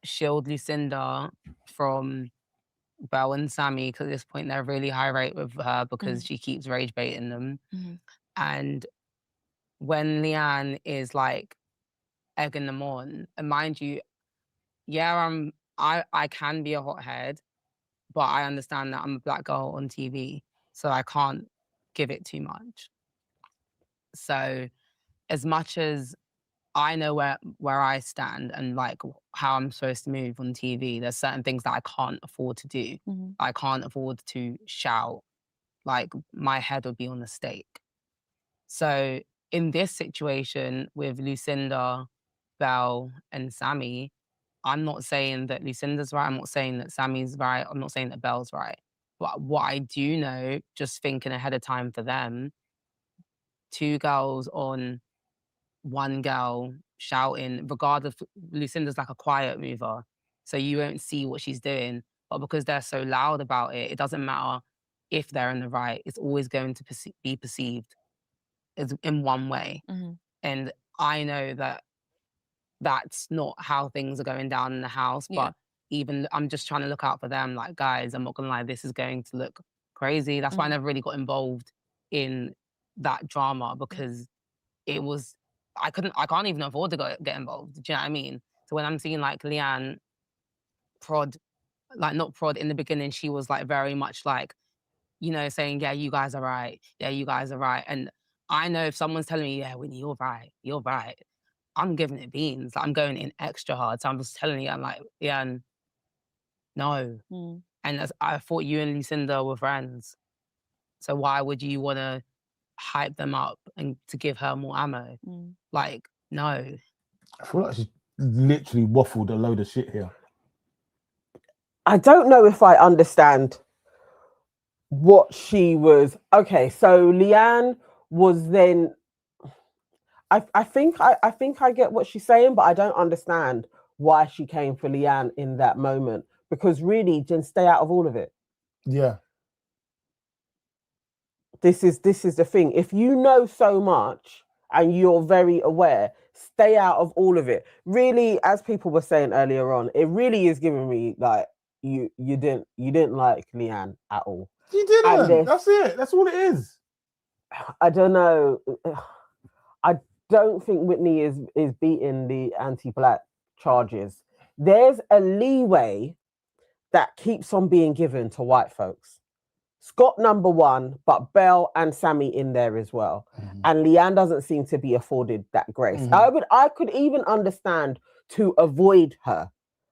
shield Lucinda from Belle and Sammy, because at this point they're really high rate with her because she keeps rage baiting them. And when Leanne is egging them on, and mind you, I can be a hothead, but I understand that I'm a black girl on TV, so I can't give it too much. So as much as I know where I stand and how I'm supposed to move on TV, there's certain things that I can't afford to do. I can't afford to shout. My head would be on the stake. So in this situation with Lucinda, Belle, and Sammy, I'm not saying that Lucinda's right. I'm not saying that Sammy's right. I'm not saying that Belle's right. But what I do know, just thinking ahead of time for them, two girls on one girl shouting, regardless, Lucinda's like a quiet mover, so you won't see what she's doing. But because they're so loud about it, it doesn't matter if they're in the right. It's always going to be perceived as in one way. And I know that that's not how things are going down in the house, but even I'm just trying to look out for them. Guys, I'm not gonna lie, this is going to look crazy. That's why I never really got involved in that drama, because it was I can't even afford to get involved. Do you know what I mean? So when I'm seeing like Leanne prod, like not prod in the beginning, she was like very much like, you know, saying, yeah, you guys are right. Yeah, you guys are right. And I know if someone's telling me, yeah, Whitney, you're right. I'm giving it beans. I'm going in extra hard. So I'm just telling you, I'm like, yeah, and no. And I thought you and Lucinda were friends. So why would you want to hype them up and to give her more ammo? Like, no. I feel like she literally waffled a load of shit here. I don't know if I understand what she was. Okay, so Leanne was then. I think I get what she's saying, but I don't understand why she came for Leanne in that moment, because really, just stay out of all of it. Yeah. This is the thing. If you know so much and you're very aware, stay out of all of it. Really, as people were saying earlier on, it really is giving me like you didn't like Leanne at all. You didn't. That's it. That's all it is. I don't know. I don't think Whitney is beating the anti-black charges. There's a leeway that keeps on being given to white folks. Scott number one, but Belle and Sammy in there as well. And Leanne doesn't seem to be afforded that grace. I could even understand to avoid her.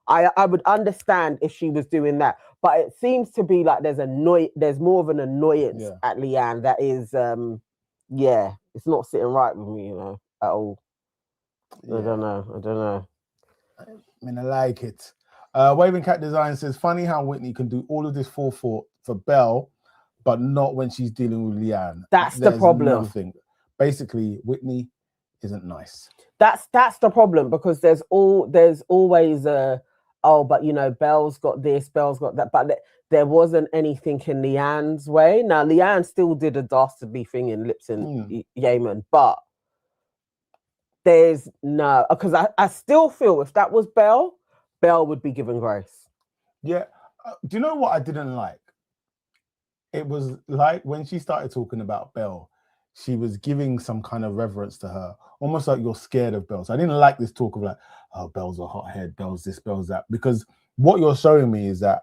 I would understand if she was doing that, but it seems to be like there's more of an annoyance at Leanne that is it's not sitting right with me, you know, at all. I don't know. I mean, I like it. Waving Cat Design says, funny how Whitney can do all of this forethought for Belle, but not when she's dealing with Leanne. That's the problem. Nothing. Basically, Whitney isn't nice. That's the problem, because there's always but you know, Belle's got this, Belle's got that, but there wasn't anything in Leanne's way. Now, Leanne still did a dastardly thing in Lips and Yamen, but there's no, because I still feel if that was Belle would be given grace. Yeah. Do you know what I didn't like? It was like when she started talking about Belle, she was giving some kind of reverence to her, almost like you're scared of Belle. So I didn't like this talk of like, oh, Belle's a hothead, Belle's this, Belle's that. Because what you're showing me is that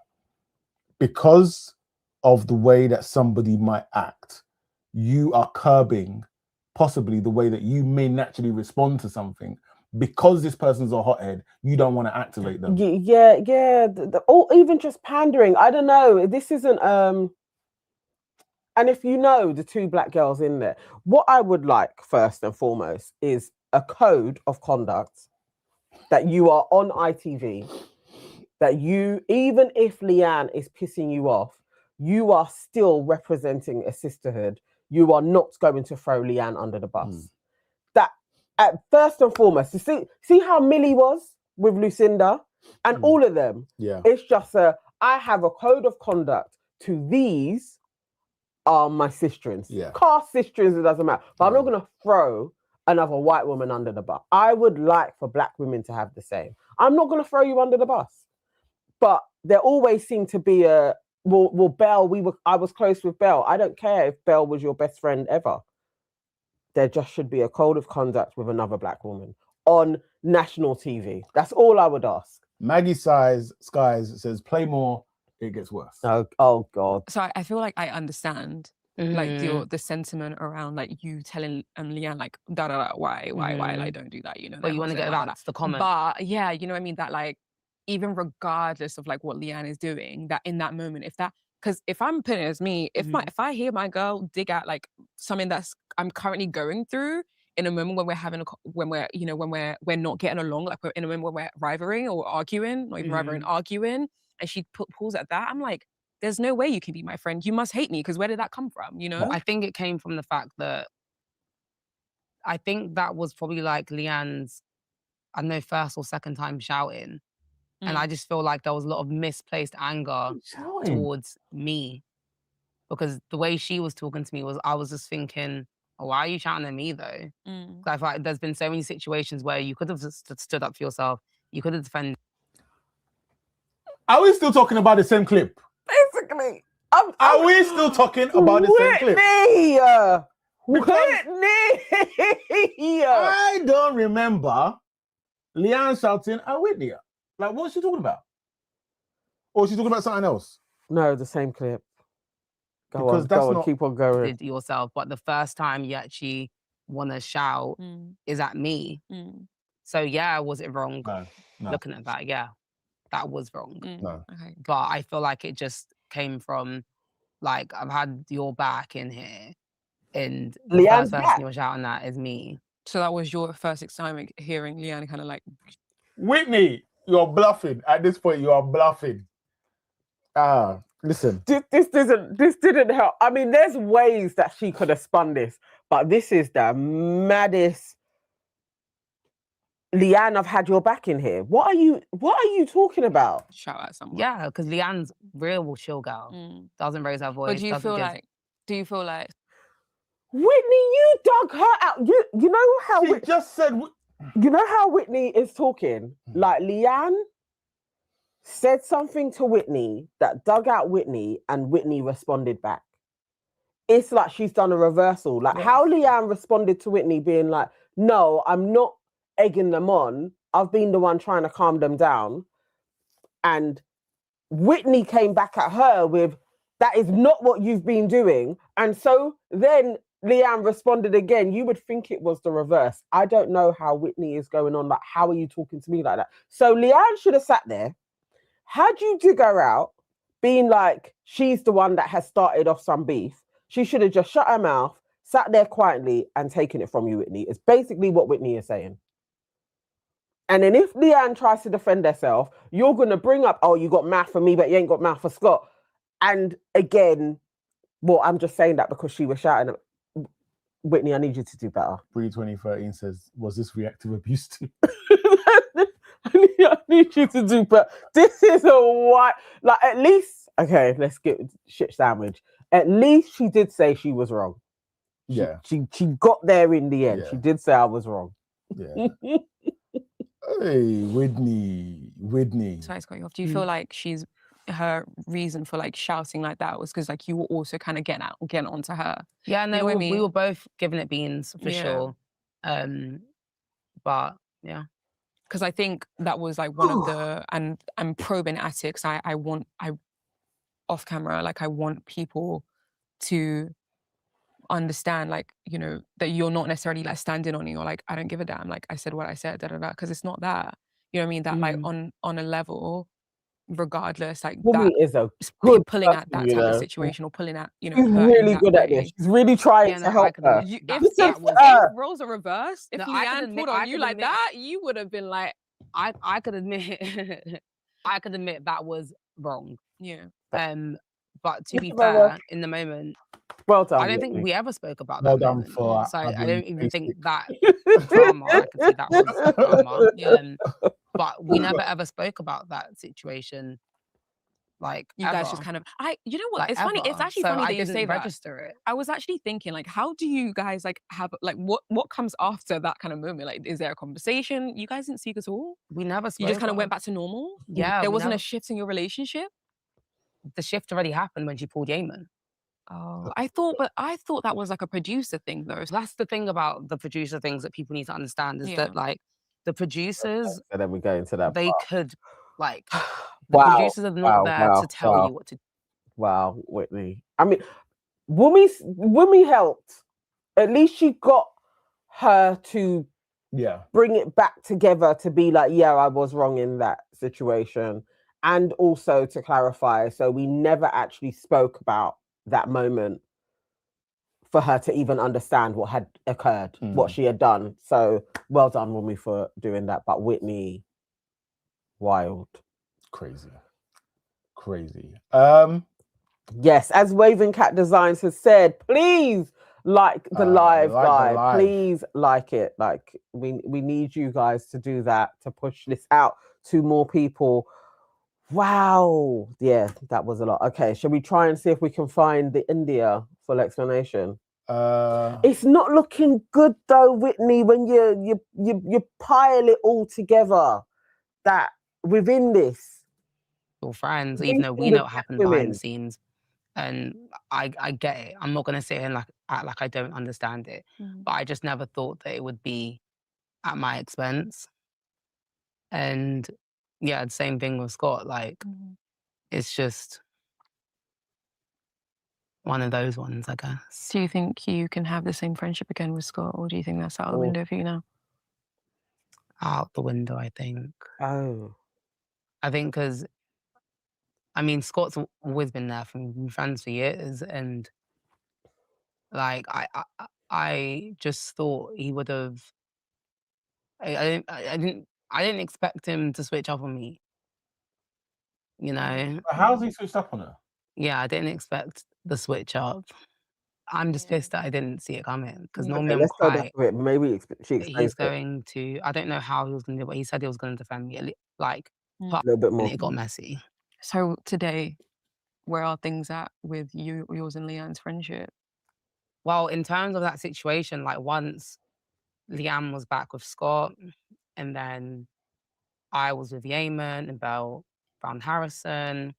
because of the way that somebody might act, you are curbing possibly the way that you may naturally respond to something. Because this person's a hothead, you don't want to activate them. Yeah. Or even just pandering. I don't know. This isn't and if you know the two black girls in there, what I would like first and foremost is a code of conduct that you are on ITV, that you, even if Leanne is pissing you off, you are still representing a sisterhood. You are not going to throw Leanne under the bus. That, at first and foremost, see how Millie was with Lucinda and all of them. Yeah, it's just I have a code of conduct to these are my sisterins. Yeah. Cast sisterins, it doesn't matter. But I'm not going to throw another white woman under the bus. I would like for black women to have the same. I'm not going to throw you under the bus. But there always seemed to be a, well, Belle, I was close with Belle. I don't care if Belle was your best friend ever. There just should be a code of conduct with another black woman on national TV. That's all I would ask. Maggie Skies says, play more, it gets worse. Oh God. So I feel like I understand like the sentiment around like you telling Leanne like why like don't do that, you know. But you want to get that's the comment. But yeah, you know what I mean, that like even regardless of like what Leanne is doing, that in that moment, because if I'm putting it as me, if I hear my girl dig at like something that's I'm currently going through in a moment when we're not getting along, like we're in a moment when we're rivaling or arguing, not even rivaling, arguing, and she pulls at that, I'm like, there's no way you can be my friend. You must hate me, because where did that come from, you know? Well, I think it came from the fact that I think that was probably like Leanne's, I don't know, first or second time shouting. And I just feel like there was a lot of misplaced anger towards me. Because the way she was talking to me I was just thinking, oh, why are you shouting at me though? I feel like there's been so many situations where you could have stood up for yourself. You could have defended. Are we still talking about the same clip? Basically. Are we still talking about the same clip? Whitney! I don't remember Leanne shouting at Whitney. Like, what's she talking about? Or is she talking about something else? No, the same clip. Because that's not... keep on going. Did yourself, but the first time you actually want to shout is at me. So yeah, was it wrong? No. Looking at that, yeah, that was wrong. No. Okay. But I feel like it just came from, like, I've had your back in here, and the Leanne's first person back. you're shouting at is me. So that was your first time hearing Leanne kind of like... Whitney, you're bluffing. At this point, you are bluffing. Listen. This didn't help. I mean, there's ways that she could have spun this, but this is the maddest. Leanne, I've had your back in here. What are you talking about? Shout at someone. Yeah, because Leanne's real chill girl. Doesn't raise her voice. But do you feel like Whitney, you dug her out. You know how She just said... You know how Whitney is talking? Like, Leanne said something to Whitney that dug out Whitney, and Whitney responded back. It's like she's done a reversal. Like how Leanne responded to Whitney being like, no, I'm not egging them on. I've been the one trying to calm them down. And Whitney came back at her with, that is not what you've been doing. And so then Leanne responded again. You would think it was the reverse. I don't know how Whitney is going on. Like, how are you talking to me like that? So Leanne should have sat there. Had you dig her out, being like, she's the one that has started off some beef, she should have just shut her mouth, sat there quietly, and taken it from you, Whitney. It's basically what Whitney is saying. And then if Leanne tries to defend herself, you're going to bring up, oh, you got mouth for me, but you ain't got mouth for Scott. And again, well, I'm just saying that because she was shouting. Whitney, I need you to do better. Bree 2013 says, was this reactive abuse too? I need you to do better. This is a white, like, at least, okay, let's get shit sandwich. At least she did say she was wrong. She got there in the end. Yeah. She did say I was wrong. Yeah. Hey, Whitney. Sorry, Scott, do you feel like her reason for like shouting like that was because like you were also kind of getting onto her? Yeah, no, you know what I mean? we were both giving it beans for sure. But yeah. Because I think that was like one of the and probing at it, because I want off camera, like I want people to understand, like, you know, that you're not necessarily like standing on it or like, I don't give a damn, like I said what I said, because it's not that. You know what I mean? That like on a level, regardless, like Woman that is a good pulling at that person, type of know. situation or pulling at, you know, She's her really in that good at way. this. She's really trying to help her. If roles are reversed, if No, Leanne pulled on you like that, you would have been like, I could admit I could admit that was wrong. Yeah. But to be fair, in the moment, well done. I don't think we ever spoke about Well that. done moment. for So I don't even think basic. that drama. I could see that was drama. But we never ever spoke about that situation. Like you ever. guys just kind of, you know what? Like, it's funny. It's ever. actually So funny I that you didn't say that. register it. I was actually thinking, like, how do you guys like have like what comes after that kind of moment? Like, is there a conversation? You guys didn't speak at all? We never spoke. You just kind of went back to normal? Yeah. There wasn't a shift in your relationship? The shift already happened when she pulled Yamen. Oh, I thought that was like a producer thing though. That's the thing about the producer things that people need to understand is that like the producers, So then we go into that. they part. could like the producers are not there to tell you what to do. Wow, Whitney. I mean, Wunmi helped. At least she got her to bring it back together to be like, yeah, I was wrong in that situation. And also to clarify, so we never actually spoke about that moment for her to even understand what had occurred, what she had done. So well done, Wunmi, for doing that. But Whitney, wild. Crazy. Yes, as Waving Cat Designs has said, please like the live, guy. Please like it. Like we need you guys to do that, to push this out to more people. Wow. Yeah, that was a lot. Okay, shall we try and see if we can find the Indiyah full explanation? It's not looking good though, Whitney, when you pile it all together. That within this. Your friends, even though we know what happened behind the scenes. And I get it. I'm not gonna sit here and act like I don't understand it. But I just never thought that it would be at my expense. And yeah, the same thing with Scott. Like, it's just one of those ones, I guess. Do you think you can have the same friendship again with Scott, or do you think that's out the window for you now? Out the window, I think. Oh. I think because, I mean, Scott's always been there, we've been friends for years, and like I just thought he would have. I didn't expect him to switch up on me. You know. How's he switched up on her? Yeah, I didn't expect the switch up. I'm just pissed that I didn't see it coming because normally Okay, let's I'm go back quite. to it. Maybe she explains He's it going to. I don't know how he was going to do it, but he said he was going to defend me. Like, a little bit and more. it got messy. So today, where are things at with yours and Leanne's friendship? Well, in terms of that situation, like once Leanne was back with Scott, and then I was with Yamen and Belle found Harrison,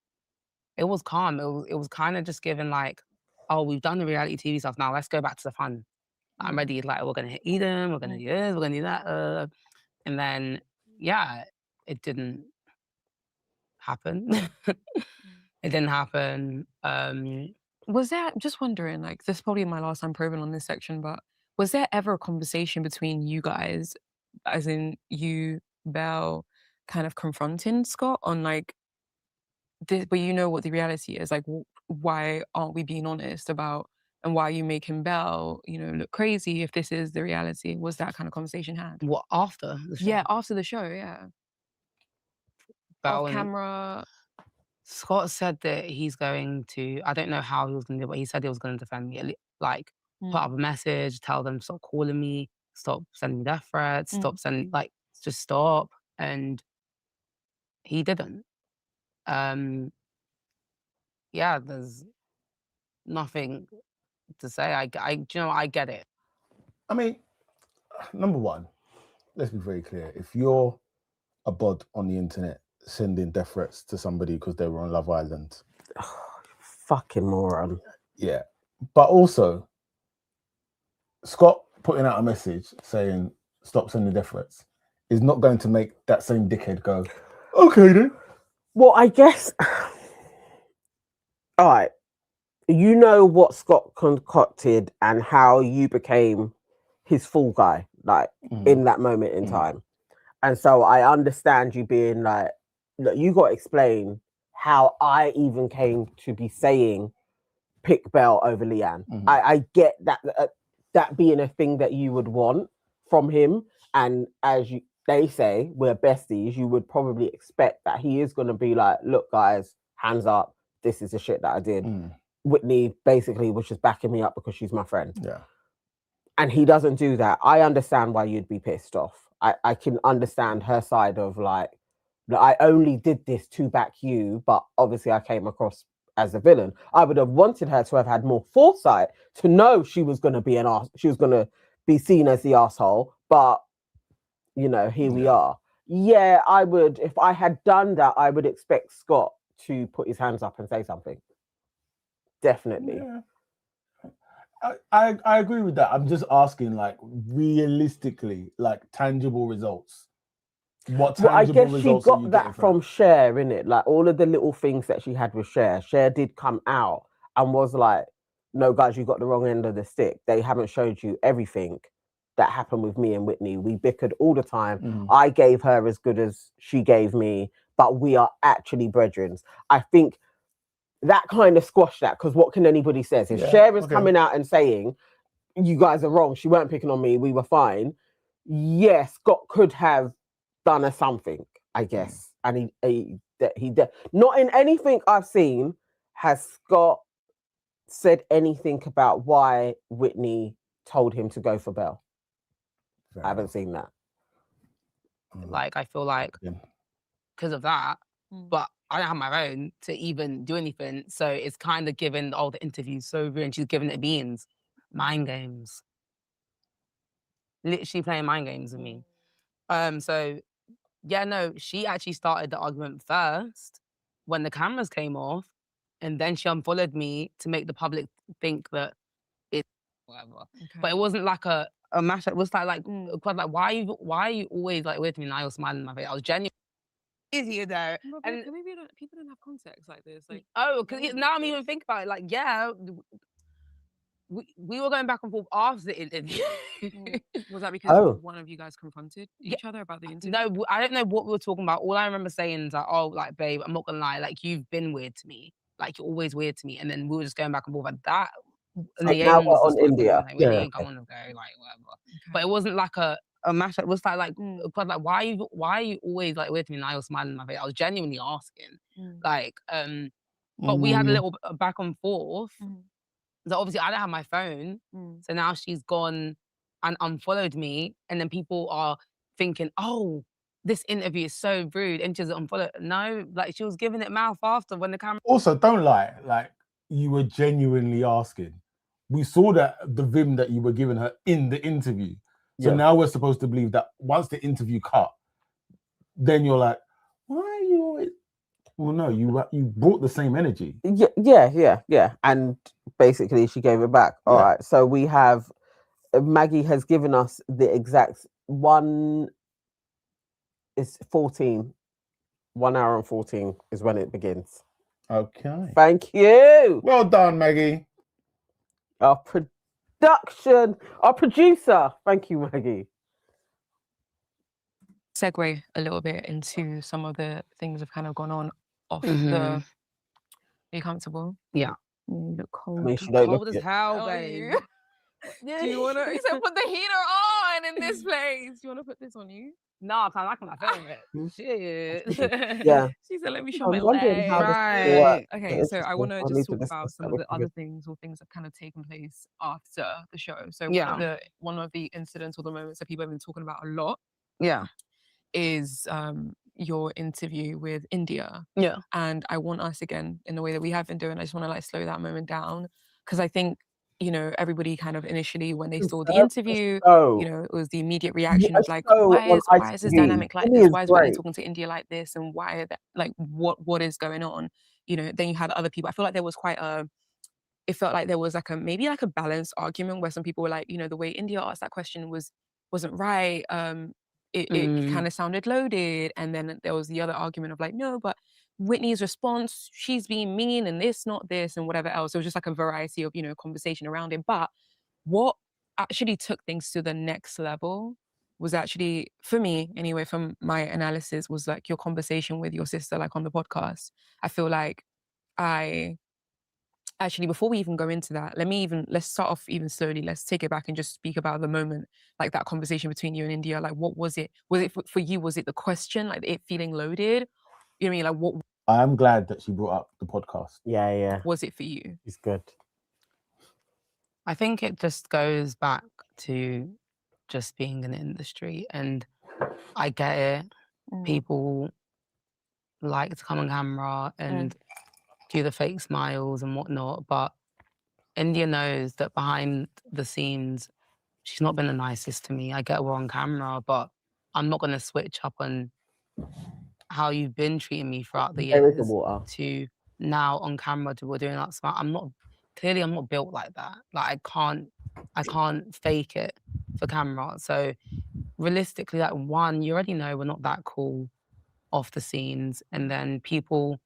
it was calm. It was kind of just given like, oh, we've done the reality TV stuff. Now let's go back to the fun. I'm ready. Like, we're gonna hit Eden. We're gonna do this. We're gonna do that. And then, yeah, it didn't happen. It didn't happen. Was there, just wondering, like, this is probably my last time probing on this section, but was there ever a conversation between you guys, as in you, Belle, kind of confronting Scott on like, this, but you know what the reality is? Like, why aren't we being honest about, and why are you making Belle, look crazy if this is the reality? Was that kind of conversation had? What, after the show? Yeah, after the show, yeah. Belle Off and camera. Scott said that he's going to, I don't know how he was going to do it, but he said he was going to defend me. Like, put up a message, tell them to stop calling me, stop sending me death threats, stop sending, like, just stop. And he didn't. Yeah, there's nothing to say. I get it. I mean, number one, let's be very clear. If you're a bod on the internet sending death threats to somebody because they were on Love Island, fucking moron. Yeah, but also Scott putting out a message saying stop sending death threats is not going to make that same dickhead go, okay then. Well, I guess. All right. You know what Scott concocted and how you became his fall guy, like in that moment in time. And so I understand you being like, look, you got to explain how I even came to be saying pick Belle over Leanne. I get that being a thing that you would want from him. And as they say, we're besties, you would probably expect that he is going to be like, look, guys, hands up. This is the shit that I did. Whitney basically was just backing me up because she's my friend. Yeah. And he doesn't do that. I understand why you'd be pissed off. I can understand her side of like, I only did this to back you, but obviously I came across as a villain. I would have wanted her to have had more foresight to know she was going to be she was going to be seen as the asshole. But, here we are. Yeah, I would, if I had done that, I would expect Scott to put his hands up and say something. Definitely. Yeah. I agree with that. I'm just asking, like, realistically, like tangible results. What tangible I guess results she got that from Cher, innit? Like all of the little things that she had with Cher. Cher did come out and was like, no, guys, you got the wrong end of the stick. They haven't showed you everything that happened with me and Whitney. We bickered all the time. I gave her as good as she gave me, but we are actually brethren. I think that kind of squashed that, because what can anybody say? If Cher is coming out and saying, you guys are wrong, she weren't picking on me, we were fine. Yes, Scott could have done a something, I guess. And he not in anything I've seen has Scott said anything about why Whitney told him to go for Belle. I haven't seen that. Like, I feel like because of that, but I don't have my own to even do anything. So it's kind of given all the interviews so real, and she's giving it beans. Mind games. Literally playing mind games with me. So yeah, no, she actually started the argument first when the cameras came off. and then she unfollowed me to make the public think that it's whatever. Okay. But it wasn't like a mash. It was like, why are you always like with me? And I was smiling in my face. I was genuinely easier though. But And maybe people don't have context like this. Like, because now I'm even thinking about it. Like, yeah, we were going back and forth after the interview. was that because one of you guys confronted each other about the interview? No, I don't know what we were talking about. All I remember saying is like, oh, like, babe, I'm not gonna lie, like, you've been weird to me. Like, you're always weird to me. And then we were just going back and forth like that. And Like, now we're on Indiyah. Like, really, I want to go, like, whatever. Okay. But it wasn't like a mash. It was like, why are you always like with me? And I was smiling in my face. I was genuinely asking, like, but we had a little back and forth. So obviously I don't have my phone. So now she's gone and unfollowed me. And then people are thinking, oh, this interview is so rude. And she's unfollowed. No, like she was giving it mouth after when the camera. Also, don't lie. Like, you were genuinely asking. We saw that the vim that you were giving her in the interview. So now we're supposed to believe that once the interview cut, then you're like, why are you always... Well, no, you brought the same energy. Yeah. And basically she gave it back. All right. So we have, Maggie has given us the exact one is 14. 1 hour and 14 is when it begins. Okay. Thank you. Well done, Maggie. Our producer. Thank you, Maggie. Segue a little bit into some of the things that have kind of gone on off the... Are you comfortable? Yeah. You look cold. I mean, she don't cold look as hell, babe. Do you want to... He said put the heater on in this place. Do you want to put this on you? No, I'm like my favorite. Shit. Yeah. She said, let me show I'm my wondering legs. how this Right. works. Okay, so I want to just talk discuss about some that of the with other you. things or things that kind of taken place after the show. So Yeah. one of the incidents or the moments that people have been talking about a lot Yeah. is your interview with Indiyah. Yeah. And I want us, again, in the way that we have been doing, I just want to like slow that moment down, because I think, you know, everybody kind of initially when they saw the interview, you know, it was the immediate reaction of like, why is this dynamic like this? Why is Whitney talking to Indiyah like this? And why, like, what is going on? You know, then you had other people. I feel like there was it felt like there was like maybe like a balanced argument where some people were like, you know, the way Indiyah asked that question wasn't right. It kind of sounded loaded. And then there was the other argument of like, no, but Whitney's response, she's being mean and this, not this, and whatever else. It was just like a variety of, you know, conversation around it. But what actually took things to the next level was actually, for me anyway, from my analysis, was like your conversation with your sister, like on the podcast. I feel like actually, before we even go into that, let's start off even slowly. Let's take it back and just speak about the moment, like that conversation between you and Indiyah. Like, what was it? Was it for you? Was it the question, like it feeling loaded? You know what I mean? Like, what? I'm glad that she brought up the podcast. Yeah. Was it for you? It's good. I think it just goes back to just being in the industry, and I get it. People like to come on camera and do the fake smiles and whatnot, but Indiyah knows that behind the scenes, she's not been the nicest to me. I get we're on camera, but I'm not going to switch up on how you've been treating me throughout the years to now on camera to we're doing that smile. I'm not built like that. Like I can't fake it for camera. So realistically, like, one, you already know we're not that cool off the scenes, and then people,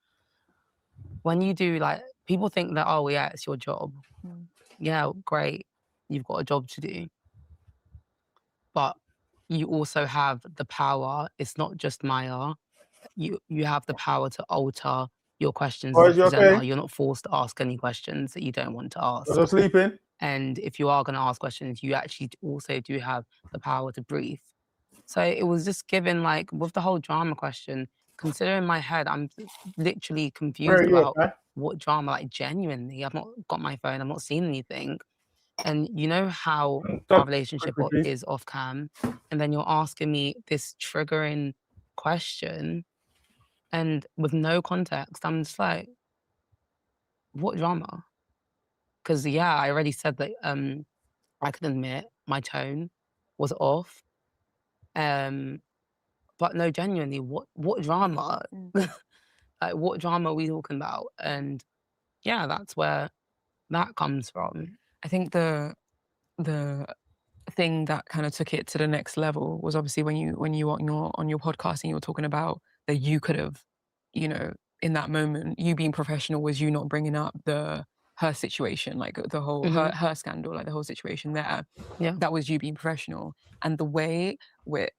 when you do, like, people think that, oh yeah, it's your job. Yeah, great, you've got a job to do, but you also have the power. It's not just Maya. You have the power to alter your questions as a presenter. You're not forced to ask any questions that you don't want to ask. I'm sleeping. And if you are going to ask questions, you actually also do have the power to brief. So it was just given, like, with the whole drama question, considering my head, I'm literally confused about what drama, like, genuinely. I've not got my phone, I've not seen anything. And you know how our relationship is off cam, and then you're asking me this triggering question, and with no context, I'm just like, what drama? Because yeah, I already said that I can admit my tone was off. But no, genuinely, what drama? Like, what drama are we talking about? And yeah, that's where that comes from. I think the thing that kind of took it to the next level was obviously when you were on your podcast and you were talking about that you could have, you know, in that moment, you being professional was you not bringing up her situation, like the whole her scandal, like the whole situation there. Yeah, that was you being professional. And the way with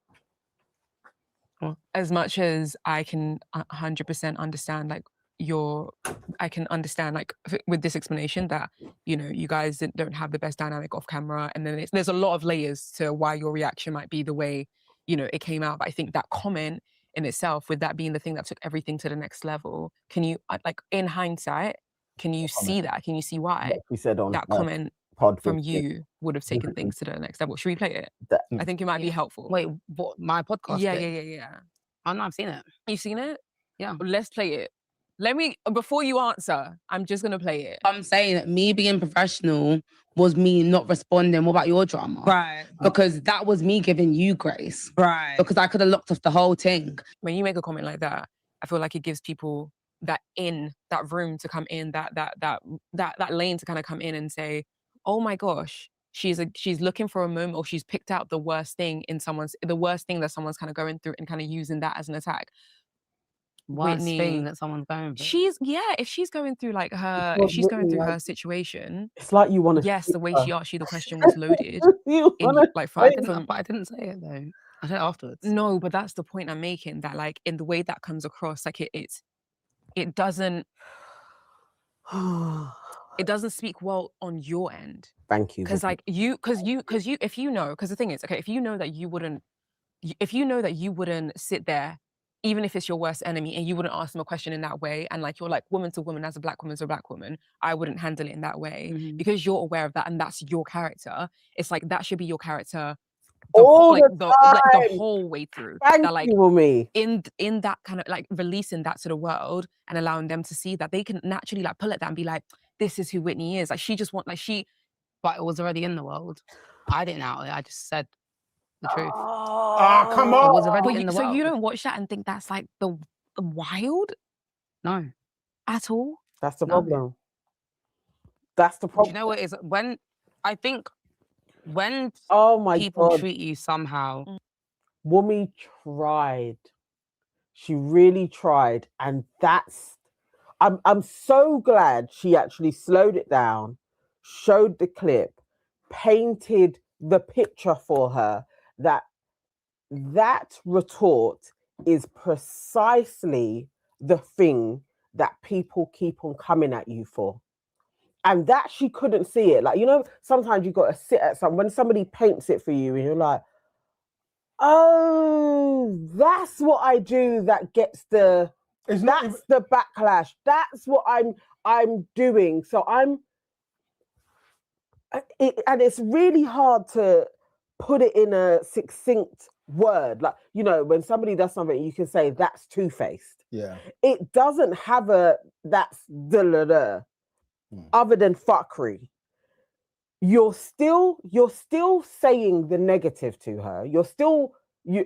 as much as I can 100% understand, like I can understand, like with this explanation that, you know, you guys don't have the best dynamic off camera, and then there's a lot of layers to why your reaction might be the way, you know, it came out. But I think that comment in itself, with that being the thing that took everything to the next level, can you, like in hindsight, can you see that? Can you see why we said on that comment pod from you would have taken things to the next level? Should we play it? I think it might be helpful. Wait, what? My podcast? Yeah. Oh no, I've seen it. You've seen it? Yeah. Let's play it. Before you answer, I'm just gonna play it. I'm saying that me being professional was me not responding. What about your drama? Right. Because that was me giving you grace. Right. Because I could have locked off the whole thing. When you make a comment like that, I feel like it gives people that room to come in, that lane to kind of come in and say, oh my gosh, she's looking for a moment, or she's picked out the worst thing that someone's kind of going through and kind of using that as an attack. Worst Whitney, thing that someone's going through. If she's going through like her situation, it's like you want to. Yes, the way she asked you the question was loaded. But I didn't say it though. I said it afterwards. No, but that's the point I'm making. That like in the way that comes across, like it doesn't speak well on your end. Thank you. Because like because if you know, because the thing is, okay, if you know that you wouldn't sit there, even if it's your worst enemy, and you wouldn't ask them a question in that way, and like you're like woman to woman, as a black woman to a black woman, I wouldn't handle it in that way, because you're aware of that and that's your character. It's like that should be your character the whole way through. Thank that, like, you, Wunmi. In that kind of like releasing that to the world and allowing them to see that they can naturally like pull at that and be like, this is who Whitney is. Like she just but it was already in the world. I didn't out it. I just said the truth. Oh, come on. It was already in the world. So you don't watch that and think that's like the wild? No. At all? That's the problem. That's the problem. Do you know what it is? When people treat you somehow. Wunmi tried. She really tried. And I'm so glad she actually slowed it down, showed the clip, painted the picture for her, that retort is precisely the thing that people keep on coming at you for. And that she couldn't see it. Like, you know, sometimes you got to sit at when somebody paints it for you and you're like, oh, that's what I do that gets the backlash. That's what I'm doing. So and it's really hard to put it in a succinct word. Like, you know, when somebody does something, you can say that's two-faced. Yeah. It doesn't have that's other than fuckery. You're still saying the negative to her. You're still you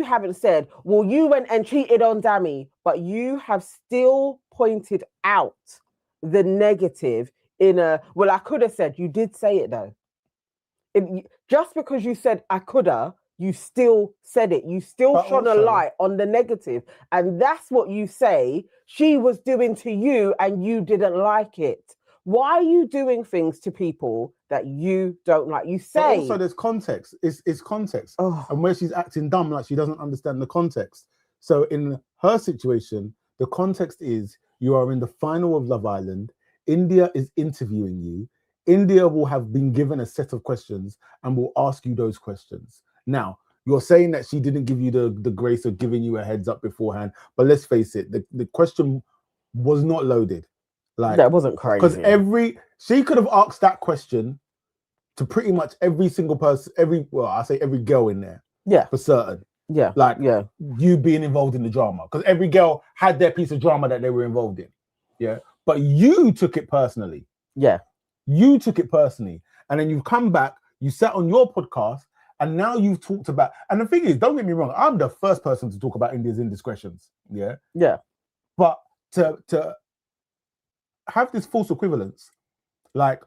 haven't said, well, you went and cheated on Dami, but you have still pointed out the negative I could have said. You did say it though. Just because you said I coulda, you still said it. You still shone a light on the negative. And that's what you say she was doing to you and you didn't like it. Why are you doing things to people that you don't like? You say... But also there's context. It's context. Oh. And where she's acting dumb, like she doesn't understand the context. So in her situation, the context is you are in the final of Love Island. Indiyah is interviewing you. Indiyah will have been given a set of questions and will ask you those questions. Now, you're saying that she didn't give you the grace of giving you a heads up beforehand, but let's face it, the question was not loaded. Like, that wasn't crazy. Because she could have asked that question to pretty much every single person, every girl in there. Yeah. For certain. Yeah. Like, you being involved in the drama. Because every girl had their piece of drama that they were involved in. Yeah. But you took it personally. Yeah. You took it personally. And then you've come back, you sat on your podcast, and now you've talked about, and the thing is, don't get me wrong, I'm the first person to talk about Indiyah's indiscretions. Yeah. Yeah. But to have this false equivalence. Like,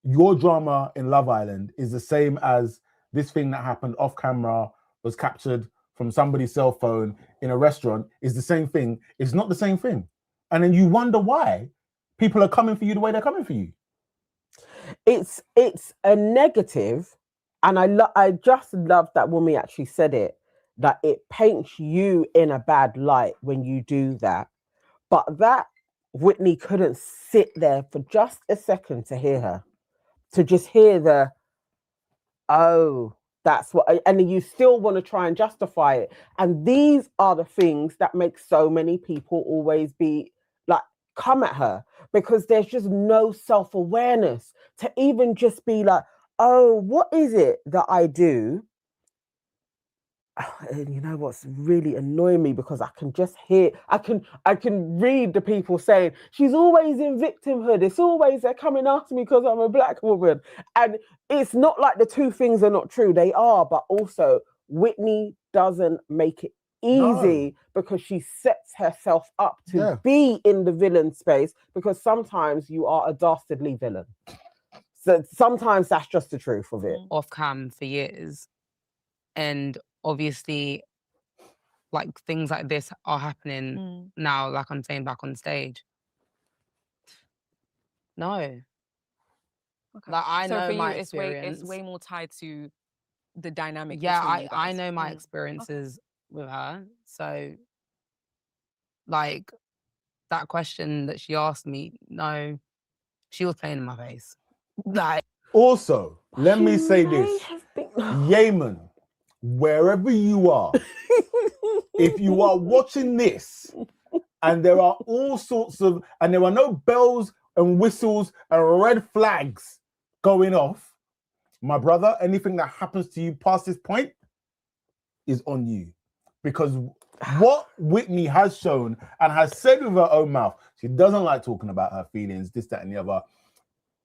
your drama in Love Island is the same as this thing that happened off camera, was captured from somebody's cell phone in a restaurant, is the same thing. It's not the same thing. And then you wonder why people are coming for you the way they're coming for you. It's a negative, and I just love that Wunmi actually said it, that it paints you in a bad light when you do that. But that Whitney couldn't sit there for just a second to hear her, to just hear the, oh, that's what, and then you still want to try and justify it. And these are the things that make so many people always be like, come at her, because there's just no self-awareness to even just be like, oh, what is it that I do? And you know what's really annoying me, because I can just hear, I can read the people saying, she's always in victimhood. It's always they're coming after me because I'm a black woman. And it's not like the two things are not true. They are, but also Whitney doesn't make it easy because she sets herself up to be in the villain space, because sometimes you are a dastardly villain. So sometimes that's just the truth of it. Off cam for years. And obviously, like, things like this are happening now, like I'm saying, back on stage. No. Okay. Like, I know my it's experience. way more tied to the dynamic. Yeah, between you I guys. know my experiences with her. So, like, that question that she asked me, no, she was playing in my face. Like, also, let me say this. Yamen, wherever you are, if you are watching this and there are all sorts of, and there are no bells and whistles and red flags going off, my brother, anything that happens to you past this point is on you. Because what Whitney has shown and has said with her own mouth, she doesn't like talking about her feelings, this, that, and the other.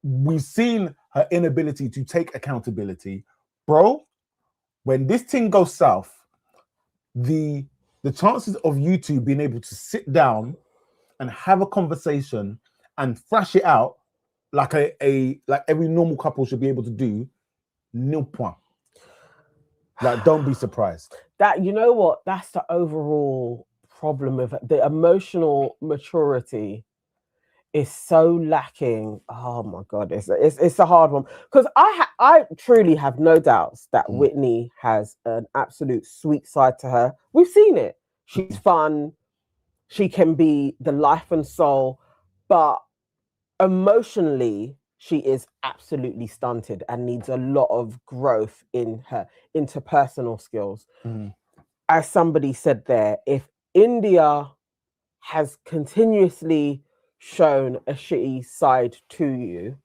We've seen her inability to take accountability. Bro, when this thing goes south, the chances of you two being able to sit down and have a conversation and thrash it out like like every normal couple should be able to do, nil point. Like, don't be surprised. That, you know what, that's the overall problem with it. The emotional maturity is so lacking. Oh my God, it's a hard one, because I truly have no doubts that Whitney has an absolute sweet side to her. We've seen it. She's fun. She can be the life and soul, but emotionally, she is absolutely stunted and needs a lot of growth in her interpersonal skills. As somebody said there, if Indiyah has continuously shown a shitty side to you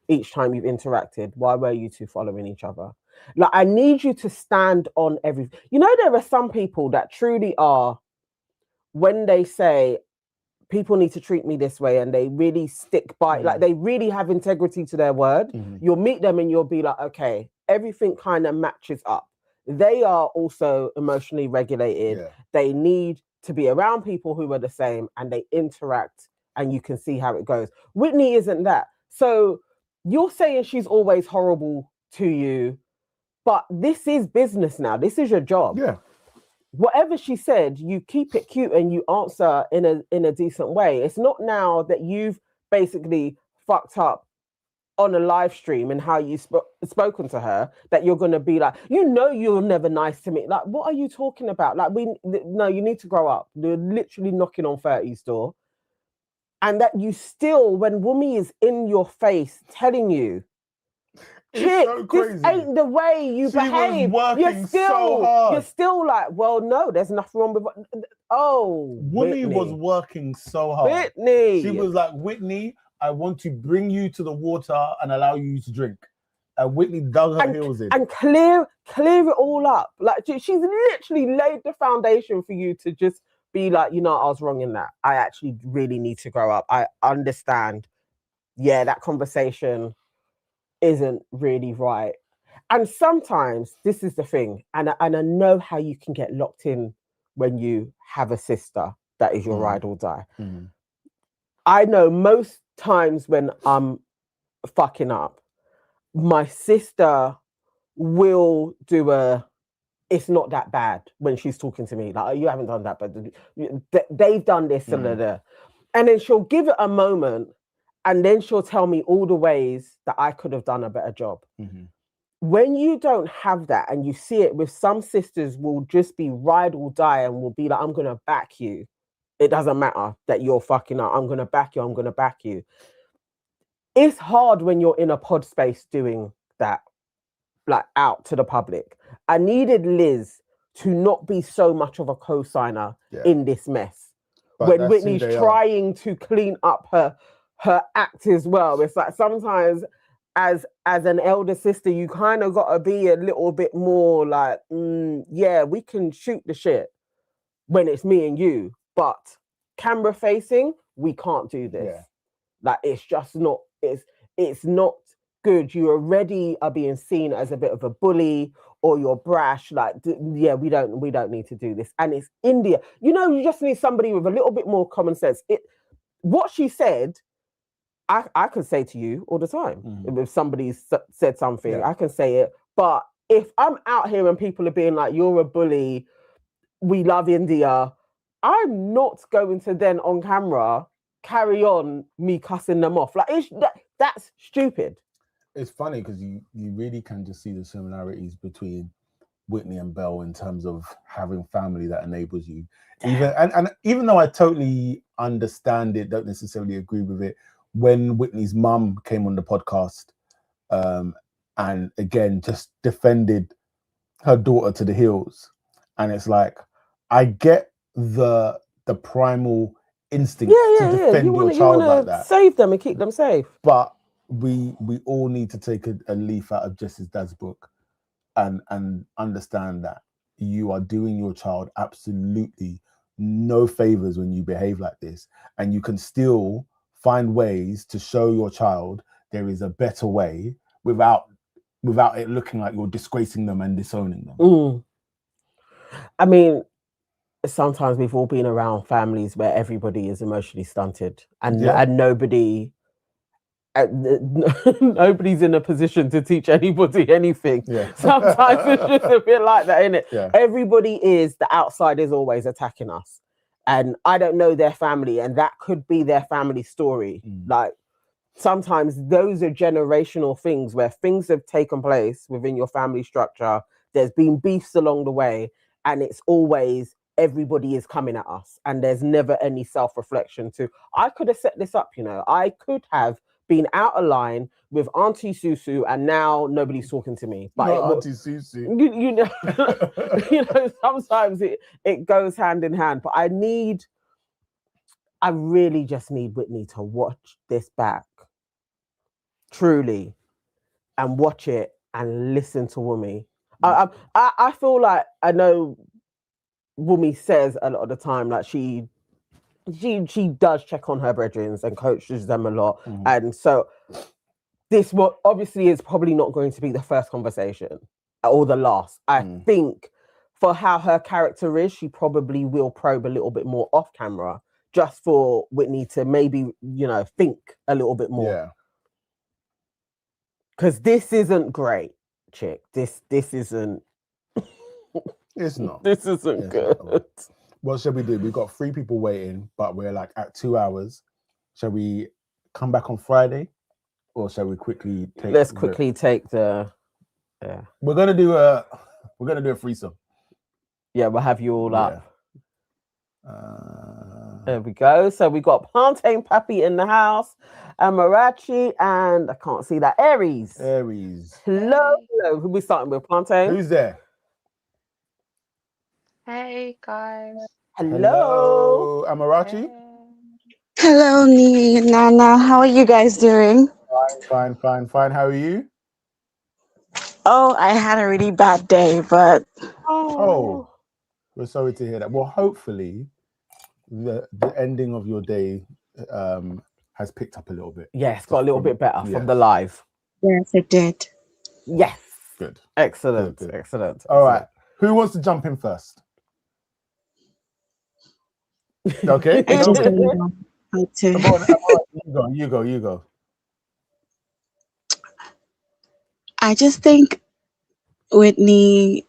each time you've interacted, why were you two following each other? Like, I need you to stand on everything. You know, there are some people that truly are, when they say people need to treat me this way, and they really stick by, like, they really have integrity to their word. You'll meet them and you'll be like, okay, everything kind of matches up. They are also emotionally regulated. They need to be around people who are the same, and they interact, and you can see how it goes. Whitney isn't that. So you're saying she's always horrible to you, but this is business now. This is your job. Yeah. Whatever she said, you keep it cute and you answer in a decent way. It's not now that you've basically fucked up on a live stream and how you spoken to her that you're going to be like, you know, you're never nice to me. Like, what are you talking about? Like, no, you need to grow up. You're literally knocking on 30's door. And that you still, when Wunmi is in your face telling you, chick, so crazy. This ain't the way you behave. You're still like, well, no, there's nothing wrong with it. Oh, Wunmi was working so hard. Whitney. She was like, Whitney, I want to bring you to the water and allow you to drink. And Whitney dug her heels in. And clear it all up. Like, she's literally laid the foundation for you to just be like, you know, I was wrong in that. I actually really need to grow up. I understand. Yeah, that conversation isn't really right. And sometimes this is the thing, and I know how you can get locked in when you have a sister that is your ride or die. I know most times when I'm fucking up, my sister will do it's not that bad when she's talking to me. Like, oh, you haven't done that, but they've done this. And then she'll give it a moment, and then she'll tell me all the ways that I could have done a better job. When you don't have that, and you see it with some sisters, will just be ride or die and will be like, I'm going to back you. It doesn't matter that you're fucking up. I'm going to back you. I'm going to back you. It's hard when you're in a pod space doing that, like out to the public. I needed Liz to not be so much of a co-signer in this mess. But when Whitney's trying to clean up her act as well. It's like sometimes as an elder sister, you kind of got to be a little bit more like, we can shoot the shit when it's me and you, but camera facing, we can't do this. Like, it's just not, it's not good. You already are being seen as a bit of a bully, or you're brash. Like, we don't need to do this. And it's Indiyah. You just need somebody with a little bit more common sense. What she said, I can say to you all the time. If somebody said something, I can say it. But if I'm out here and people are being like, you're a bully, we love Indiyah, I'm not going to then on camera carry on me cussing them off. Like, that's stupid. It's funny because you really can just see the similarities between Whitney and Belle in terms of having family that enables you. Even though I totally understand it, don't necessarily agree with it, when Whitney's mum came on the podcast and again just defended her daughter to the hills, and it's like, I get the primal instinct to defend your child like that, save them and keep them safe, but we all need to take a leaf out of Jess's dad's book and understand that you are doing your child absolutely no favors when you behave like this, and you can still find ways to show your child there is a better way without it looking like you're disgracing them and disowning them. I mean, sometimes we've all been around families where everybody is emotionally stunted and nobody's in a position to teach anybody anything. Sometimes it's just a bit like that, isn't it? Everybody the outside is always attacking us. And I don't know their family, and that could be their family story. Like, sometimes those are generational things where things have taken place within your family structure. There's been beefs along the way, and it's always everybody is coming at us, and there's never any self-reflection to, I could have set this up, I could have been out of line with Auntie Susu, and now nobody's talking to me. But Auntie Susu. Sometimes it goes hand in hand. But I really just need Whitney to watch this back, truly, and watch it and listen to Wunmi. I feel like, I know Wunmi says a lot of the time, like she does check on her brethren and coaches them a lot. And so this obviously is probably not going to be the first conversation or the last. I think for how her character is, she probably will probe a little bit more off camera, just for Whitney to maybe, think a little bit more. Because this isn't great, chick. This isn't. It's not. This isn't good. Not. What shall we do? We've got 3 people waiting, but we're like at 2 hours. Shall we come back on Friday, or shall we quickly take? Let's quickly take the. We're gonna do a threesome. Yeah, we'll have you all up. There we go. So we got Plantain Pappy in the house, and Marachi, and I can't see that, Aries. Hello. Who we starting with? Plantain. Who's there? Hey guys. Hello. Amarachi. Hello, Nee, Nana. How are you guys doing? Fine. How are you? Oh, I had a really bad day, but oh, we're sorry to hear that. Well, hopefully the ending of your day has picked up a little bit. Yes, got a little bit better from the live. Yes, it did. Yes. Good. Excellent. Good. Excellent. All right. Who wants to jump in first? Okay. how to. You go. I just think Whitney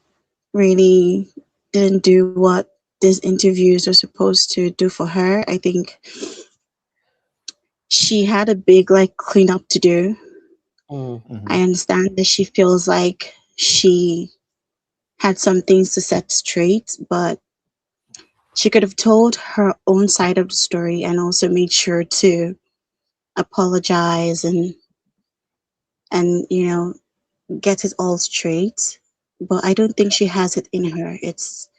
really didn't do what these interviews are supposed to do for her. I think she had a big cleanup to do. Mm-hmm. I understand that she feels like she had some things to set straight, but she could have told her own side of the story and also made sure to apologize and get it all straight. But I don't think she has it in her. It's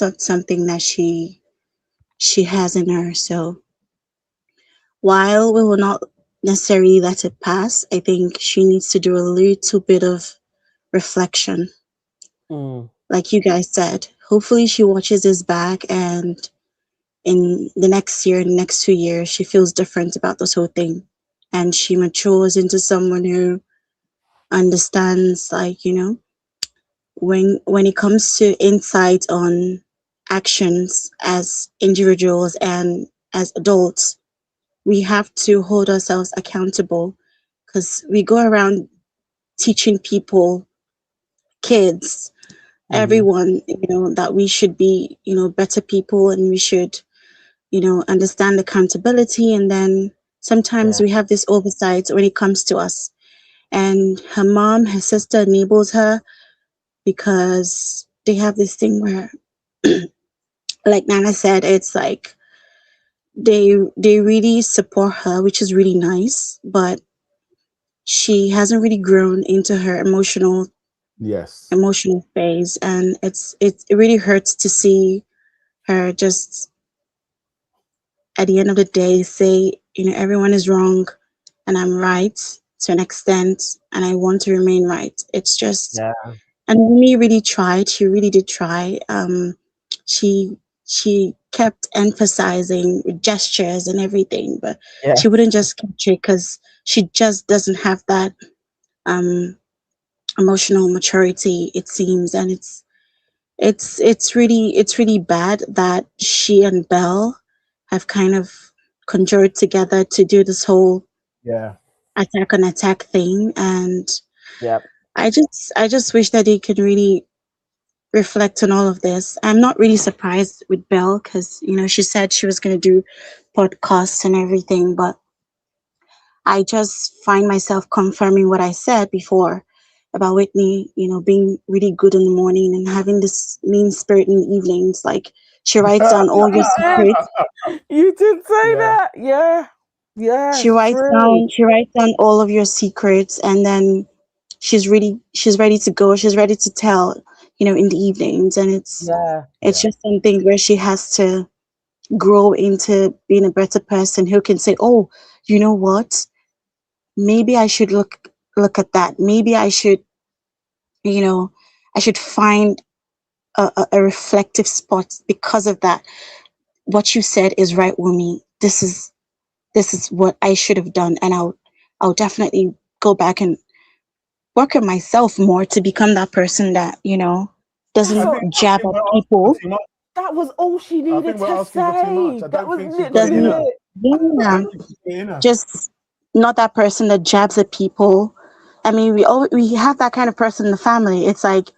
not something that she has in her. So while we will not necessarily let it pass, I think she needs to do a little bit of reflection. Like you guys said, hopefully she watches this back and in the next year, next 2 years, she feels different about this whole thing. And she matures into someone who understands, when it comes to insight on actions as individuals and as adults, we have to hold ourselves accountable because we go around teaching people, kids, everyone, that we should be, better people and we should, understand accountability. And then sometimes we have this oversight when it comes to us. And her mom, her sister enables her because they have this thing where, like Nana said, it's like they really support her, which is really nice, but she hasn't really grown into her emotional phase, and it really hurts to see her just at the end of the day say, everyone is wrong and I'm right to an extent and I want to remain right. It's just and Wunmi really tried. She really did try. She kept emphasizing gestures and everything, but she wouldn't just capture it because she just doesn't have that emotional maturity, it seems. And it's really bad that she and Belle have kind of conjured together to do this whole attack on attack thing. And I just wish that they could really reflect on all of this. I'm not really surprised with Belle because she said she was going to do podcasts and everything, but I just find myself confirming what I said before about Whitney, being really good in the morning and having this mean spirit in the evenings. Like she writes down all your secrets. You did say that, yeah. She writes down all of your secrets, and then she's ready to go. She's ready to tell, in the evenings, and it's just something where she has to grow into being a better person who can say, oh, you know what? Maybe I should look at that. Maybe I should, I should find a reflective spot because of that. What you said is right, Wunmi. This is what I should have done, and I'll definitely go back and work on myself more to become that person that doesn't jab at people. That was all she needed to say. That was literally just not that person that jabs at people. I mean, we have that kind of person in the family. It's like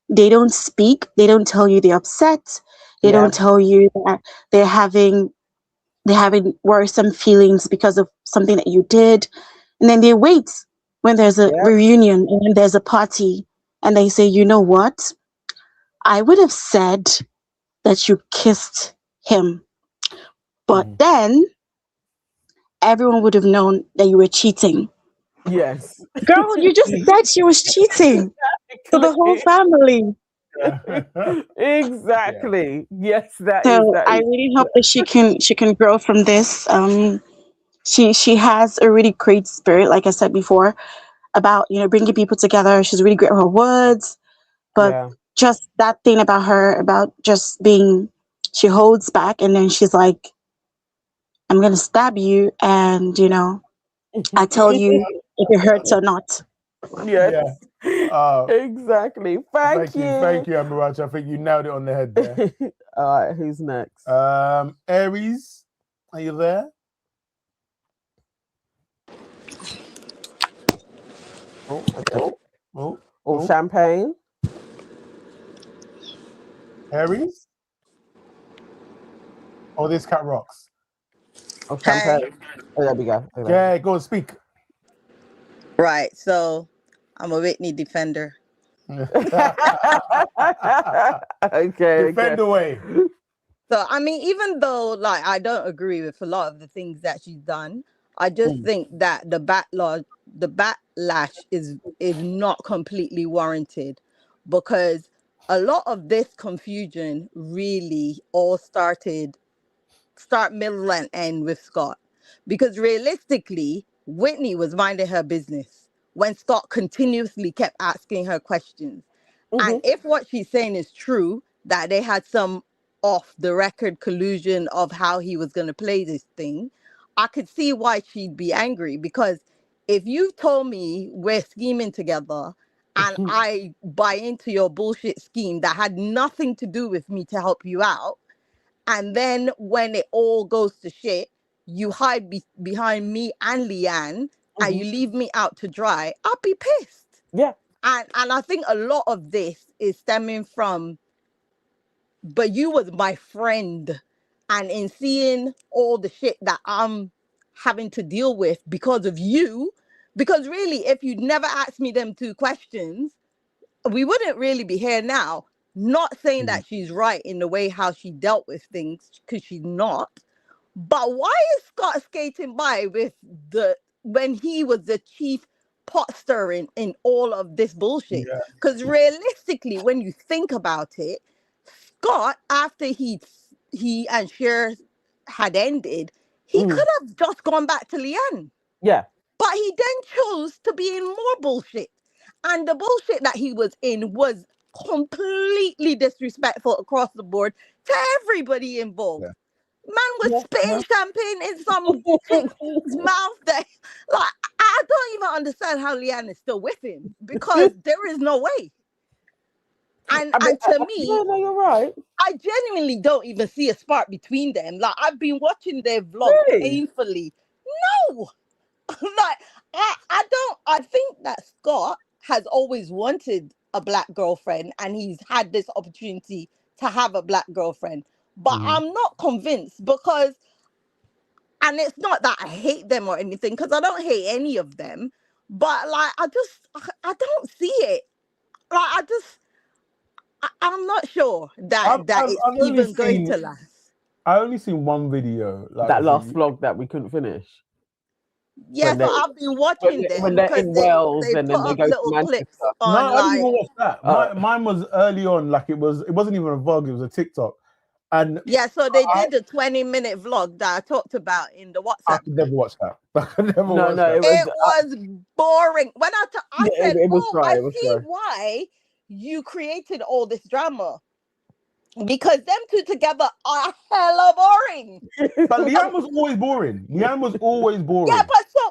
they don't speak, they don't tell you they're upset, they don't tell you that they're having worrisome feelings because of something that you did, and then they wait when there's a reunion and when there's a party, and they say, you know what? I would have said that you kissed him, but then everyone would have known that you were cheating. Yes. Girl, you just said she was cheating to the whole family. Exactly. Yes, that so is. I really hope that she can grow from this. She has a really great spirit, like I said before, about bringing people together. She's really great with her words, but just that thing about her, about just being, she holds back and then she's like, I'm gonna stab you, and I tell you if it hurts or not. Yes. Exactly. Thank you, Amarachi. I think you nailed it on the head there. All right, who's next? Aries, are you there? Or champagne. Aries. Oh, this cat rocks. Or champagne. Oh, there we go. Yeah, go and speak. Right. So I'm a Whitney defender. Okay. Defend away. So I mean, even though like I don't agree with a lot of the things that she's done, I just think that the backlash is not completely warranted, because a lot of this confusion really all start, middle, and end with Scott. Because realistically, Whitney was minding her business when Scott continuously kept asking her questions. And if what she's saying is true, that they had some off the record collusion of how he was going to play this thing, I could see why she'd be angry. Because if you told me we're scheming together and I buy into your bullshit scheme that had nothing to do with me to help you out, and then when it all goes to shit, you hide behind me and Leanne and you leave me out to dry, I'll be pissed. Yeah. And I think a lot of this is stemming from, but you was my friend, and in seeing all the shit that I'm having to deal with because of you, because really, if you'd never asked me them 2 questions, we wouldn't really be here now. Not saying that she's right in the way how she dealt with things, because she's not. But why is Scott skating by with when he was the chief pot stirring in all of this bullshit? Because realistically, when you think about it, Scott, after he and Cher had ended, he could have just gone back to Leanne. Yeah. But he then chose to be in more bullshit. And the bullshit that he was in was completely disrespectful across the board to everybody involved. Man was spitting champagne in some chick's mouth that, like, I don't even understand how Leanne is still with him, because there is no way. And to me, no, you're right. I genuinely don't even see a spark between them. Like, I've been watching their vlog painfully. No, like I think that Scott has always wanted a black girlfriend, and he's had this opportunity to have a black girlfriend. But I'm not convinced, because, and it's not that I hate them or anything, because I don't hate any of them, but like I don't see it. Like I'm not sure that it's even going to last. I only seen one video, like that last vlog that we couldn't finish. Yeah, so I've been watching them when they're in Wales, and then they go to Manchester. No, I didn't even watch that. Mine was early on, like it wasn't even a vlog, it was a TikTok. And yeah, so they did the 20-minute vlog that I talked about in the WhatsApp. I could never watch that. It was boring. When I said, I see why you created all this drama. Because them 2 together are hella boring. But Leanne was always boring. Yeah,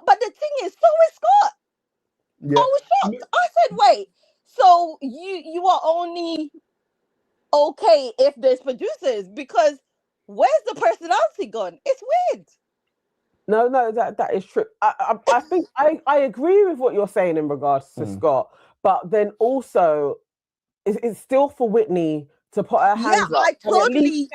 but the thing is, so is Scott. Yeah. I was shocked. I said, wait, so you are only okay if there's producers, because where's the personality gone? It's weird. No, that is true. I think I agree with what you're saying in regards to Scott, but then also it's still for Whitney to put her hands up. I totally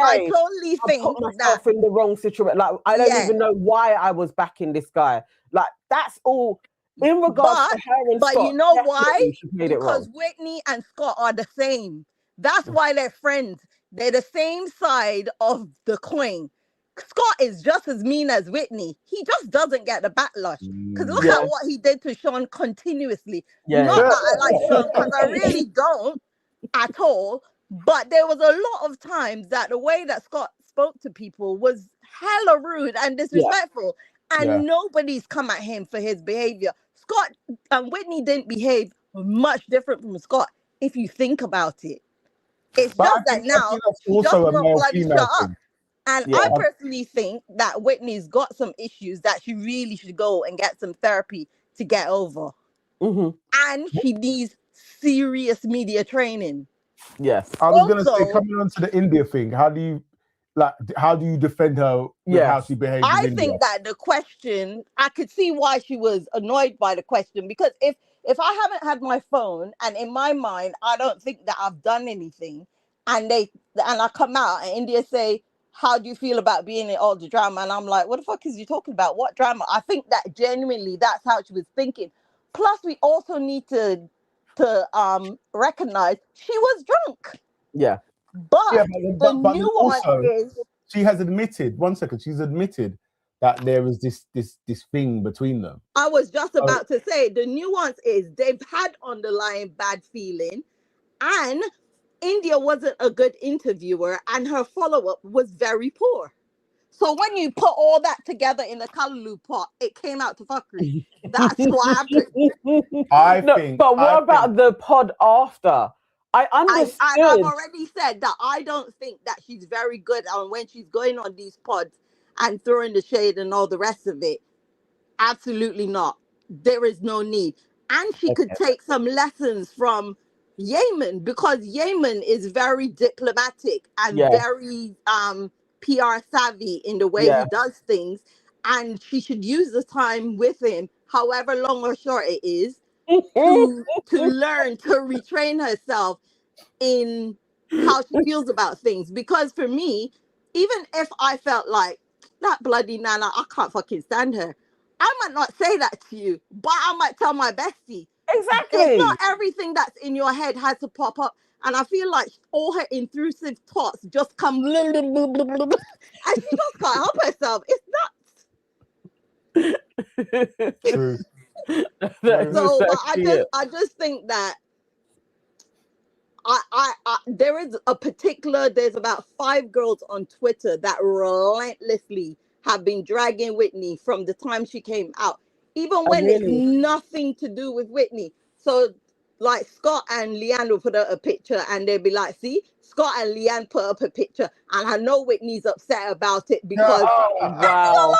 think put myself in the wrong situation. Like, I don't even know why I was backing this guy. Like, that's all in regards to her and Scott. But you know why? Because Whitney and Scott are the same. That's why they're friends. They're the same side of the coin. Scott is just as mean as Whitney. He just doesn't get the backlash. Because look at what he did to Sean continuously. Not that I like Sean, because I really don't at all. But there was a lot of times that the way that Scott spoke to people was hella rude and disrespectful. And nobody's come at him for his behavior. Scott and Whitney didn't behave much different from Scott, if you think about it. It's just that now she just won't bloody shut up. And I personally think that Whitney's got some issues that she really should go and get some therapy to get over. And she needs serious media training. Yes. I was going to say, coming on to the Indiyah thing, how do you, like, how do you defend her with how she behaved? I in think India? that the question, I could see why she was annoyed by the question, because if I haven't had my phone and in my mind I don't think that I've done anything, and I come out and Indiyah say, how do you feel about being in all the drama? And I'm like, what the fuck is you talking about? What drama? I think that genuinely that's how she was thinking. Plus, we also need to recognize she was drunk. Yeah. But Yeah, the but nuance also, is she has admitted. 1 second, she's admitted that there is this thing between them. I was just about to say, the nuance is they've had underlying bad feeling, and Indiyah wasn't a good interviewer, and her follow-up was very poor. So when you put all that together in the Callaloo pot, it came out to fuckery. That's what happened. But what about the pod after? I understood. I've already said that I don't think that she's very good on when she's going on these pods and throwing the shade and all the rest of it. Absolutely not. There is no need. And she could take some lessons from Yamen, because Yamen is very diplomatic and very PR savvy in the way he does things. And she should use the time with him, however long or short it is, to learn to retrain herself in how she feels about things. Because for me, even if I felt like that bloody Nana, I can't fucking stand her, I might not say that to you, but I might tell my bestie. Exactly. It's not everything that's in your head has to pop up. And I feel like all her intrusive thoughts just come blah, blah, blah, blah, blah, blah, and she just can't help herself. It's nuts. True. So I just think that there's about 5 girls on Twitter that relentlessly have been dragging Whitney from the time she came out, even when it's nothing to do with Whitney. So like Scott and Leanne will put up a picture and they'll be like, see, Scott and Leanne put up a picture, and I know Whitney's upset about it because wow.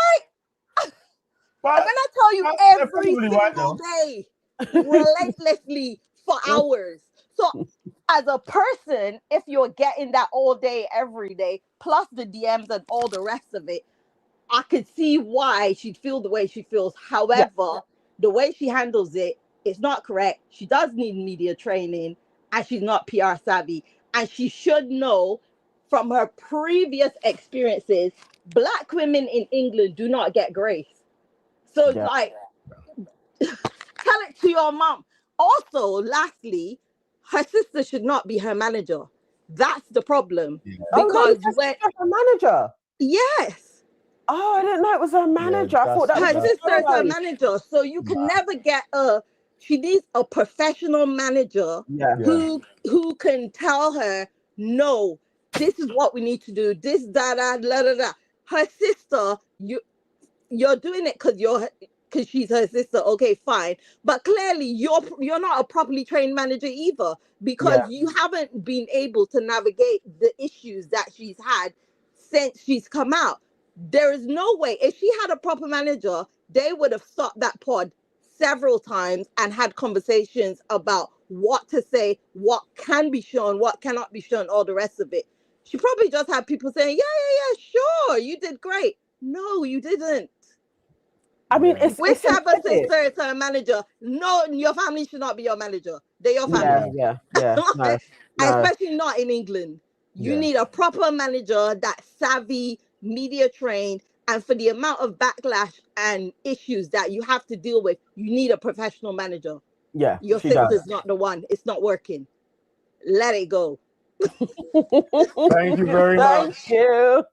I'm gonna tell you every single day, relentlessly for hours. So as a person, if you're getting that all day, every day, plus the DMs and all the rest of it, I could see why she'd feel the way she feels. However, the way she handles it, it's not correct. She does need media training, and she's not PR savvy. And she should know from her previous experiences, Black women in England do not get grace. So like, tell it to your mom. Also, lastly, her sister should not be her manager. That's the problem. Because her manager. Yes. Oh, I didn't know it was her manager. I thought that her was sister is her manager. So you can never get she needs a professional manager who can tell her, no, this is what we need to do. This, da, da, da, da, da. Her sister, you're doing it because she's her sister. Okay, fine. But clearly you're not a properly trained manager either, because you haven't been able to navigate the issues that she's had since she's come out. There is no way. If she had a proper manager, they would have stopped that pod several times and had conversations about what to say, what can be shown, what cannot be shown, all the rest of it. She probably just had people saying, yeah, sure, you did great. No, you didn't. I mean, whichever sister is her manager, no, your family should not be your manager. They're your family. Yeah. No. Especially not in England. You need a proper manager that's savvy, media trained, and for the amount of backlash and issues that you have to deal with, you need a professional manager. Yeah, your sister's not the one. It's not working. Let it go. Thank you very much. Thank you.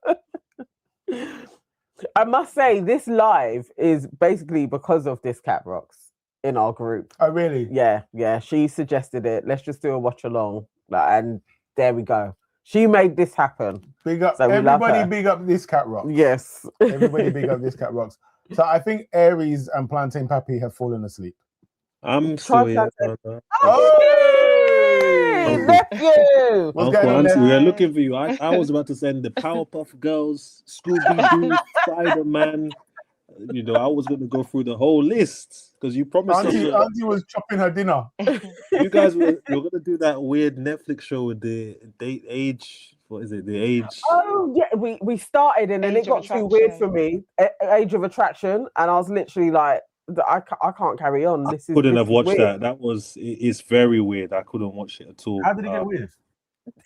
I must say, this live is basically because of this Cat Rocks in our group. Oh, really? Yeah. She suggested it. Let's just do a watch along, and there we go. She made this happen. Big up, so everybody! Big up this Cat Rocks. Yes, everybody! Big up this Cat Rocks. So I think Aries and Plantain Pappy have fallen asleep. I'm still here. Nephew! What's going on there? We are looking for you. I was about to send the Powerpuff Girls, Scooby-Doo, Spider-Man. You know, I was going to go through the whole list because you promised us. Auntie was chopping her dinner. You guys were going to do that weird Netflix show with the date age what is it? The age. Oh yeah, we started and then it got too weird for me. Age of Attraction, and I was literally like, I can't carry on. I couldn't have watched that. That was it's very weird. I couldn't watch it at all. How did it get weird?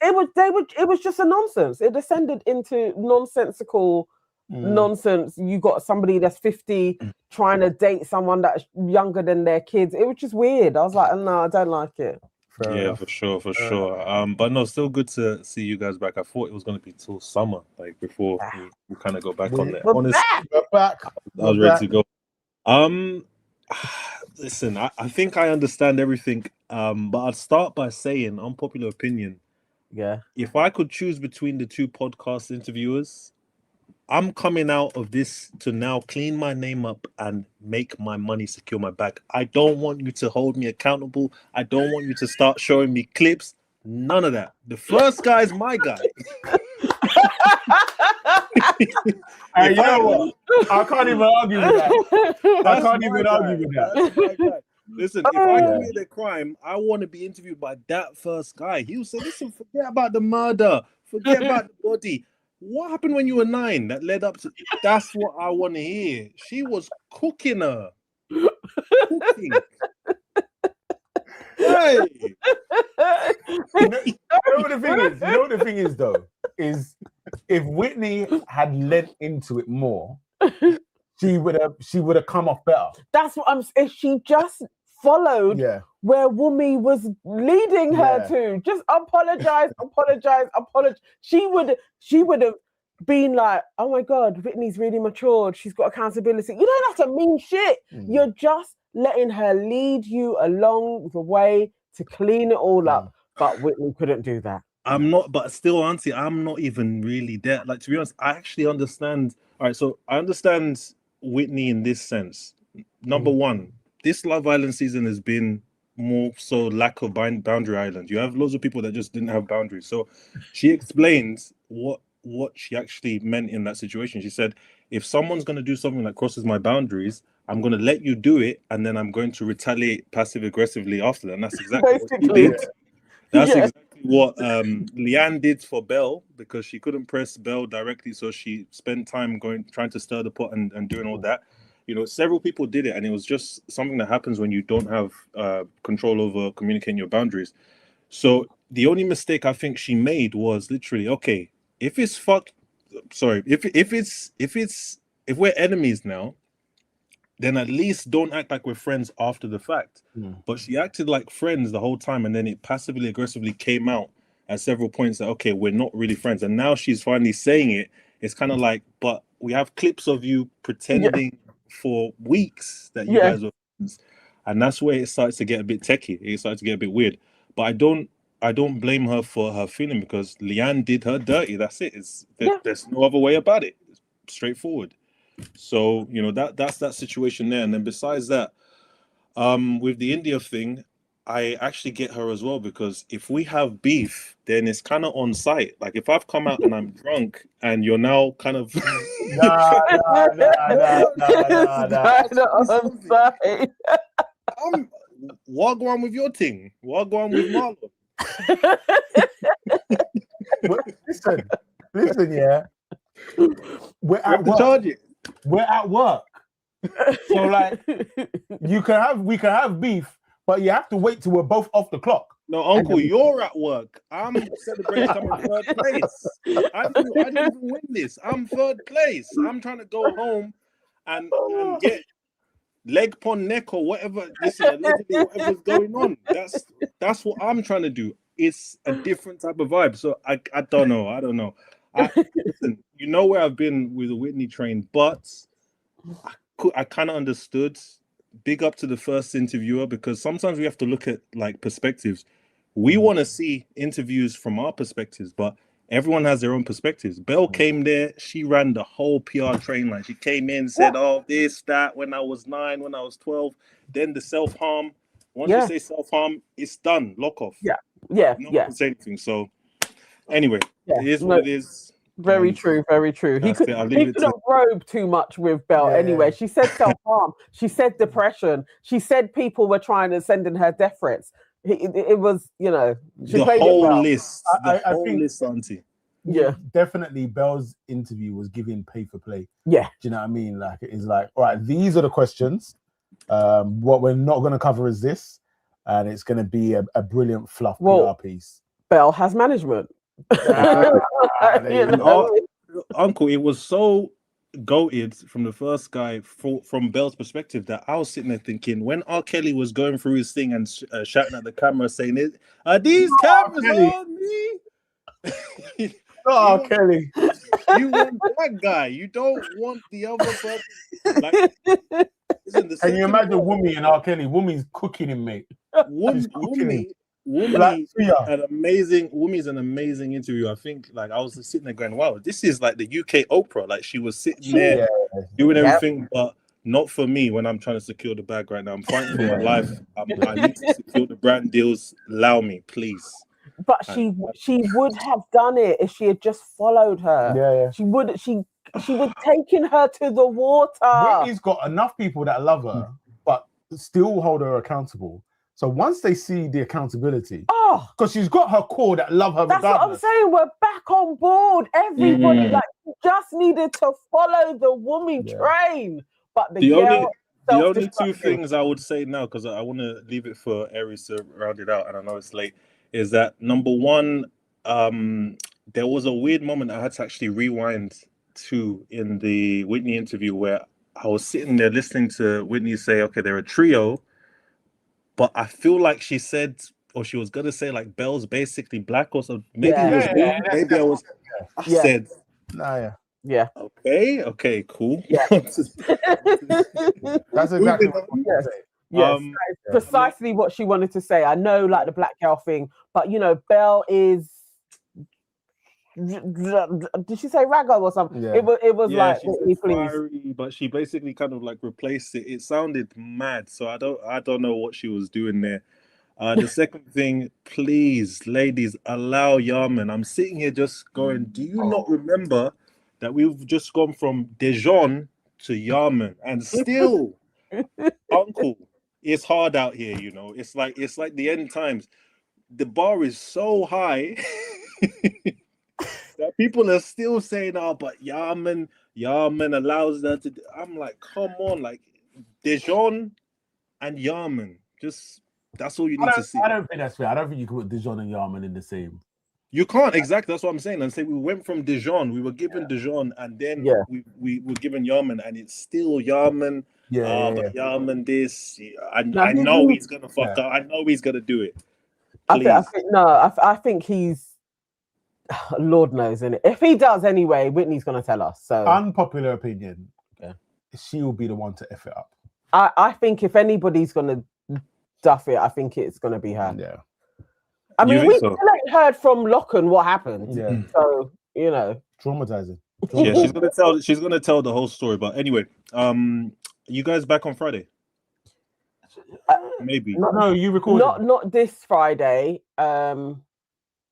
It was just a nonsense. It descended into nonsensical nonsense. You got somebody that's 50 trying to date someone that's younger than their kids. It was just weird. I was like, no, I don't like it. Fair enough. For sure. But no, still good to see you guys back. I thought it was going to be till summer, like before we kind of go back on there. Honestly, we're back. I was ready to go. Listen, I think I understand everything. But I'd start by saying, unpopular opinion. Yeah. If I could choose between the two podcast interviewers, I'm coming out of this to now clean my name up and make my money secure my bag. I don't want you to hold me accountable. I don't want you to start showing me clips. None of that. The first guy is my guy. And you know what? I can't even argue with that. I can't even argue with that. Listen, if I commit a crime, I want to be interviewed by that first guy. He'll say, listen, forget about the murder. Forget about the body. What happened when you were 9 that led up to... That's what I want to hear. She was cooking her. Cooking. Hey. You know what the thing is, though? Is if Whitney had led into it more, she would have come off better. That's what I'm saying. If she just followed where Wunmi was leading her to, just apologize. She would have been like, oh my God, Whitney's really matured. She's got accountability. You don't have to mean shit. You're just letting her lead you along the way to clean it all up. But Whitney couldn't do that. I'm not, but still, Auntie, I'm not even really there. Like, to be honest, I actually understand. All right, so I understand Whitney in this sense. Number one, this Love Island season has been more so lack of boundary island. You have loads of people that just didn't have boundaries. So she explains what she actually meant in that situation. She said, if someone's going to do something that crosses my boundaries, I'm going to let you do it, and then I'm going to retaliate passive aggressively after that. And that's exactly what she did. That's exactly what Leanne did for Belle, because she couldn't press Belle directly, so she spent time trying to stir the pot and doing all that. You know, several people did it, and it was just something that happens when you don't have control over communicating your boundaries. So the only mistake I think she made was literally, okay, if we're enemies now, then at least don't act like we're friends after the fact. But she acted like friends the whole time, and then it passively aggressively came out at several points that, okay, we're not really friends. And now she's finally saying it. It's kind of like, but we have clips of you pretending for weeks that you guys were friends. And that's where it starts to get a bit techie. It starts to get a bit weird. But I don't blame her for her feeling, because Leanne did her dirty. That's it. There's no other way about it. It's straightforward. So, you know, that's that situation there. And then besides that, with the Indiyah thing, I actually get her as well, because if we have beef, then it's kind of on site. Like, if I've come out and I'm drunk and you're now kind of nah. On site. What go on with your thing? What go on with Marlon? Listen, yeah. We're at work. We're at work. So like, we can have beef, but you have to wait till we're both off the clock. No, Uncle, you're at work. I'm celebrating I'm in third place. I didn't even win this. I'm third place. I'm trying to go home and get leg pon neck or whatever. Listen, whatever's going on. That's what I'm trying to do. It's a different type of vibe. So I don't know. Listen, you know where I've been with the Whitney train, but I kind of understood. Big up to the first interviewer, because sometimes we have to look at like perspectives. We want to see interviews from our perspectives, but everyone has their own perspectives. Belle came there, she ran the whole PR train line. She came in, said, oh, this, that, when I was 9, when I was 12, then the self-harm. Once you say self-harm, it's done. Lock off. No one can say anything. So anyway, it is what it is. Very true. He couldn't probe too much with Belle anyway. She said self-harm. She said depression. She said people were trying to send in her death threats. It was, you know, she the played whole it well. list. The whole list, Auntie. Yeah. definitely Belle's interview was giving pay for play. Yeah. Do you know what I mean? Like, it's like, all right, these are the questions. What we're not going to cover is this, and it's going to be a brilliant fluff PR piece. Belle has management. Uncle, it was so goated from the first guy from Belle's perspective that I was sitting there thinking, when R. Kelly was going through his thing and shouting at the camera saying, "Are these cameras on me?" R. Kelly. You want that guy. You don't want the other person. Like, listen, Can you imagine Wunmi and R. Kelly? Wunmi's cooking him, mate. Wunmi's an amazing interview. I think, like, I was sitting there going, wow, this is like the UK Oprah. Like, she was sitting there doing everything, but not for me when I'm trying to secure the bag right now. I'm fighting for my life. I need to secure the brand deals. Allow me, please. But she would have done it if she had just followed her. Yeah. She would taken her to the water. Whitney's got enough people that love her, but still hold her accountable. So once they see the accountability, because she's got her core that love her regardless. That's what I'm saying. We're back on board. Everybody just needed to follow the woman train. But the only two things I would say now, because I want to leave it for Aries to round it out, and I know it's late, is that number one, there was a weird moment I had to actually rewind to in the Whitney interview where I was sitting there listening to Whitney say, okay, they're a trio, but I feel like she said, or she was gonna say, like, Belle's basically black or something. Maybe it was wrong. Maybe I was. I said, yeah. Okay, cool. Yeah. That's exactly what I'm saying. Yes, precisely what she wanted to say. I know, like, the black girl thing, but you know, Belle is. Did she say raggo or something? Yeah. It was like, fiery, but she basically kind of like replaced it. It sounded mad, so I don't know what she was doing there. The second thing, please, ladies, allow Yamen. I'm sitting here just going, do you not remember that we've just gone from Dijon to Yamen, and still, Uncle, it's hard out here, you know. It's like the end times. The bar is so high that people are still saying, "Oh, but Yamen allows that to." I'm like, come on, like Dijon and Yamen. Just that's all you need to see. I don't think that's fair. I don't think you can put Dijon and Yamen in the same. You can't, exactly. That's what I'm saying. And say we went from Dijon, we were given Dijon, and then we were given Yamen, and it's still Yamen. But Yamen this. I know he's gonna fuck up. I know he's gonna do it. I think he's. Lord knows, innit? If he does anyway, Whitney's gonna tell us. So unpopular opinion. She will be the one to F it up. I think if anybody's gonna duff it, I think it's gonna be her. Yeah. I mean, we still ain't heard from Locken what happened. Yeah. So, you know. Traumatizing. Yeah, she's gonna tell the whole story. But anyway, you guys back on Friday? Maybe. No, you recorded. Not this Friday.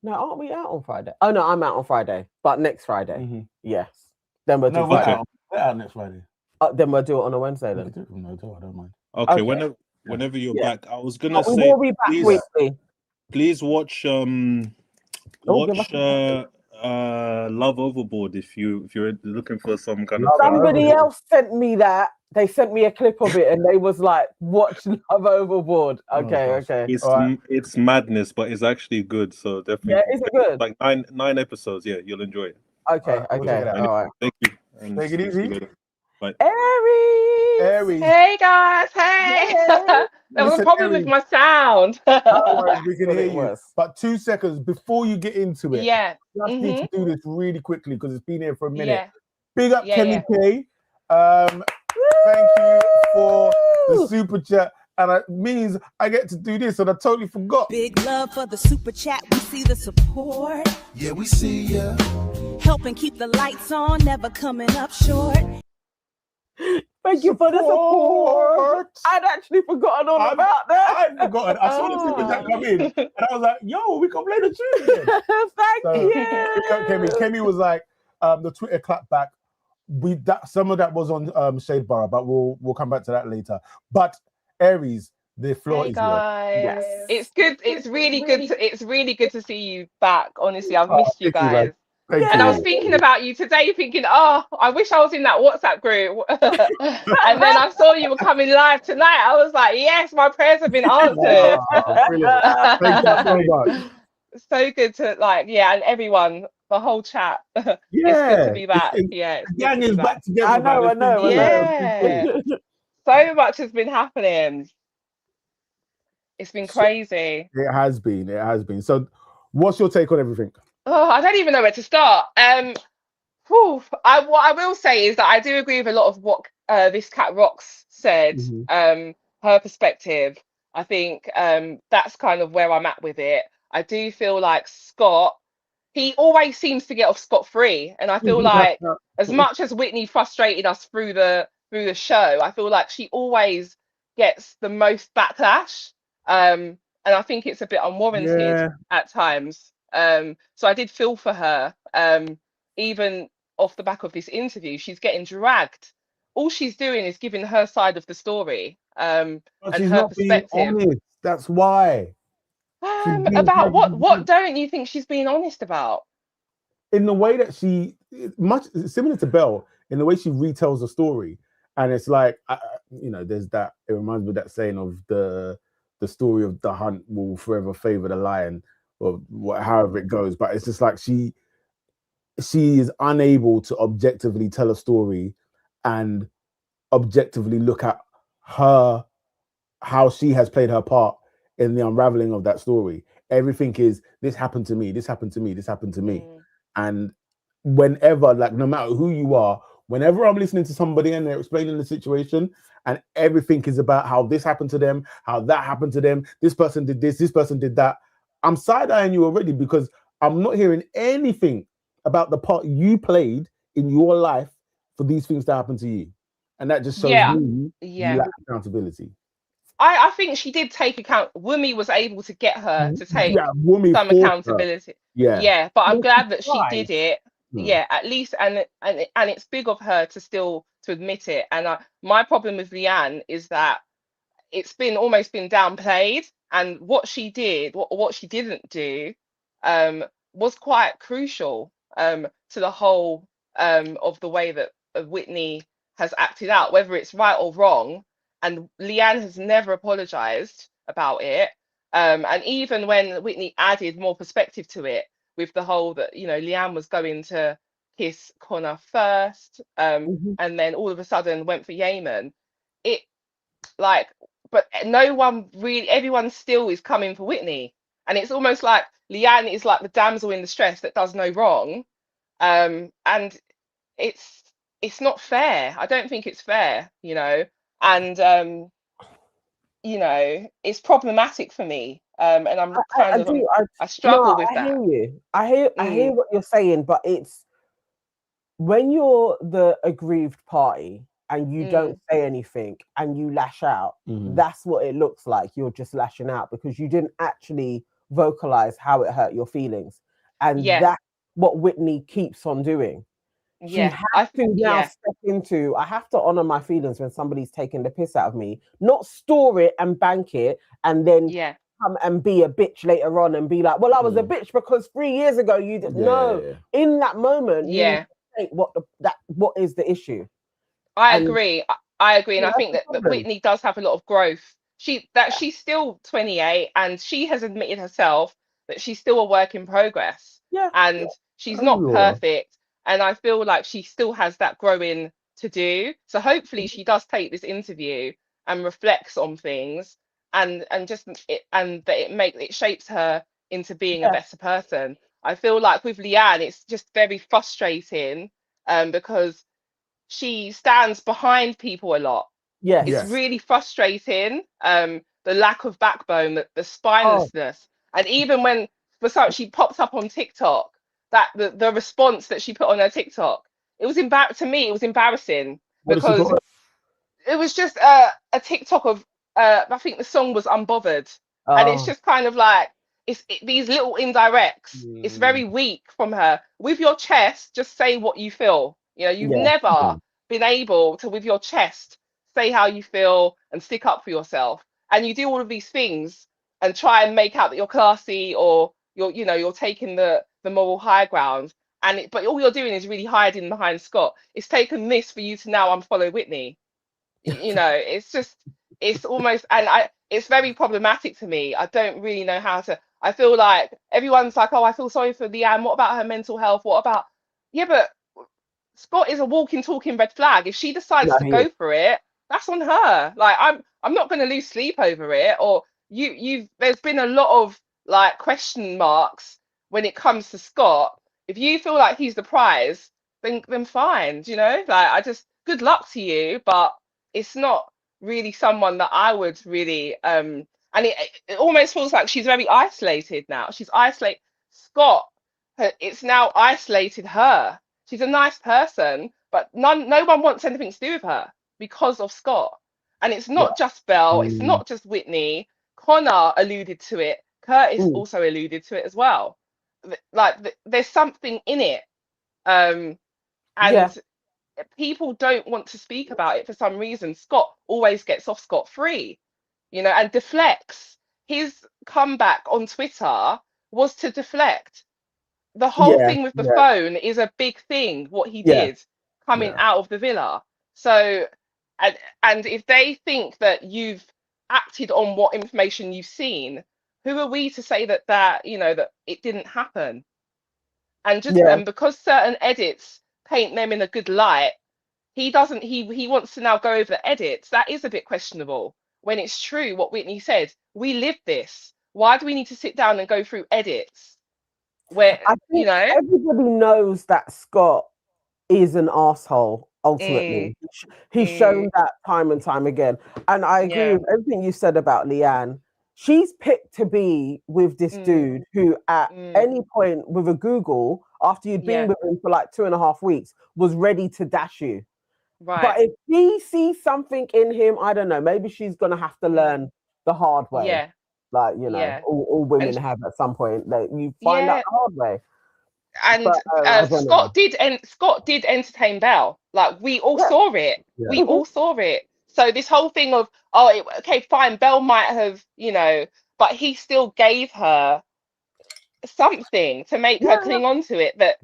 No, aren't we out on Friday? Oh no, I'm out on Friday, but next Friday. Yes. Then we'll do we're out next Friday. Then we'll do it on a Wednesday then. No, I don't mind. Okay. Whenever you're back, I was gonna say, we'll be back weekly. Please watch Love Overboard if you're looking for some kind of. Somebody else sent me that. They sent me a clip of it, and they was like, "Watch Love Overboard." Okay. It's madness, but it's actually good. So definitely. Yeah, is it good? Like nine episodes. Yeah, you'll enjoy it. Okay. All right. Thank you. Take it easy. Bye. Aries. Hey guys. Hey. There was a problem with my sound. We can hear you. But 2 seconds before you get into it. Yeah. I just need to do this really quickly because it's been here for a minute. Yeah. Big up Kenny K. Thank you for the super chat. And it means I get to do this, and I totally forgot. Big love for the super chat. We see the support. Yeah, we see ya. Helping keep the lights on, never coming up short. Thank you for the support. I'd actually forgotten all about that. I'd forgotten. I saw the super chat come in, and I was like, "Yo, we can play the tune again." Thank you. Kemi was like, the Twitter clapback. Some of that was on Shadeborough, but we'll come back to that later. But Aries, the floor is yours. Yes. It's good. It's really good to see you back. Honestly, I've missed you guys. And I was thinking about you today, thinking, oh, I wish I was in that WhatsApp group. And then I saw you were coming live tonight. I was like, yes, my prayers have been answered. Brilliant. Thank you so much. So good to and everyone, the whole chat. It's good to be back. It's the gang is back together. I know. Yeah. So much has been happening. It's been crazy. It has been. So what's your take on everything? Oh, I don't even know where to start. What I will say is that I do agree with a lot of what this cat Rox said. Her perspective. I think that's kind of where I'm at with it. I do feel like Scott, he always seems to get off scot-free, and I feel like as much as Whitney frustrated us through the show, I feel like she always gets the most backlash, and I think it's a bit unwarranted at times. So I did feel for her. Even off the back of this interview, she's getting dragged. All she's doing is giving her side of the story, and she's her not perspective. being honest. That's why. About what don't you think she's being honest about? In the way that she, much similar to Belle, in the way she retells the story, and it's like, there's that. It reminds me of that saying of the story of the hunt will forever favor the lion, or however it goes. But it's just like she is unable to objectively tell a story and objectively look at how she has played her part in the unraveling of that story. Everything is, this happened to me, this happened to me, this happened to me. And whenever, like, no matter who you are, whenever I'm listening to somebody and they're explaining the situation and everything is about how this happened to them, how that happened to them, this person did this person did that, I'm side-eyeing you already, because I'm not hearing anything about the part you played in your life for these things to happen to you. And that just shows me you lack accountability. I think she did take account. Wunmi was able to get her to take some accountability. But I'm glad that she did it. At least, and it's big of her to admit it. And my problem with Leanne is that it's almost been downplayed, and what she did, what she didn't do, was quite crucial to the whole of the way that Whitney has acted out, whether it's right or wrong. And Leanne has never apologized about it. And even when Whitney added more perspective to it, with the whole that, Leanne was going to kiss Connor first, and then all of a sudden went for Yamen. But no one really, everyone still is coming for Whitney. And it's almost like Leanne is like the damsel in distress that does no wrong. And it's not fair. I don't think it's fair, and it's problematic for me, and I'm I struggle with that. I hear what you're saying, but it's when you're the aggrieved party and you don't say anything and you lash out, that's what it looks like. You're just lashing out because you didn't actually vocalize how it hurt your feelings, and that's what Whitney keeps on doing. She has to now step into, I have to honor my feelings when somebody's taking the piss out of me, not store it and bank it and then come and be a bitch later on and be like, well, I was a bitch because 3 years ago you did. In that moment, you think what is the issue? I agree. And I think that Whitney does have a lot of growth. She's still 28 and she has admitted herself that she's still a work in progress. And she's not perfect. And I feel like she still has that growing to do. So hopefully she does take this interview and reflects on things, and that it shapes her into being a better person. I feel like with Leanne, it's just very frustrating because she stands behind people a lot. It's really frustrating. The lack of backbone, the spinelessness, and even when for some she pops up on TikTok. That the response that she put on her TikTok, it was to me, it was embarrassing because it was just a TikTok of I think the song was Unbothered, and it's just kind of like these little indirects. It's very weak from her. With your chest, just say what you feel. You've never been able to, with your chest, say how you feel and stick up for yourself. And you do all of these things and try and make out that you're classy or you're taking the moral high ground, but all you're doing is really hiding behind Scott. It's taken this for you to now unfollow Whitney. You know, it's almost, and it's very problematic to me. I don't really know how to. I feel like everyone's like, oh, I feel sorry for Leanne. What about her mental health? What about, yeah, but Scott is a walking, talking red flag. If she decides to go for it, that's on her. Like, I'm not going to lose sleep over it. Or there's been a lot of like question marks when it comes to Scott. If you feel like he's the prize, then fine. You know, like, good luck to you, but it's not really someone that I would really and it almost feels like she's very isolated now. She's isolated Scott. It's now isolated her. She's a nice person, but no one wants anything to do with her because of Scott. And it's not just Belle, it's not just Whitney. Connor alluded to it. Curtis also alluded to it as well. Like, there's something in it. And people don't want to speak about it for some reason. Scott always gets off scot-free, you know, and deflects. His comeback on Twitter was to deflect. The whole thing with the phone is a big thing, what he did coming out of the villa. So, and if they think that you've acted on what information you've seen, who are we to say that you know, that it didn't happen? And just and because certain edits paint them in a good light, he wants to now go over the edits. That is a bit questionable when it's true what Whitney said. We lived this. Why do we need to sit down and go through edits? Where, I think, you know, everybody knows that Scott is an asshole. Ultimately, he's shown that time and time again. And I agree with everything you said about Leanne. She's picked to be with this dude who, at any point with a Google, after you'd been with him for like 2.5 weeks, was ready to dash you. Right. But if she sees something in him, I don't know. Maybe she's gonna have to learn the hard way. Yeah. Like, you know, all women have at some point. Like, you find out the hard way. And Scott did entertain Belle. Like, we all saw it. We all saw it. So this whole thing of, okay, fine, Belle might have, you know, but he still gave her something to make her cling on to it. That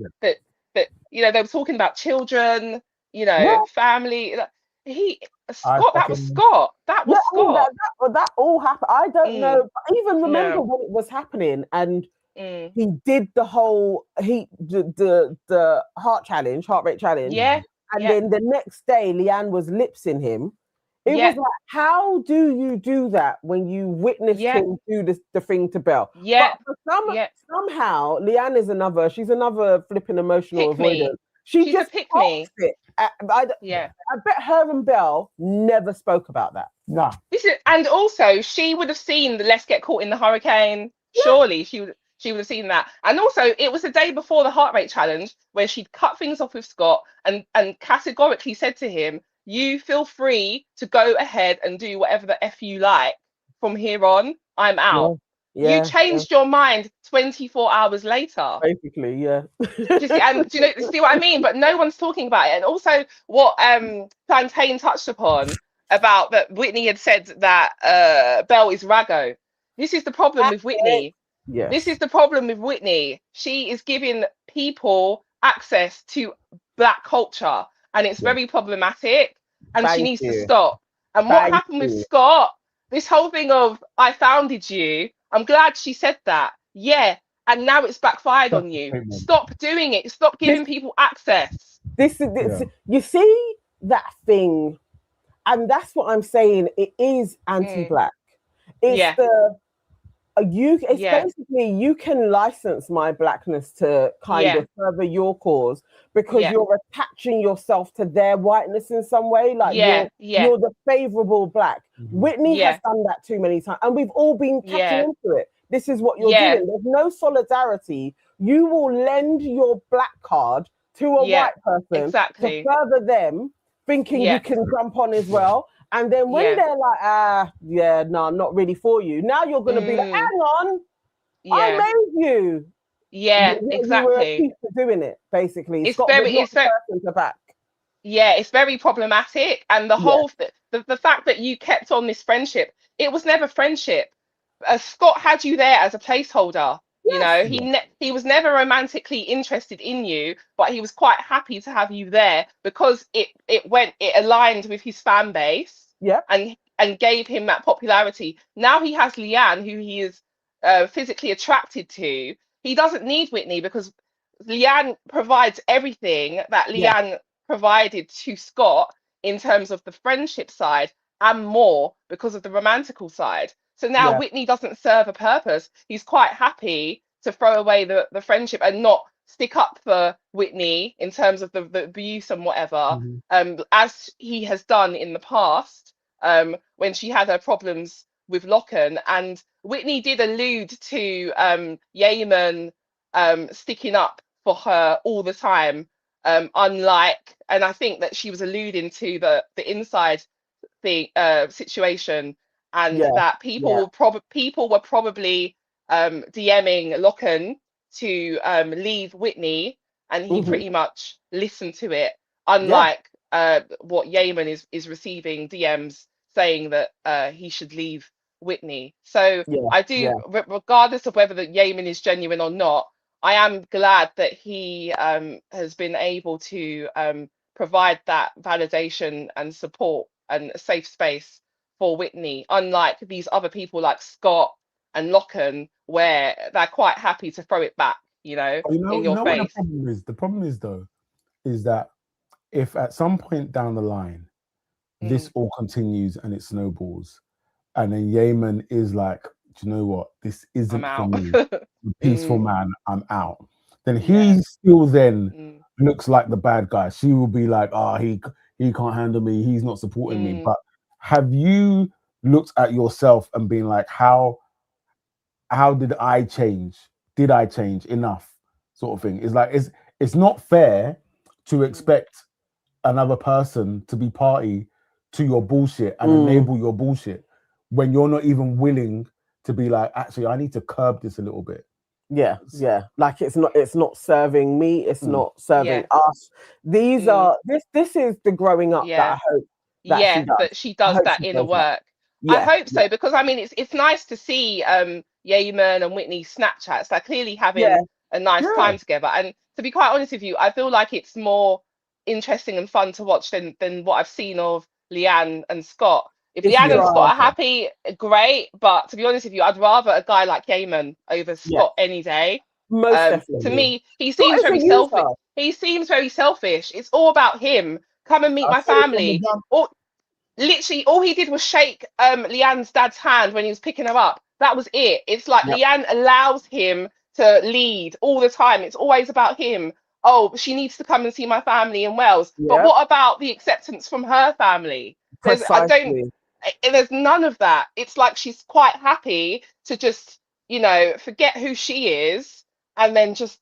you know, they were talking about children, you know, family. That was Scott. That was Scott. That all happened. I don't know. I even remember when it was happening, and he did the whole the heart rate challenge. And then the next day, Leanne was lipsing him. It was like, how do you do that when you witnessed him do the thing to Belle? But for somehow, Leanne is she's another flipping emotional avoidant. She's just pick me. I bet her and Belle never spoke about that. No. And also, she would have seen the Let's Get Caught in the Hurricane. Surely she would have seen that. And also, it was the day before the heart rate challenge where she'd cut things off with Scott and categorically said to him, you feel free to go ahead and do whatever the F you like. From here on, I'm out. You changed your mind 24 hours later. Basically, and do you know, see what I mean? But no one's talking about it. And also what Plantain touched upon about that Whitney had said that Belle is raggo. This is the problem with Whitney. This is the problem with Whitney. She is giving people access to Black culture, and it's very problematic, and she needs to stop. And what happened with Scott, this whole thing of, I founded you, I'm glad she said that. Yeah. And now it's backfired on you. Stop doing it. Stop giving people access. You see that thing, and that's what I'm saying. It is anti-Black. It's basically, you can license my Blackness to kind of further your cause because you're attaching yourself to their whiteness in some way. Like you're the favorable Black. Whitney has done that too many times, and we've all been tapping into it. This is what you're doing. There's no solidarity. You will lend your Black card to a white person to further them, thinking you can jump on as well. And then when they're like, no, not really for you. Now you're going to be like, hang on, I made you. Yeah, exactly. You were doing it, basically. It's very problematic. And the whole, the fact that you kept on this friendship, it was never friendship. Scott had you there as a placeholder. You know, he was never romantically interested in you, but he was quite happy to have you there because it aligned with his fan base. Yeah. And gave him that popularity. Now he has Leanne, who he is physically attracted to. He doesn't need Whitney because Leanne provides everything that Leanne provided to Scott in terms of the friendship side and more because of the romantical side. So now Whitney doesn't serve a purpose. He's quite happy to throw away the friendship and not stick up for Whitney in terms of the abuse and whatever, as he has done in the past. When she had her problems with Locken, and Whitney did allude to Yamen sticking up for her all the time, unlike, and I think that she was alluding to the inside thing situation, and that people were probably DMing Locken to leave Whitney, and he pretty much listened to it, unlike what Yamen is receiving DMs saying that he should leave Whitney. So I do, regardless of whether the Yamen is genuine or not, I am glad that he has been able to provide that validation and support and a safe space for Whitney, unlike these other people like Scott and Locken, where they're quite happy to throw it back, in your face. The problem is though, is that if at some point down the line, this all continues and it snowballs, and then Yamen is like, do you know what? This isn't for me. Peaceful man, I'm out. Then he still then looks like the bad guy. She will be like, he can't handle me. He's not supporting me. But have you looked at yourself and been like, how did I change? Did I change enough? Sort of thing. It's like it's not fair to expect another person to be party to your bullshit and enable your bullshit when you're not even willing to be like, actually, I need to curb this a little bit. Yeah. Like it's not serving me. It's not serving us. These are this is the growing up that I hope that she does that inner work. I hope so, because I mean it's nice to see Yamen and Whitney Snapchats. They're clearly having a nice time together. And to be quite honest with you, I feel like it's more interesting and fun to watch than what I've seen of Leanne and Scott. If Leanne and Scott are happy, great. But to be honest with you, I'd rather a guy like Yamen over Scott any day. Most definitely. To me, he seems very selfish. He seems very selfish. It's all about him. Come and meet my family. Literally, all he did was shake Leanne's dad's hand when he was picking her up. That was it. It's like Leanne allows him to lead all the time. It's always about him. Oh, she needs to come and see my family in Wales. But what about the acceptance from her family? There's none of that. It's like she's quite happy to just, forget who she is and then just,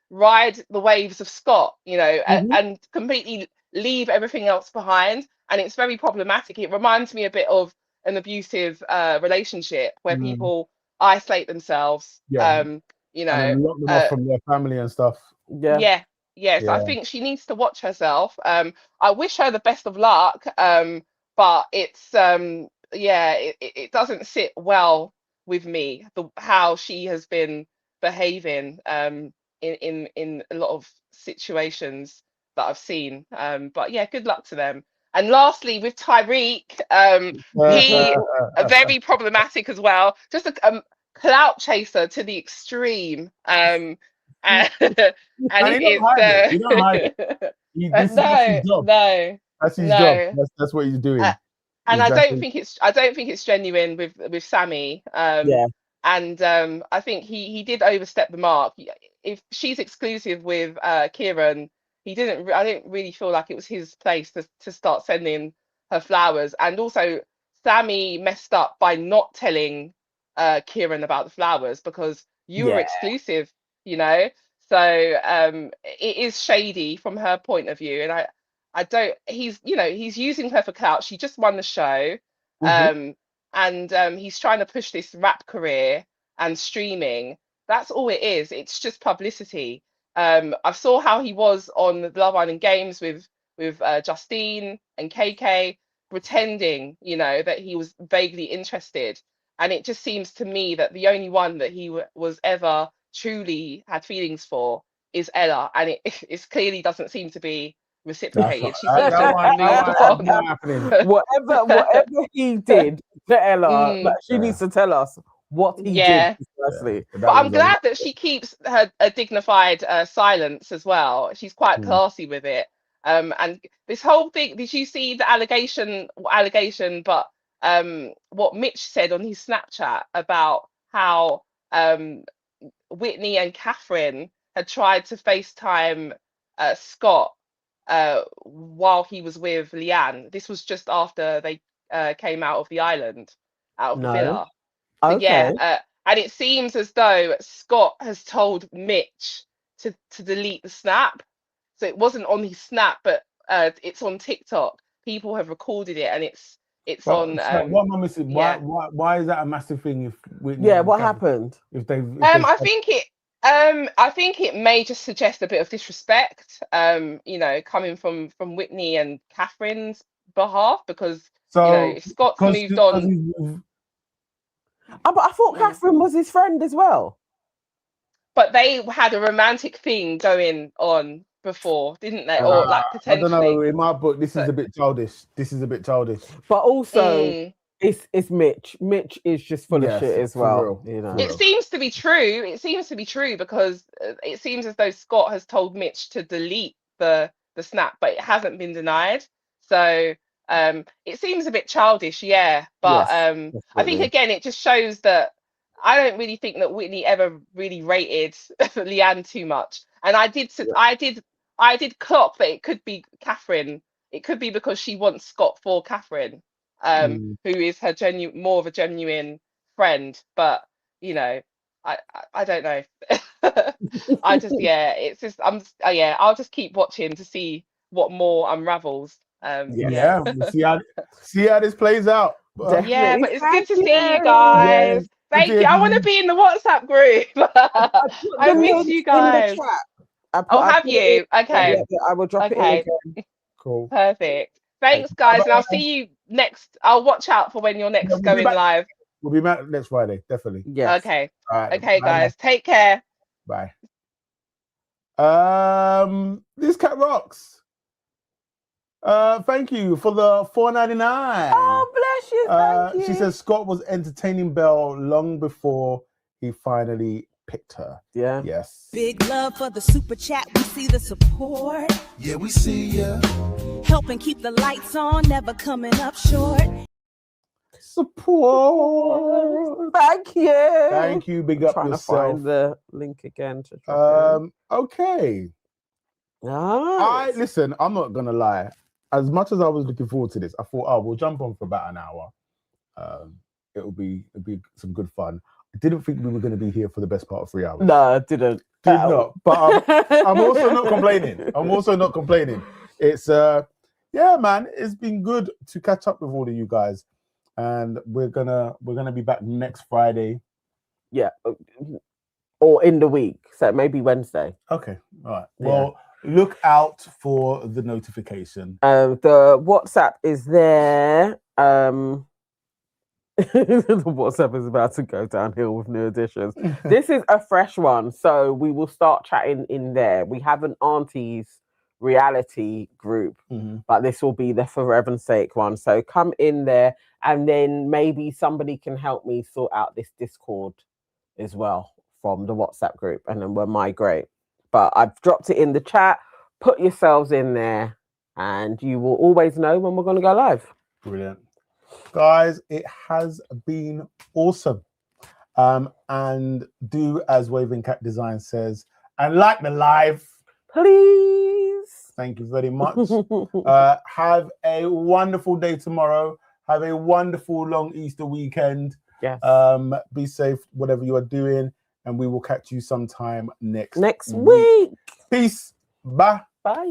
ride the waves of Scott, and completely leave everything else behind. And it's very problematic. It reminds me a bit of an abusive relationship where people isolate themselves, and lock them off from their family and stuff. Yes, I think she needs to watch herself. I wish her the best of luck, but it's it doesn't sit well with me how she has been behaving in a lot of situations that I've seen. But yeah, good luck to them. And lastly, with Tyrique, he very problematic as well. Just a clout chaser to the extreme. And he don't hide it. That's his job. That's his job. That's what he's doing. And exactly. I don't think it's genuine with Sammy. And I think he did overstep the mark. If she's exclusive with Ciaran, I didn't really feel like it was his place to start sending her flowers. And also Sammy messed up by not telling Ciaran about the flowers because you were exclusive, So it is shady from her point of view. And he's using her for clout. She just won the show. And he's trying to push this rap career and streaming. That's all it is. It's just publicity. I saw how he was on the Love Island Games with Justine and KK, pretending, that he was vaguely interested. And it just seems to me that the only one that he was ever truly had feelings for is Ella, and it clearly doesn't seem to be reciprocated. She seems to have moved on. Whatever he did to Ella, like, she needs to tell us what he did. Firstly, but I'm glad that she keeps a dignified silence as well. She's quite classy with it. And this whole thing, did you see the allegation? But what Mitch said on his Snapchat about how Whitney and Catherine had tried to FaceTime Scott while he was with Leanne. This was just after they came out of the island, out of the villa. So, and it seems as though Scott has told Mitch to delete the snap. So it wasn't on his snap, but it's on TikTok. People have recorded it, and it's on. What am I missing? Why is that a massive thing? If Whitney what happened? If they, I think it may just suggest a bit of disrespect, coming from Whitney and Catherine's behalf, because Scott's moved on. But I thought Catherine was his friend as well. But they had a romantic thing going on before, didn't they? Or like potentially. I don't know. In my book, this is a bit childish. But also, it's Mitch. Mitch is just full of shit as well. It seems to be true. It seems to be true because it seems as though Scott has told Mitch to delete the snap, but it hasn't been denied. So it seems a bit childish, but I think again it just shows that I don't really think that Whitney ever really rated Leanne too much, and I did clock that it could be Catherine. It could be because she wants Scott for Catherine, who is her more of a genuine friend, but I don't know. I just it's just I'll just keep watching to see what more unravels. We'll see how this plays out. But it's good to see you guys. Thank you. I want to be in the WhatsApp group. I miss you guys. Have you? Okay. I will drop it in again. Cool. Perfect. Thanks, guys, and I'll see you next. I'll watch out for when you're next going live. We'll be back next Friday, definitely. Yeah. Okay. All right. Okay, guys. Take care. Bye. This cat rocks. Thank you for the $4.99. Oh, bless you. Thank you. She says Scott was entertaining Belle long before he finally picked her. Yeah. Yes. Big love for the super chat. We see the support. Yeah, we see ya. Helping keep the lights on, never coming up short. Support. Thank you. Thank you. Big up yourself. To find the link again to drop okay. Nice. Listen, I'm not gonna lie. As much as I was looking forward to this, I thought, we'll jump on for about an hour. It'll be some good fun. I didn't think we were going to be here for the best part of 3 hours. No, I didn't. Did not. But I'm also not complaining. It's man, it's been good to catch up with all of you guys, and we're gonna be back next Friday. Yeah, or in the week, so maybe Wednesday. Okay, all right. Well. Look out for the notification. The WhatsApp is there. The WhatsApp is about to go downhill with new additions. This is a fresh one, so we will start chatting in there. We have an Aunties reality group, but this will be the For Heaven's Sake one. So come in there, and then maybe somebody can help me sort out this Discord as well from the WhatsApp group, and then we'll migrate. But I've dropped it in the chat. Put yourselves in there, and you will always know when we're going to go live. Brilliant. Guys, it has been awesome. And do as Waving Cat Design says, and like the live. Please. Thank you very much. Have a wonderful day tomorrow. Have a wonderful long Easter weekend. Yes. Be safe, whatever you are doing. And we will catch you sometime next week. Peace. Bye. Bye.